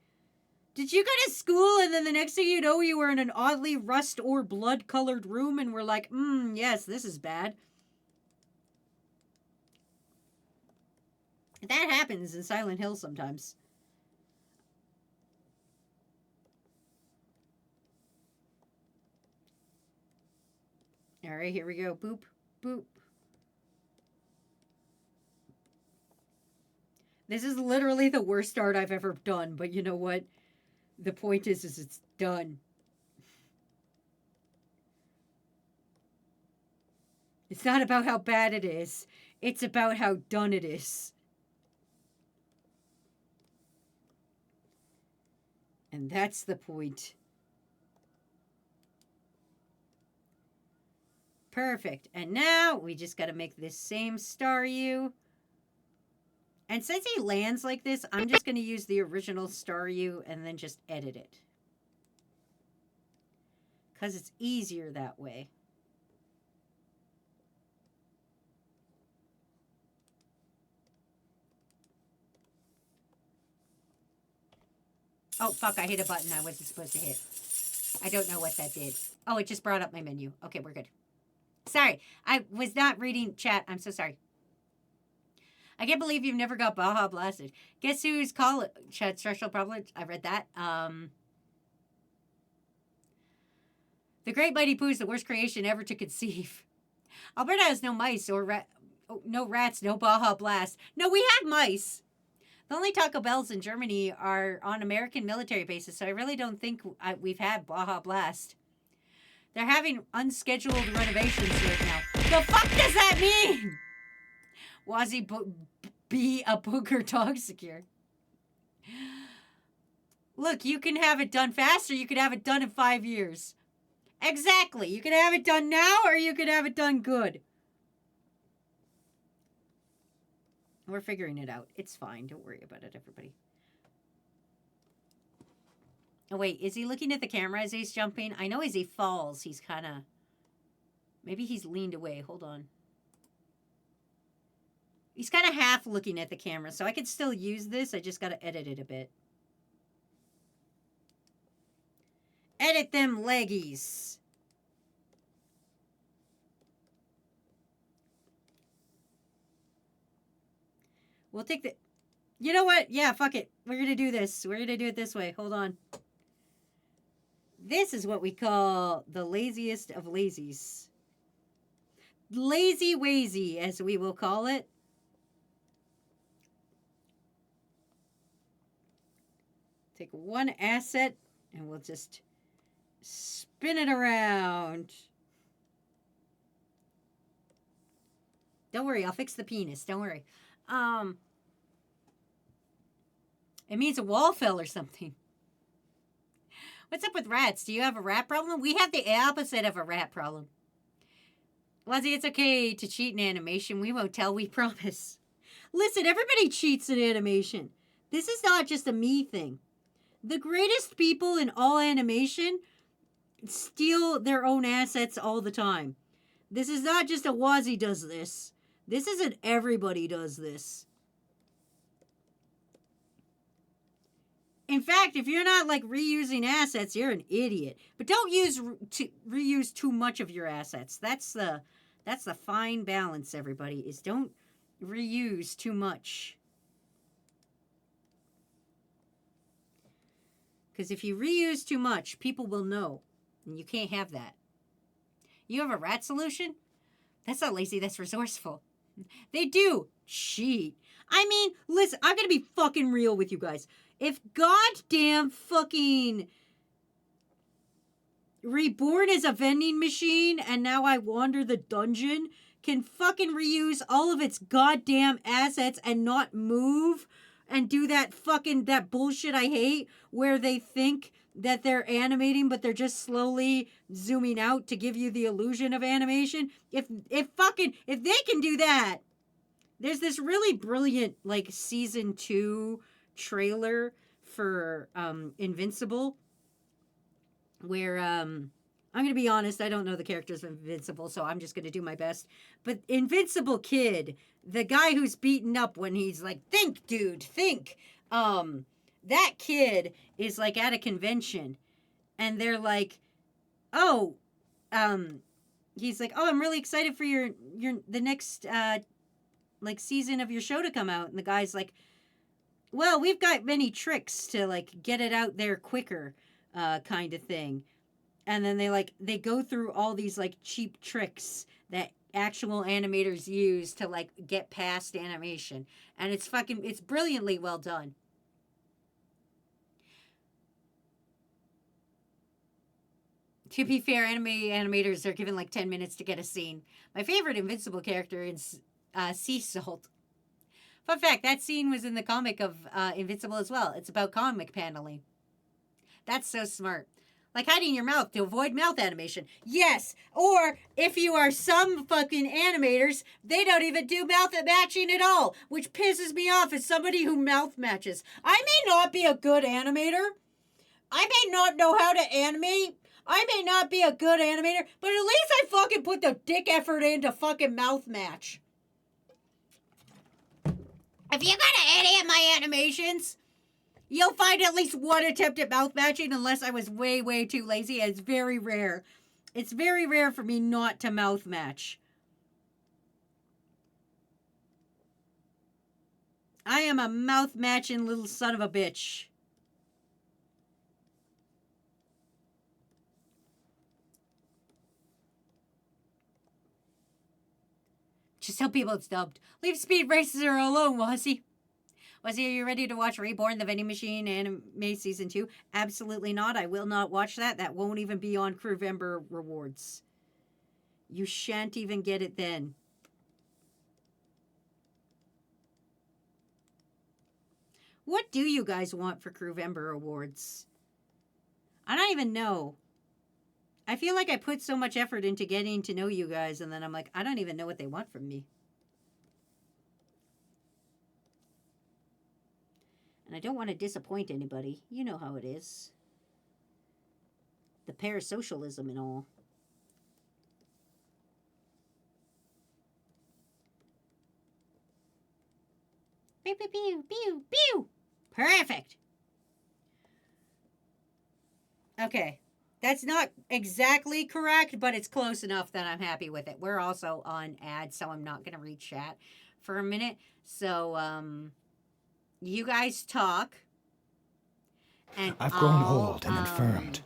Did you go to school and then the next thing you know you were in an oddly rust or blood colored room and were like, yes, this is bad. That happens in Silent Hill sometimes. All right, here we go. Boop, boop. This is literally the worst art I've ever done, but you know what? The point is it's done. It's not about how bad it is. It's about how done it is. And that's the point. Perfect. And now we just got to make this same Staryu. And since he lands like this, I'm just going to use the original Staryu and then just edit it. Because it's easier that way. Oh, fuck, I hit a button I wasn't supposed to hit. I don't know what that did. Oh, it just brought up my menu. Okay, we're good. Sorry, I was not reading chat. I'm so sorry. I can't believe you've never got Baja Blasted. Guess who's college had structural problems? I read that. The Great Mighty Pooh is the worst creation ever to conceive. Alberta has no mice or no rats, no Baja Blast. No, we have mice. The only Taco Bells in Germany are on American military bases, so I really don't think we've had Baja Blast. They're having unscheduled renovations right now. The fuck does that mean? Wazzy be a booger Toxicure. Look, you can have it done faster. You could have it done in 5 years. Exactly. You could have it done now or you could have it done good. We're figuring it out. It's fine. Don't worry about it, everybody. Oh, wait. Is he looking at the camera as he's jumping? I know as he falls, he's kind of... Maybe he's leaned away. Hold on. He's kind of half looking at the camera, so I could still use this. I just got to edit it a bit. Edit them leggies. We'll take the... You know what? Yeah, fuck it. We're going to do this. We're going to do it this way. Hold on. This is what we call the laziest of lazies. Lazy wazy, as we will call it. Take one asset and we'll just spin it around. Don't worry, I'll fix the penis. Don't worry. It means a wall fell or something. What's up with rats? Do you have a rat problem? We have the opposite of a rat problem. Leslie, it's okay to cheat in animation. We won't tell, we promise. Listen, everybody cheats in animation. This is not just a me thing. The greatest people in all animation steal their own assets all the time. This is not just a Wazzy does this. This isn't everybody does this. In fact, if you're not like reusing assets, you're an idiot. But don't reuse too much of your assets. That's the fine balance, everybody, is don't reuse too much. Because if you reuse too much, people will know. And you can't have that. You have a rat solution? That's not lazy, that's resourceful. They do cheat. I mean, listen, I'm gonna be fucking real with you guys. If goddamn fucking Reborn as a vending machine and now I wander the dungeon can fucking reuse all of its goddamn assets and not move and do that bullshit I hate where they think that they're animating but they're just slowly zooming out to give you the illusion of animation. If they can do that, there's this really brilliant like season 2 trailer for Invincible where I'm going to be honest, I don't know the characters of Invincible, so I'm just going to do my best. But Invincible Kid, the guy who's beaten up when he's like, think, dude, think. That kid is like at a convention and they're like, oh, he's like, oh, I'm really excited for the next like season of your show to come out. And the guy's like, well, we've got many tricks to like get it out there quicker. Kind of thing. And then they go through all these like cheap tricks that actual animators use to like get past animation. And it's brilliantly well done. To be fair, animators are given like 10 minutes to get a scene. My favorite Invincible character is Sea Salt. Fun fact, that scene was in the comic of Invincible as well. It's about comic paneling. That's so smart. Like hiding your mouth to avoid mouth animation. Yes. Or if you are some fucking animators, they don't even do mouth matching at all, which pisses me off as somebody who mouth matches. I may not be a good animator. I may not know how to animate. I may not be a good animator, but at least I fucking put the dick effort in to fucking mouth match. If you're gonna edit my animations, you'll find at least one attempt at mouth matching unless I was way, way too lazy. And it's very rare. It's very rare for me not to mouth match. I am a mouth matching little son of a bitch. Just tell people it's dubbed. Leave Speed Racer alone, Wazzy. Wazzy, are you ready to watch Reborn, the Vending Machine anime season 2? Absolutely not. I will not watch that. That won't even be on Crewvember rewards. You shan't even get it then. What do you guys want for Crewvember awards? I don't even know. I feel like I put so much effort into getting to know you guys, and then I'm like, I don't even know what they want from me. And I don't want to disappoint anybody. You know how it is. The parasocialism and all. Pew, pew, pew, pew, pew. Perfect. Okay. That's not exactly correct, but it's close enough that I'm happy with it. We're also on ads, so I'm not going to read chat for a minute. So, you guys talk. And I've grown old and infirmed.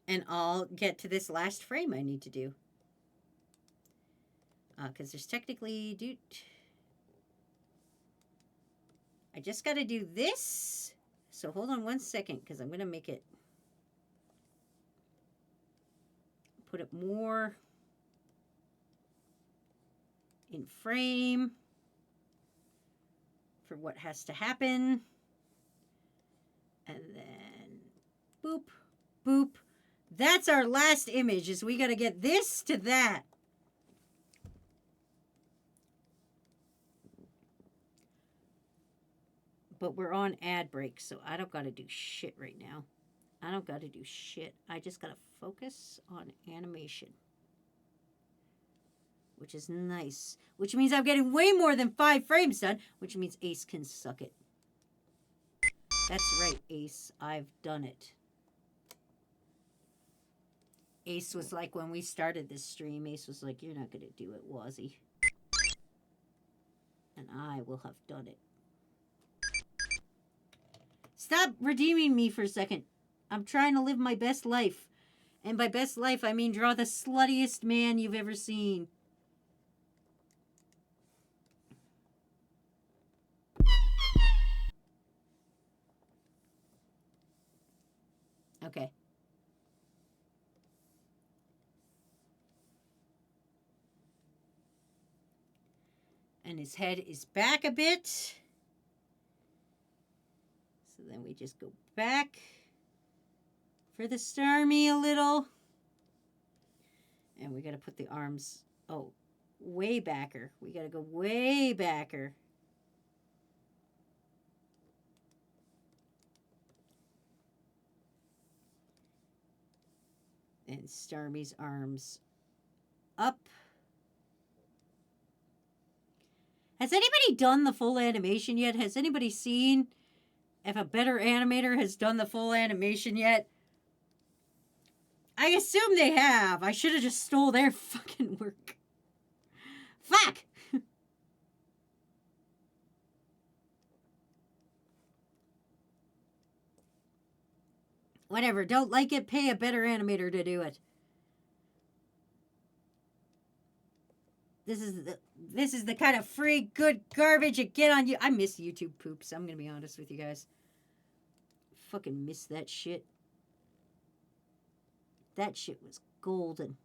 And I'll get to this last frame I need to do. Because there's technically... I just got to do this. So hold on 1 second, because I'm going to make it... Put it more... in frame... for what has to happen. And then... boop, boop. That's our last image, is we got to get this to that. But we're on ad break, so I don't got to do shit right now. I don't got to do shit. I just got to focus on animation. Which is nice. Which means I'm getting way more than 5 frames done, which means Ace can suck it. That's right, Ace. I've done it. Ace was like, when we started this stream, Ace was like, you're not going to do it, Wazzy. And I will have done it. Stop redeeming me for a second. I'm trying to live my best life. And by best life, I mean draw the sluttiest man you've ever seen. Okay. And his head is back a bit. So then we just go back for the Starmie a little. And we got to put the arms, way backer. We got to go way backer. And Starmie's arms up. Has anybody done the full animation yet? Has anybody seen if a better animator has done the full animation yet? I assume they have. I should have just stole their fucking work. Fuck! Whatever. Don't like it, pay a better animator to do it. This is the kind of free good garbage you get on you. I miss YouTube poops. I'm gonna be honest with you guys. Fucking miss that shit. That shit was golden.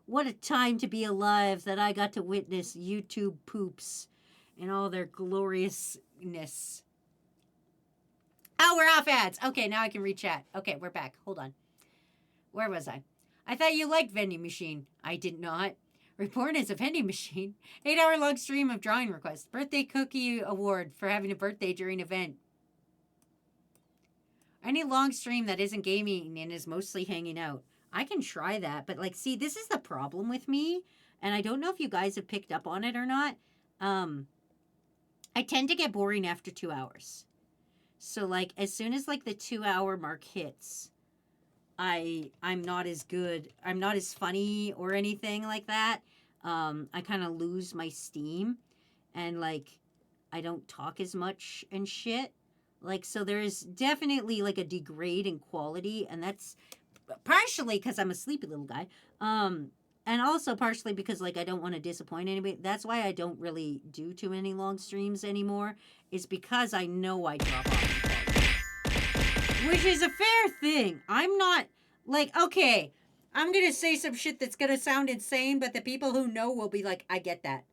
What a time to be alive that I got to witness YouTube poops in all their gloriousness. Oh, we're off ads. Okay, now I can re-chat. Okay, we're back. Hold on. Where was I? I thought you liked Vending Machine. I did not. Reborn is a vending machine. 8-hour-long stream of drawing requests. Birthday cookie award for having a birthday during event. Any long stream that isn't gaming and is mostly hanging out. I can try that, but see, this is the problem with me, and I don't know if you guys have picked up on it or not. I tend to get boring after 2 hours. So as soon as the 2-hour mark hits, I'm not as good. I'm not as funny or anything like that. I kind of lose my steam, and I don't talk as much and shit. So there's definitely a degrade in quality, and that's partially because I'm a sleepy little guy. And also partially because I don't want to disappoint anybody. That's why I don't really do too many long streams anymore. It's because I know I drop off in quality. Which is a fair thing. I'm not okay, I'm gonna say some shit that's gonna sound insane, but the people who know will be like, I get that.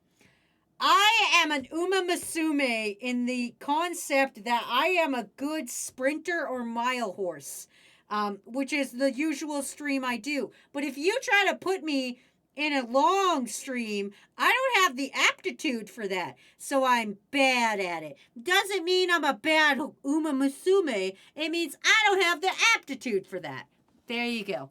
I am an Uma Musume in the concept that I am a good sprinter or mile horse, which is the usual stream I do. But if you try to put me in a long stream, I don't have the aptitude for that, so I'm bad at it. Doesn't mean I'm a bad Uma Musume. It means I don't have the aptitude for that. There you go.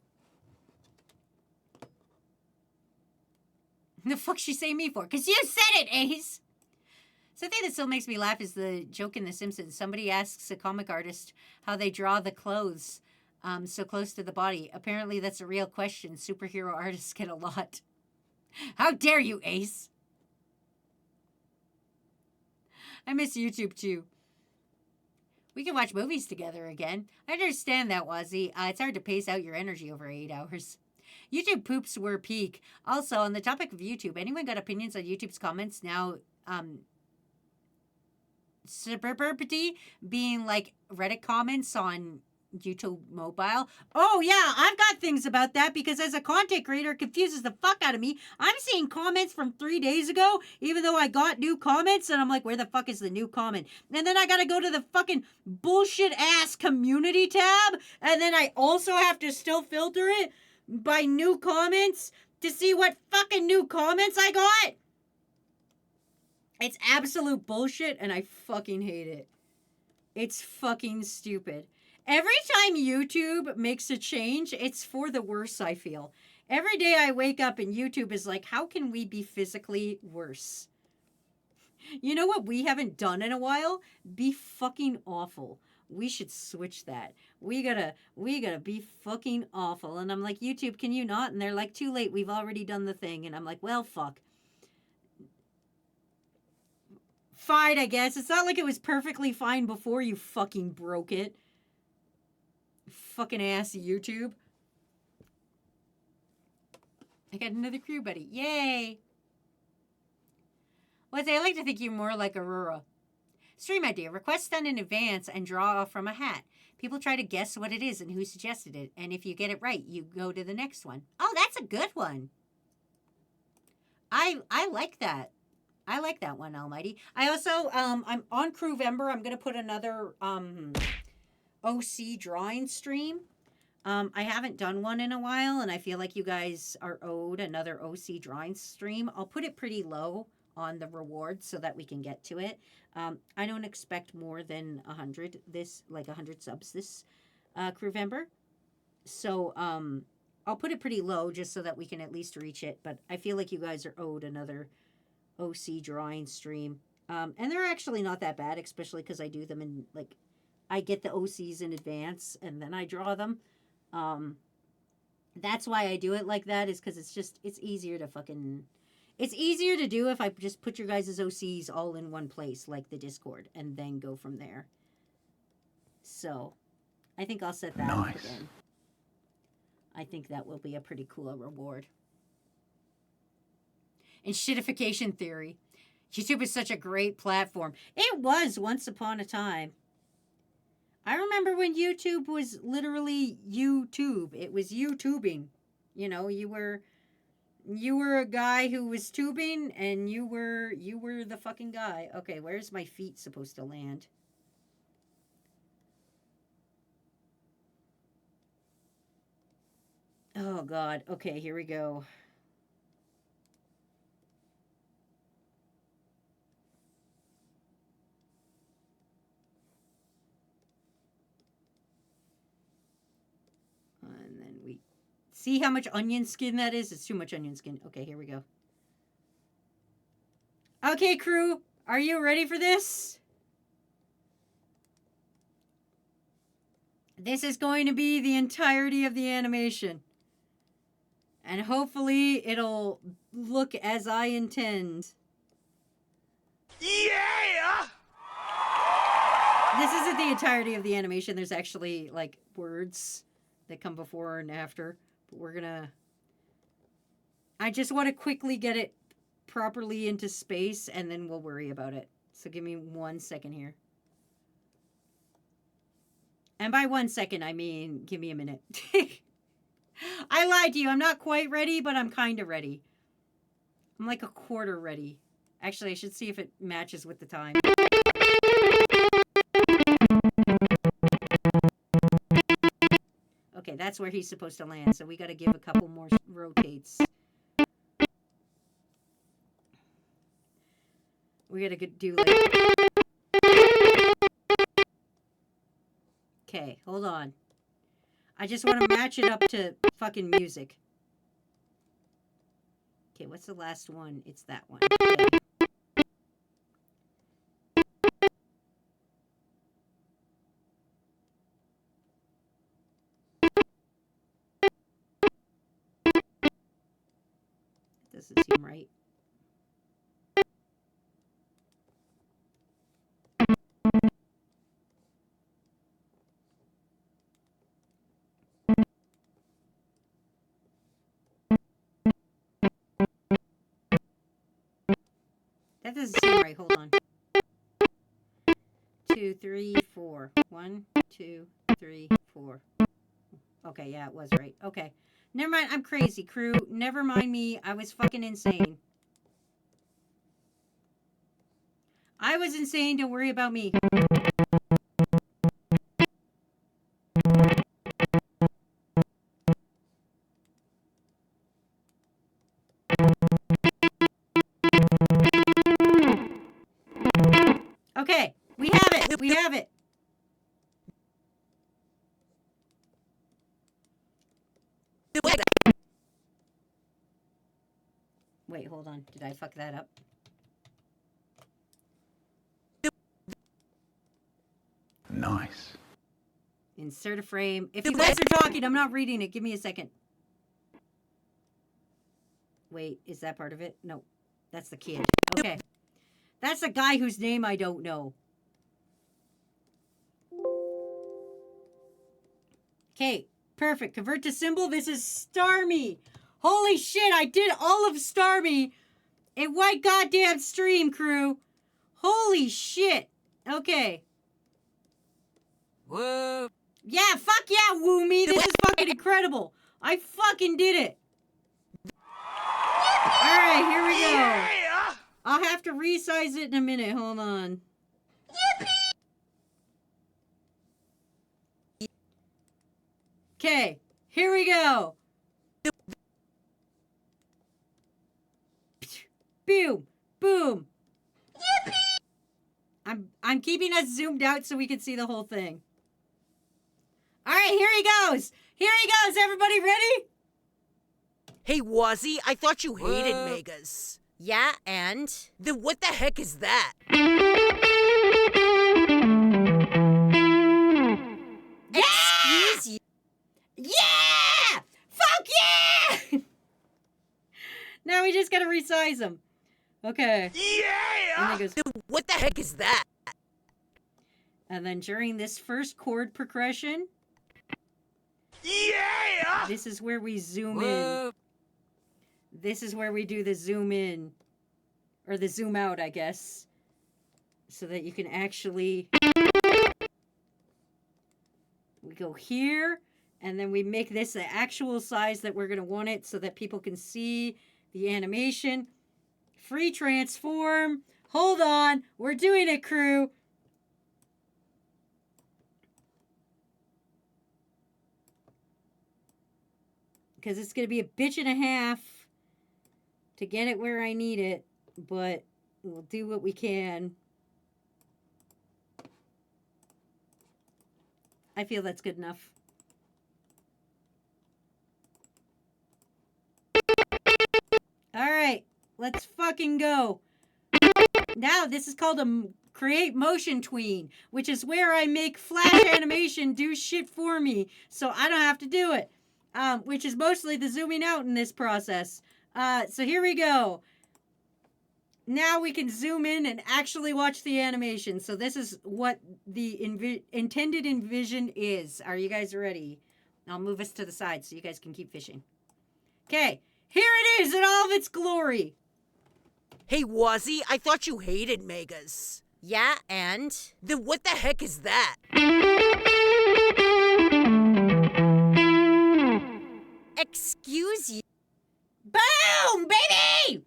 The fuck she say me for? Because you said it, Ace! Something that still makes me laugh is the joke in The Simpsons. Somebody asks a comic artist how they draw the clothes so close to the body. Apparently that's a real question. Superhero artists get a lot. How dare you, Ace? I miss YouTube too. We can watch movies together again. I understand that, Wazzy. It's hard to pace out your energy over 8 hours. YouTube poops were peak. Also, on the topic of YouTube, anyone got opinions on YouTube's comments now? Suburbity being Reddit comments on YouTube mobile. Oh yeah, I've got things about that because as a content creator, it confuses the fuck out of me. I'm seeing comments from 3 days ago, even though I got new comments, and I'm like, where the fuck is the new comment? And then I gotta go to the fucking bullshit ass community tab, and then I also have to still filter it by new comments to see what fucking new comments I got. It's absolute bullshit, and I fucking hate it. It's fucking stupid. Every time YouTube makes a change, it's for the worse, I feel. Every day I wake up and YouTube is like, how can we be physically worse? You know what we haven't done in a while? Be fucking awful. We should switch that. We gotta be fucking awful. And I'm like, YouTube, can you not? And they're like, too late. We've already done the thing. And I'm like, well, fuck. Fine, I guess. It's not like it was perfectly fine before you fucking broke it. Fucking ass YouTube. I got another crew buddy. Yay! Wesley, I like to think you're more like Aurora. Stream idea. Request done in advance and draw from a hat. People try to guess what it is and who suggested it. And if you get it right, you go to the next one. Oh, that's a good one. I like that. I like that one, Almighty. I also, I'm on Crewvember. I'm going to put another OC drawing stream. I haven't done one in a while, and I feel like you guys are owed another OC drawing stream. I'll put it pretty low on the rewards so that we can get to it. I don't expect more than 100 subs this Crewvember. So I'll put it pretty low just so that we can at least reach it. But I feel like you guys are owed another OC drawing stream. And they're actually not that bad, especially because I do them in, like, I get the OCs in advance and then I draw them. That's why I do it like that, is because it's easier to fucking... It's easier to do if I just put your guys' OCs all in one place, like the Discord, and then go from there. So, I think I'll set that up again. I think that will be a pretty cool reward. And shitification theory. YouTube is such a great platform. It was once upon a time. I remember when YouTube was literally YouTube. It was YouTubing. You know, you were a guy who was tubing, and you were the fucking guy. Okay, where's my feet supposed to land? Oh God. Okay, here we go. And then we see how much onion skin that is? It's too much onion skin. Okay, here we go. Okay, crew, are you ready for this? This is going to be the entirety of the animation. And hopefully it'll look as I intend. Yeah! This isn't the entirety of the animation. There's actually, like, words that come before and after. But we're gonna... I just want to quickly get it properly into space, and then we'll worry about it. So give me 1 second here. And by 1 second, I mean, give me a minute. I lied to you. I'm not quite ready, but I'm kind of ready. I'm like a quarter ready. Actually, I should see if it matches with the time. Okay, that's where he's supposed to land, so we got to give a couple more rotates. We got to do like... Okay, hold on. I just want to match it up to fucking music. Okay, what's the last one? It's that one. Okay. Doesn't seem right. That doesn't seem right. Hold on. 2, 3, 4. 1, 2, 3, 4. Okay, yeah, it was right. Okay. Never mind. I'm crazy, crew. Never mind me. I was fucking insane. I was insane. Don't worry about me. Okay, we have it. We have it. Wait, hold on. Did I fuck that up? Nice. Insert a frame. If you guys are talking, I'm not reading it. Give me a second. Wait, is that part of it? No, that's the kid. Okay. That's the guy whose name I don't know. Okay, perfect. Convert to symbol. This is Starmie. Holy shit, I did all of Starmie in one goddamn stream, crew. Holy shit. Okay. Whoa. Yeah, fuck yeah, woo me. This is fucking incredible. I fucking did it. Alright, here we go. I'll have to resize it in a minute. Hold on. Okay, here we go. Boom, boom. I'm keeping us zoomed out so we can see the whole thing. All right, here he goes. Here he goes. Everybody ready? Hey, Wazzy, I thought you hated megas. Yeah, and? Then what the heck is that? Excuse you. Yeah! Fuck yeah! Now we just gotta resize him. Okay. Yeah! And then goes, Then what the heck is that? and then during this first chord progression, Yeah! this is where we zoom in. This is where we do the zoom in. Or the zoom out, I guess. So that you can actually... We go here, and then we make this the actual size that we're going to want it so that people can see the animation. Free transform. Hold on. We're doing it, crew. Because it's going to be a bitch and a half to get it where I need it. But we'll do what we can. I feel that's good enough. All right, let's fucking go. Now, this is called a create motion tween, which is where I make Flash animation do shit for me, so I don't have to do it, which is mostly the zooming out in this process. So here we go. Now we can zoom in and actually watch the animation. So this is what the intended envision is. Are you guys ready? I'll move us to the side so you guys can keep fishing. Okay, here it is in all of its glory. Hey, Wazzy, I thought you hated megas. Yeah, and? Then what the heck is that? Excuse you. Boom, baby!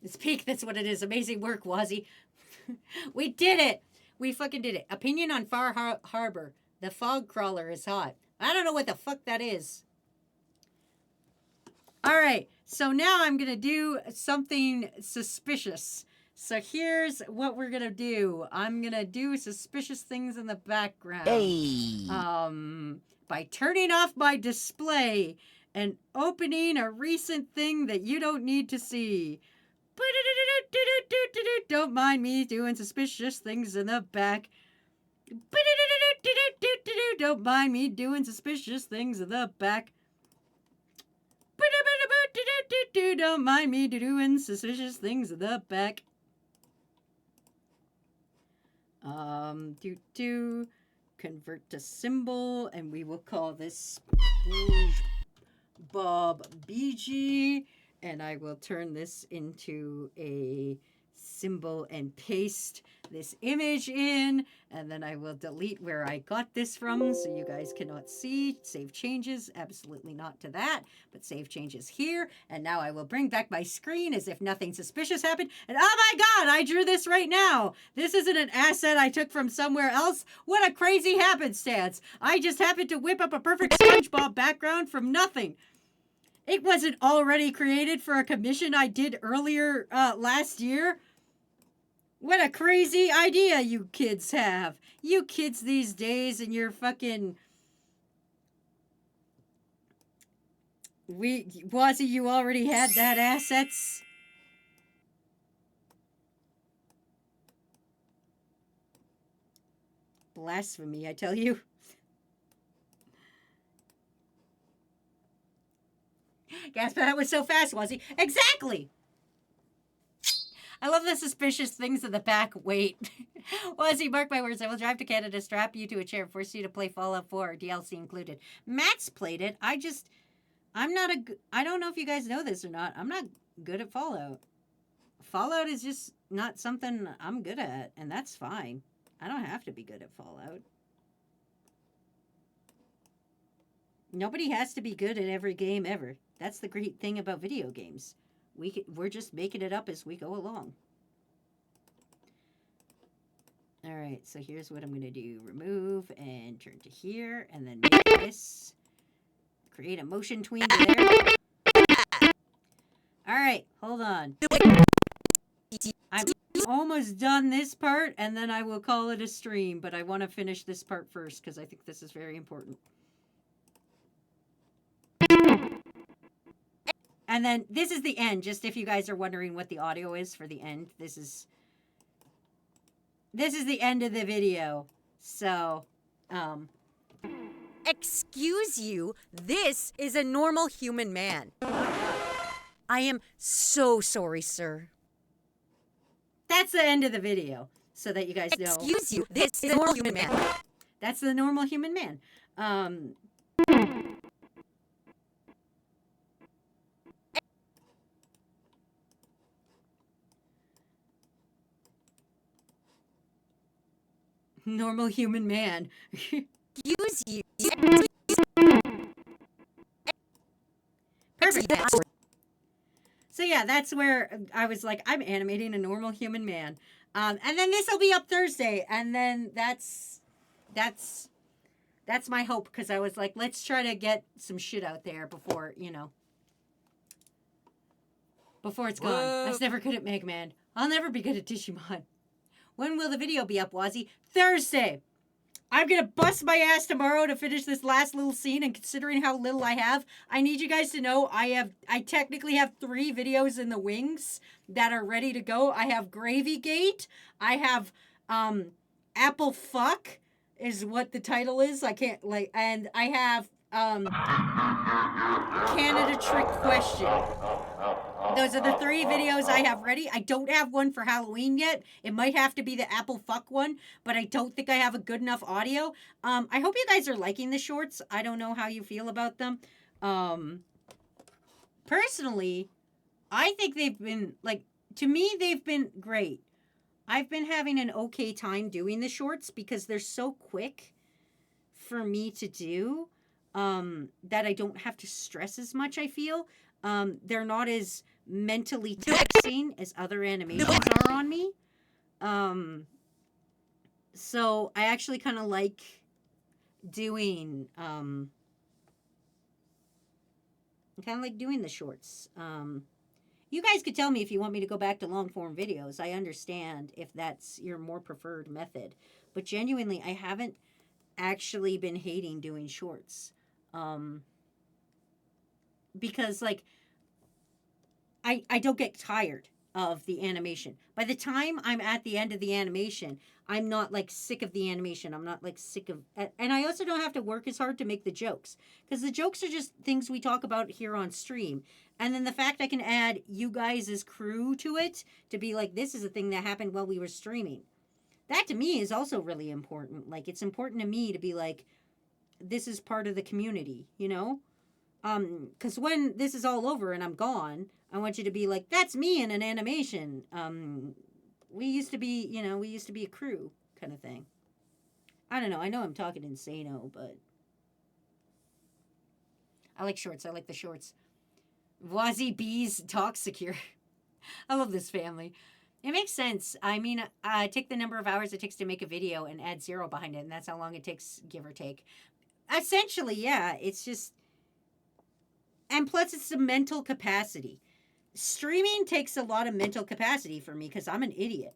It's peak, that's what it is. Amazing work, Wazzy. We did it. We fucking did it. Opinion on Far Harbor. The fog crawler is hot. I don't know what the fuck that is. All right, so now I'm going to do something suspicious. So here's what we're going to do. I'm going to do suspicious things in the background. Hey. By turning off my display and opening a recent thing that you don't need to see. Don't mind me doing suspicious things in the back. Don't mind me doing suspicious things in the back. Don't mind me doing suspicious things in the back. Convert to symbol, and we will call this Bob BG, and I will turn this into a symbol and paste this image in, and then I will delete where I got this from so you guys cannot see. Save changes, absolutely not to that, but save changes here, and now I will bring back my screen as if nothing suspicious happened, and oh my god, I drew this right now! This isn't an asset I took from somewhere else. What a crazy happenstance! I just happened to whip up a perfect SpongeBob background from nothing. It wasn't already created for a commission I did earlier last year. What a crazy idea you kids have. You kids these days and your fucking... Wazzy, you already had that assets? Blasphemy, I tell you. Gasp, that was so fast, Wazzy. Exactly! I love the suspicious things in the back. Wait. Wazzy, mark my words. I will drive to Canada, strap you to a chair, force you to play Fallout 4, DLC included. Matt's played it. I'm not I don't know if you guys know this or not. I'm not good at Fallout. Fallout is just not something I'm good at, and that's fine. I don't have to be good at Fallout. Nobody has to be good at every game ever. That's the great thing about video games. We're just making it up as we go along. All right, so here's what I'm going to do. Remove and turn to here, and then make this. Create a motion tween to there. All right, hold on. I'm almost done this part, and then I will call it a stream, but I want to finish this part first because I think this is very important. And then this is the end, just if you guys are wondering what the audio is for the end. This is the end of the video. So, Excuse you, this is a normal human man. I am so sorry, sir. that's the end of the video, so that you guys know. Excuse you, this is a normal human man. That's the normal human man. Normal human man. Excuse you. Perfect. So yeah, that's where I was like, I'm animating a normal human man. And then this will be up Thursday, and then that's my hope, because I was like, let's try to get some shit out there before, before it's gone. I was never good at Mega Man. I'll never be good at Digimon. When will the video be up, Wazzy? Thursday. I'm going to bust my ass tomorrow to finish this last little scene, and considering how little I have, I need you guys to know I technically have 3 videos in the wings that are ready to go. I have Gravy Gate. I have Apple Fuck is what the title is. And I have Canada Trick Question. Those are the 3 videos I have ready. I don't have one for Halloween yet. It might have to be the Apple Fuck one, but I don't think I have a good enough audio. I hope you guys are liking the shorts. I don't know how you feel about them. Personally, I think they've been, to me, they've been great. I've been having an okay time doing the shorts because they're so quick for me to do that I don't have to stress as much, I feel. They're not as mentally taxing as other animations are on me. So I actually kind of like doing, the shorts. You guys could tell me if you want me to go back to long form videos. I understand if that's your more preferred method, but genuinely, I haven't actually been hating doing shorts. Because I don't get tired of the animation. By the time I'm at the end of the animation, I'm not sick of the animation. I'm not sick of, and I also don't have to work as hard to make the jokes, because the jokes are just things we talk about here on stream. And then the fact I can add you guys as crew to it to be this is a thing that happened while we were streaming. That to me is also really important. It's important to me to be this is part of the community, because when this is all over and I'm gone, I want you to be that's me in an animation. We used to be a crew kind of thing. I don't know. I know I'm talking insano, but I like shorts. I like the shorts. Wazzy Bees talk secure. I love this family. It makes sense. I mean, take the number of hours it takes to make a video and add 0 behind it, and that's how long it takes, give or take. Essentially, yeah. It's just... And plus, it's the mental capacity. Streaming takes a lot of mental capacity for me because I'm an idiot.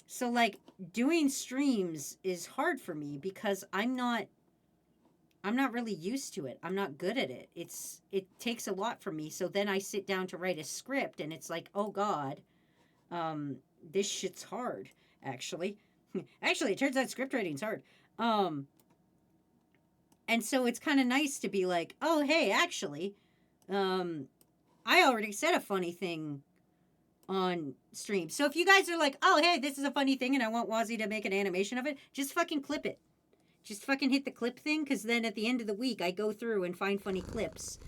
So, doing streams is hard for me because I'm not really used to it. I'm not good at it. It takes a lot from me. So then I sit down to write a script, and it's oh, God, this shit's hard, actually. Actually, it turns out script writing's hard. And so it's kind of nice to be oh, hey, actually... I already said a funny thing on stream. So if you guys are like, oh, hey, this is a funny thing and I want Wazzy to make an animation of it, just fucking clip it. Just fucking hit the clip thing, because then at the end of the week, I go through and find funny clips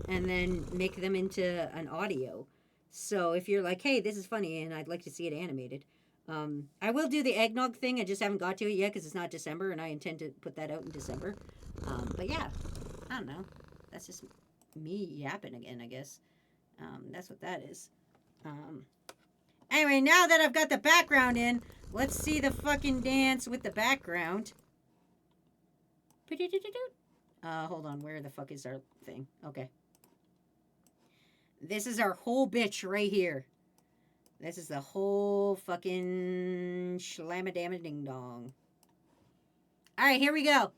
and then make them into an audio. So if you're like, hey, this is funny and I'd like to see it animated, I will do the eggnog thing. I just haven't got to it yet because it's not December, and I intend to put that out in December. But yeah, I don't know. That's just me yapping again, I guess. That's what that is. Anyway, now that I've got the background in, let's see the fucking dance with the background. Hold on. Where the fuck is our thing? Okay. This is our whole bitch right here. This is the whole fucking slamma-damma-ding-dong. Alright, here we go.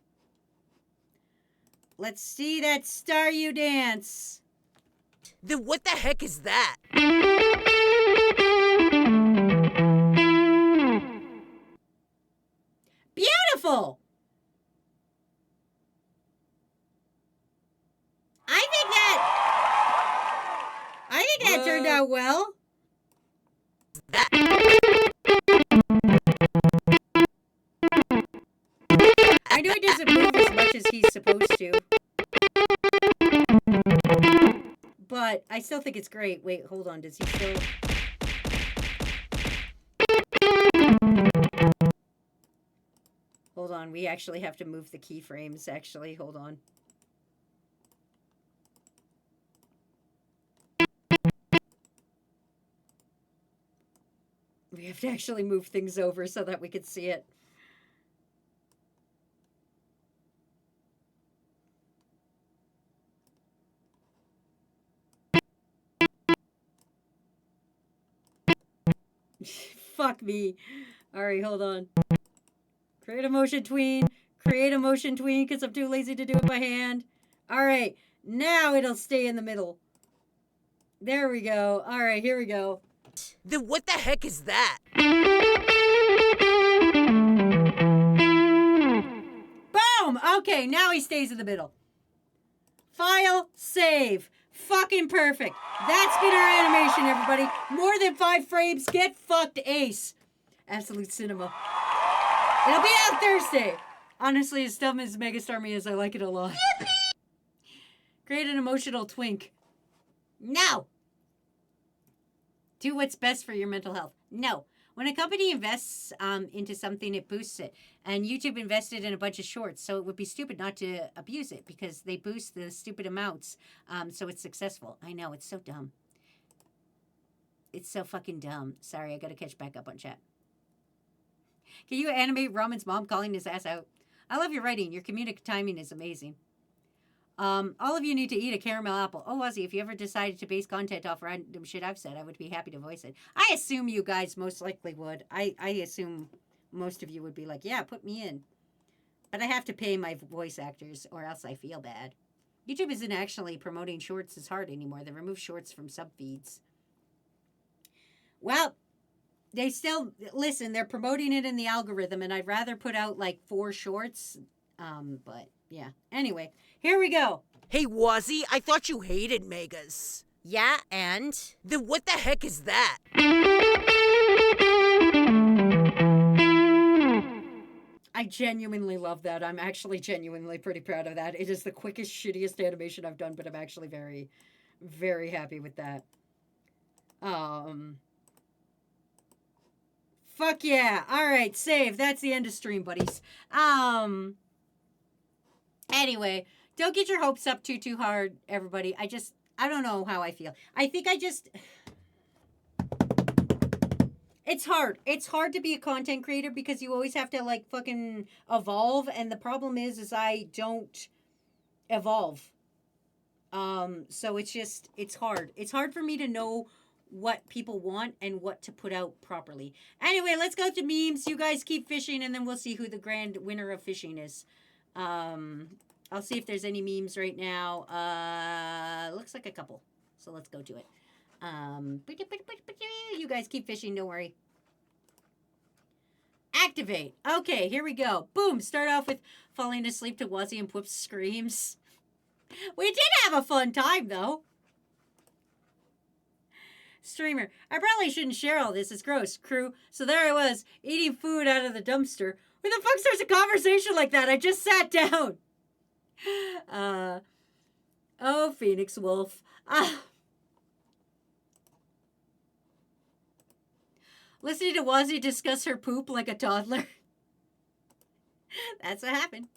Let's see that Star You dance. Then what the heck is that? Beautiful! I think that turned out well. I know he doesn't move as much as he's supposed to. But I still think it's great. Wait, hold on. Does he still... Hold on. We actually have to move the keyframes, actually. Hold on. We have to actually move things over so that we can see it. Fuck me. Alright, hold on. Create a motion tween. Create a motion tween because I'm too lazy to do it by hand. Alright, now it'll stay in the middle. There we go. Alright, here we go. Then what the heck is that? Boom! Okay, now he stays in the middle. File, save. Fucking perfect. That's been our animation, everybody. More than 5 frames. Get fucked, ace. Absolute cinema. It'll be out Thursday. Honestly, as dumb as Megastar Me is, I like it a lot. Create an emotional twink. No. Do what's best for your mental health. No. When a company invests into something, it boosts it. And YouTube invested in a bunch of shorts, so it would be stupid not to abuse it because they boost the stupid amounts, so it's successful. I know, it's so dumb. It's so fucking dumb. Sorry, I gotta catch back up on chat. Can you animate Ramen's mom calling his ass out? I love your writing. Your comedic timing is amazing. All of you need to eat a caramel apple. Oh, Ozzy, if you ever decided to base content off random shit I've said, I would be happy to voice it. I assume you guys most likely would. I assume most of you would be like, yeah, put me in. But I have to pay my voice actors or else I feel bad. YouTube isn't actually promoting shorts as hard anymore. They remove shorts from subfeeds. Well, they still, listen, they're promoting it in the algorithm, and I'd rather put out like 4 shorts. But yeah. Anyway, here we go. Hey, Wazzy, I thought you hated megas. Yeah, and? Then what the heck is that? I genuinely love that. I'm actually genuinely pretty proud of that. It is the quickest, shittiest animation I've done, but I'm actually very, very happy with that. Fuck yeah. All right, save. That's the end of stream, buddies. Anyway, don't get your hopes up too hard, everybody. I don't know how I feel. I think it's hard. It's hard to be a content creator because you always have to like fucking evolve. And the problem is I don't evolve. So it's hard. It's hard for me to know what people want and what to put out properly. Anyway, let's go to memes. You guys keep fishing and then we'll see who the grand winner of fishing is. I'll see if there's any memes right now. Looks like a couple. So let's go to it. You guys keep fishing, don't worry. Activate. Okay, here we go. Boom. Start off with falling asleep to Wazzy and Pwip's screams. We did have a fun time, though. Streamer, I probably shouldn't share all this. It's gross. Crew. So there I was, eating food out of the dumpster. Who the fuck starts a conversation like that? I just sat down. Oh, Phoenix Wolf. Listening to Wazzy discuss her poop like a toddler. That's what happened.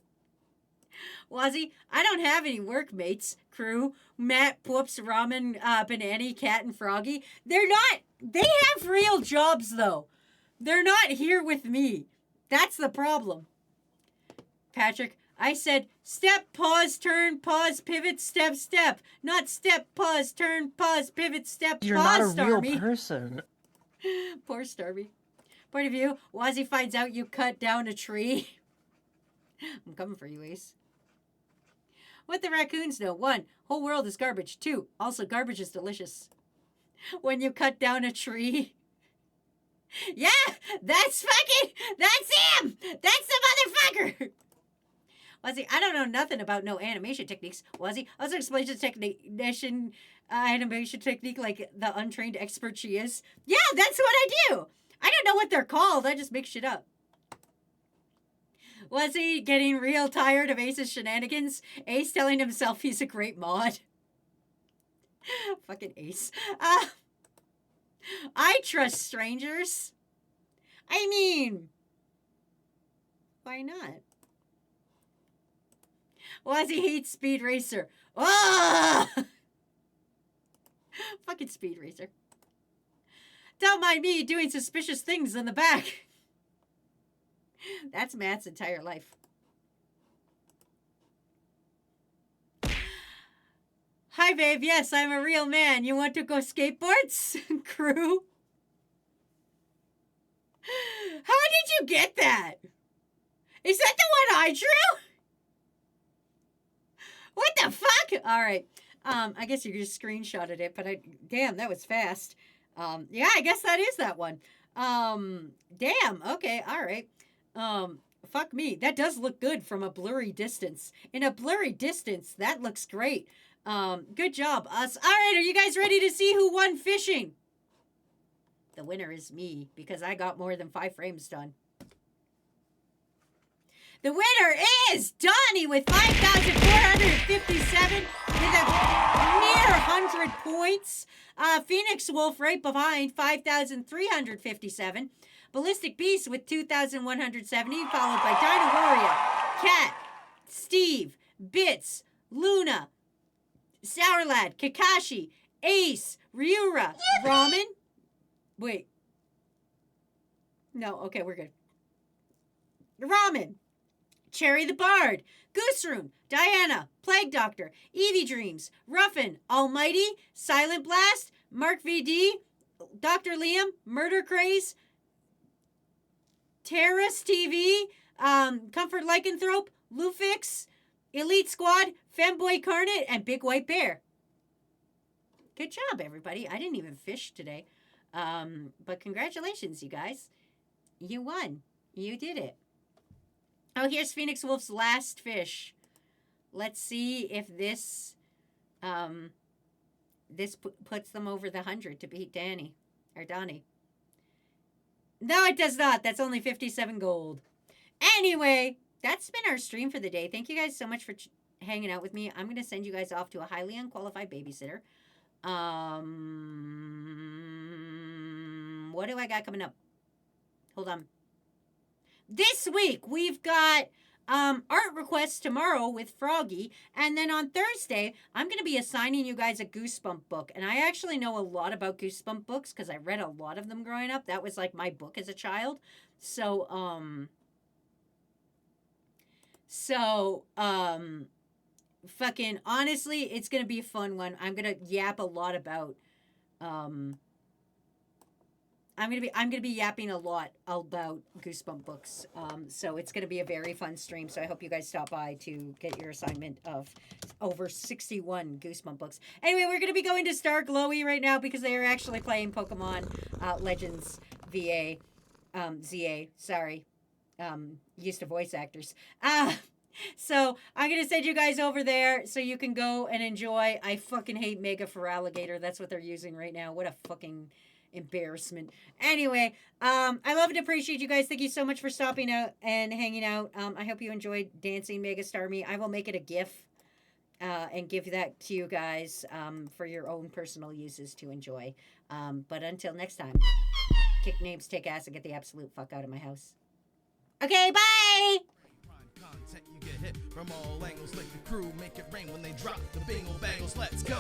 Wazzy, I don't have any workmates. Crew, Matt, Poops, Ramen, Banani, Cat, and Froggy. They have real jobs, though. They're not here with me. That's the problem. Patrick, I said step, pause, turn, pause, pivot, step, step. Not step, pause, turn, pause, pivot, step, You're pause, not a real Starmie. person. Poor Starmie. Point of view, Wazzy finds out you cut down a tree. I'm coming for you, Ace. What the raccoons know. 1, whole world is garbage. 2, also garbage is delicious. When you cut down a tree. Yeah, that's him! That's the motherfucker! Wazzy, I don't know nothing about no animation techniques. Wazzy also explains the technician animation technique like the untrained expert she is. Yeah, that's what I do! I don't know what they're called, I just make shit up. Wazzy getting real tired of Ace's shenanigans. Ace telling himself he's a great mod. Fucking Ace. I trust strangers. I mean, why not? Wazzy hates Speed Racer. Oh! Fucking Speed Racer. Don't mind me doing suspicious things in the back. That's Matt's entire life. Hi, babe. Yes, I'm a real man. You want to go skateboards? Crew? How did you get that? Is that the one I drew? What the fuck? All right. I guess you just screenshotted it, but damn, that was fast. Yeah, I guess that is that one. Damn. Okay. All right. Fuck me. That does look good from a blurry distance. In a blurry distance, that looks great. Good job, us. All right, are you guys ready to see who won fishing? The winner is me, because I got more than 5 frames done. The winner is Donnie with 5,457 with a mere 100 points. Phoenix Wolf right behind, 5,357. Ballistic Beast with 2,170, followed by Dino Warrior, Cat, Steve, Bits, Luna, Sour Lad, Kakashi, Ace, Ryura, Ramen. Wait. No, okay, we're good. Ramen, Cherry the Bard, Gooseroom, Diana, Plague Doctor, Eevee Dreams, Ruffin, Almighty, Silent Blast, Mark VD, Dr. Liam, Murder Craze, Terrace TV, Comfort Lycanthrope, Lufix, Elite Squad, Femboy Carnate, and Big White Bear. Good job, everybody. I didn't even fish today. But congratulations, you guys. You won. You did it. Oh, here's Phoenix Wolf's last fish. Let's see if this puts them over the 100 to beat Danny or Donnie. No, it does not. That's only 57 gold. Anyway, that's been our stream for the day. Thank you guys so much for hanging out with me. I'm going to send you guys off to a highly unqualified babysitter. What do I got coming up? Hold on. This week, we've got art requests tomorrow with Froggy. And then on Thursday, I'm going to be assigning you guys a Goosebump book. And I actually know a lot about Goosebump books because I read a lot of them growing up. That was like my book as a child. So, fucking honestly, it's going to be a fun one. I'm going to yap a lot about, I'm gonna be yapping a lot about Goosebump books. So it's gonna be a very fun stream. So I hope you guys stop by to get your assignment of over 61 Goosebump books. Anyway, we're gonna be going to Star Glowy right now because they are actually playing Pokemon Legends ZA. Sorry, used to voice actors. So I'm gonna send you guys over there so you can go and enjoy. I fucking hate Mega for Alligator. That's what they're using right now. What a fucking embarrassment. Anyway, I love and appreciate you guys. Thank you so much for stopping out and hanging out. I hope you enjoyed Dancing Megastar Me. I will make it a GIF and give that to you guys for your own personal uses to enjoy. But until next time, kick names, take ass, and get the absolute fuck out of my house. Okay, bye! Prime content, you get hit from all angles. Lick the crew, make it rain when they drop the bingle bangles. Let's go.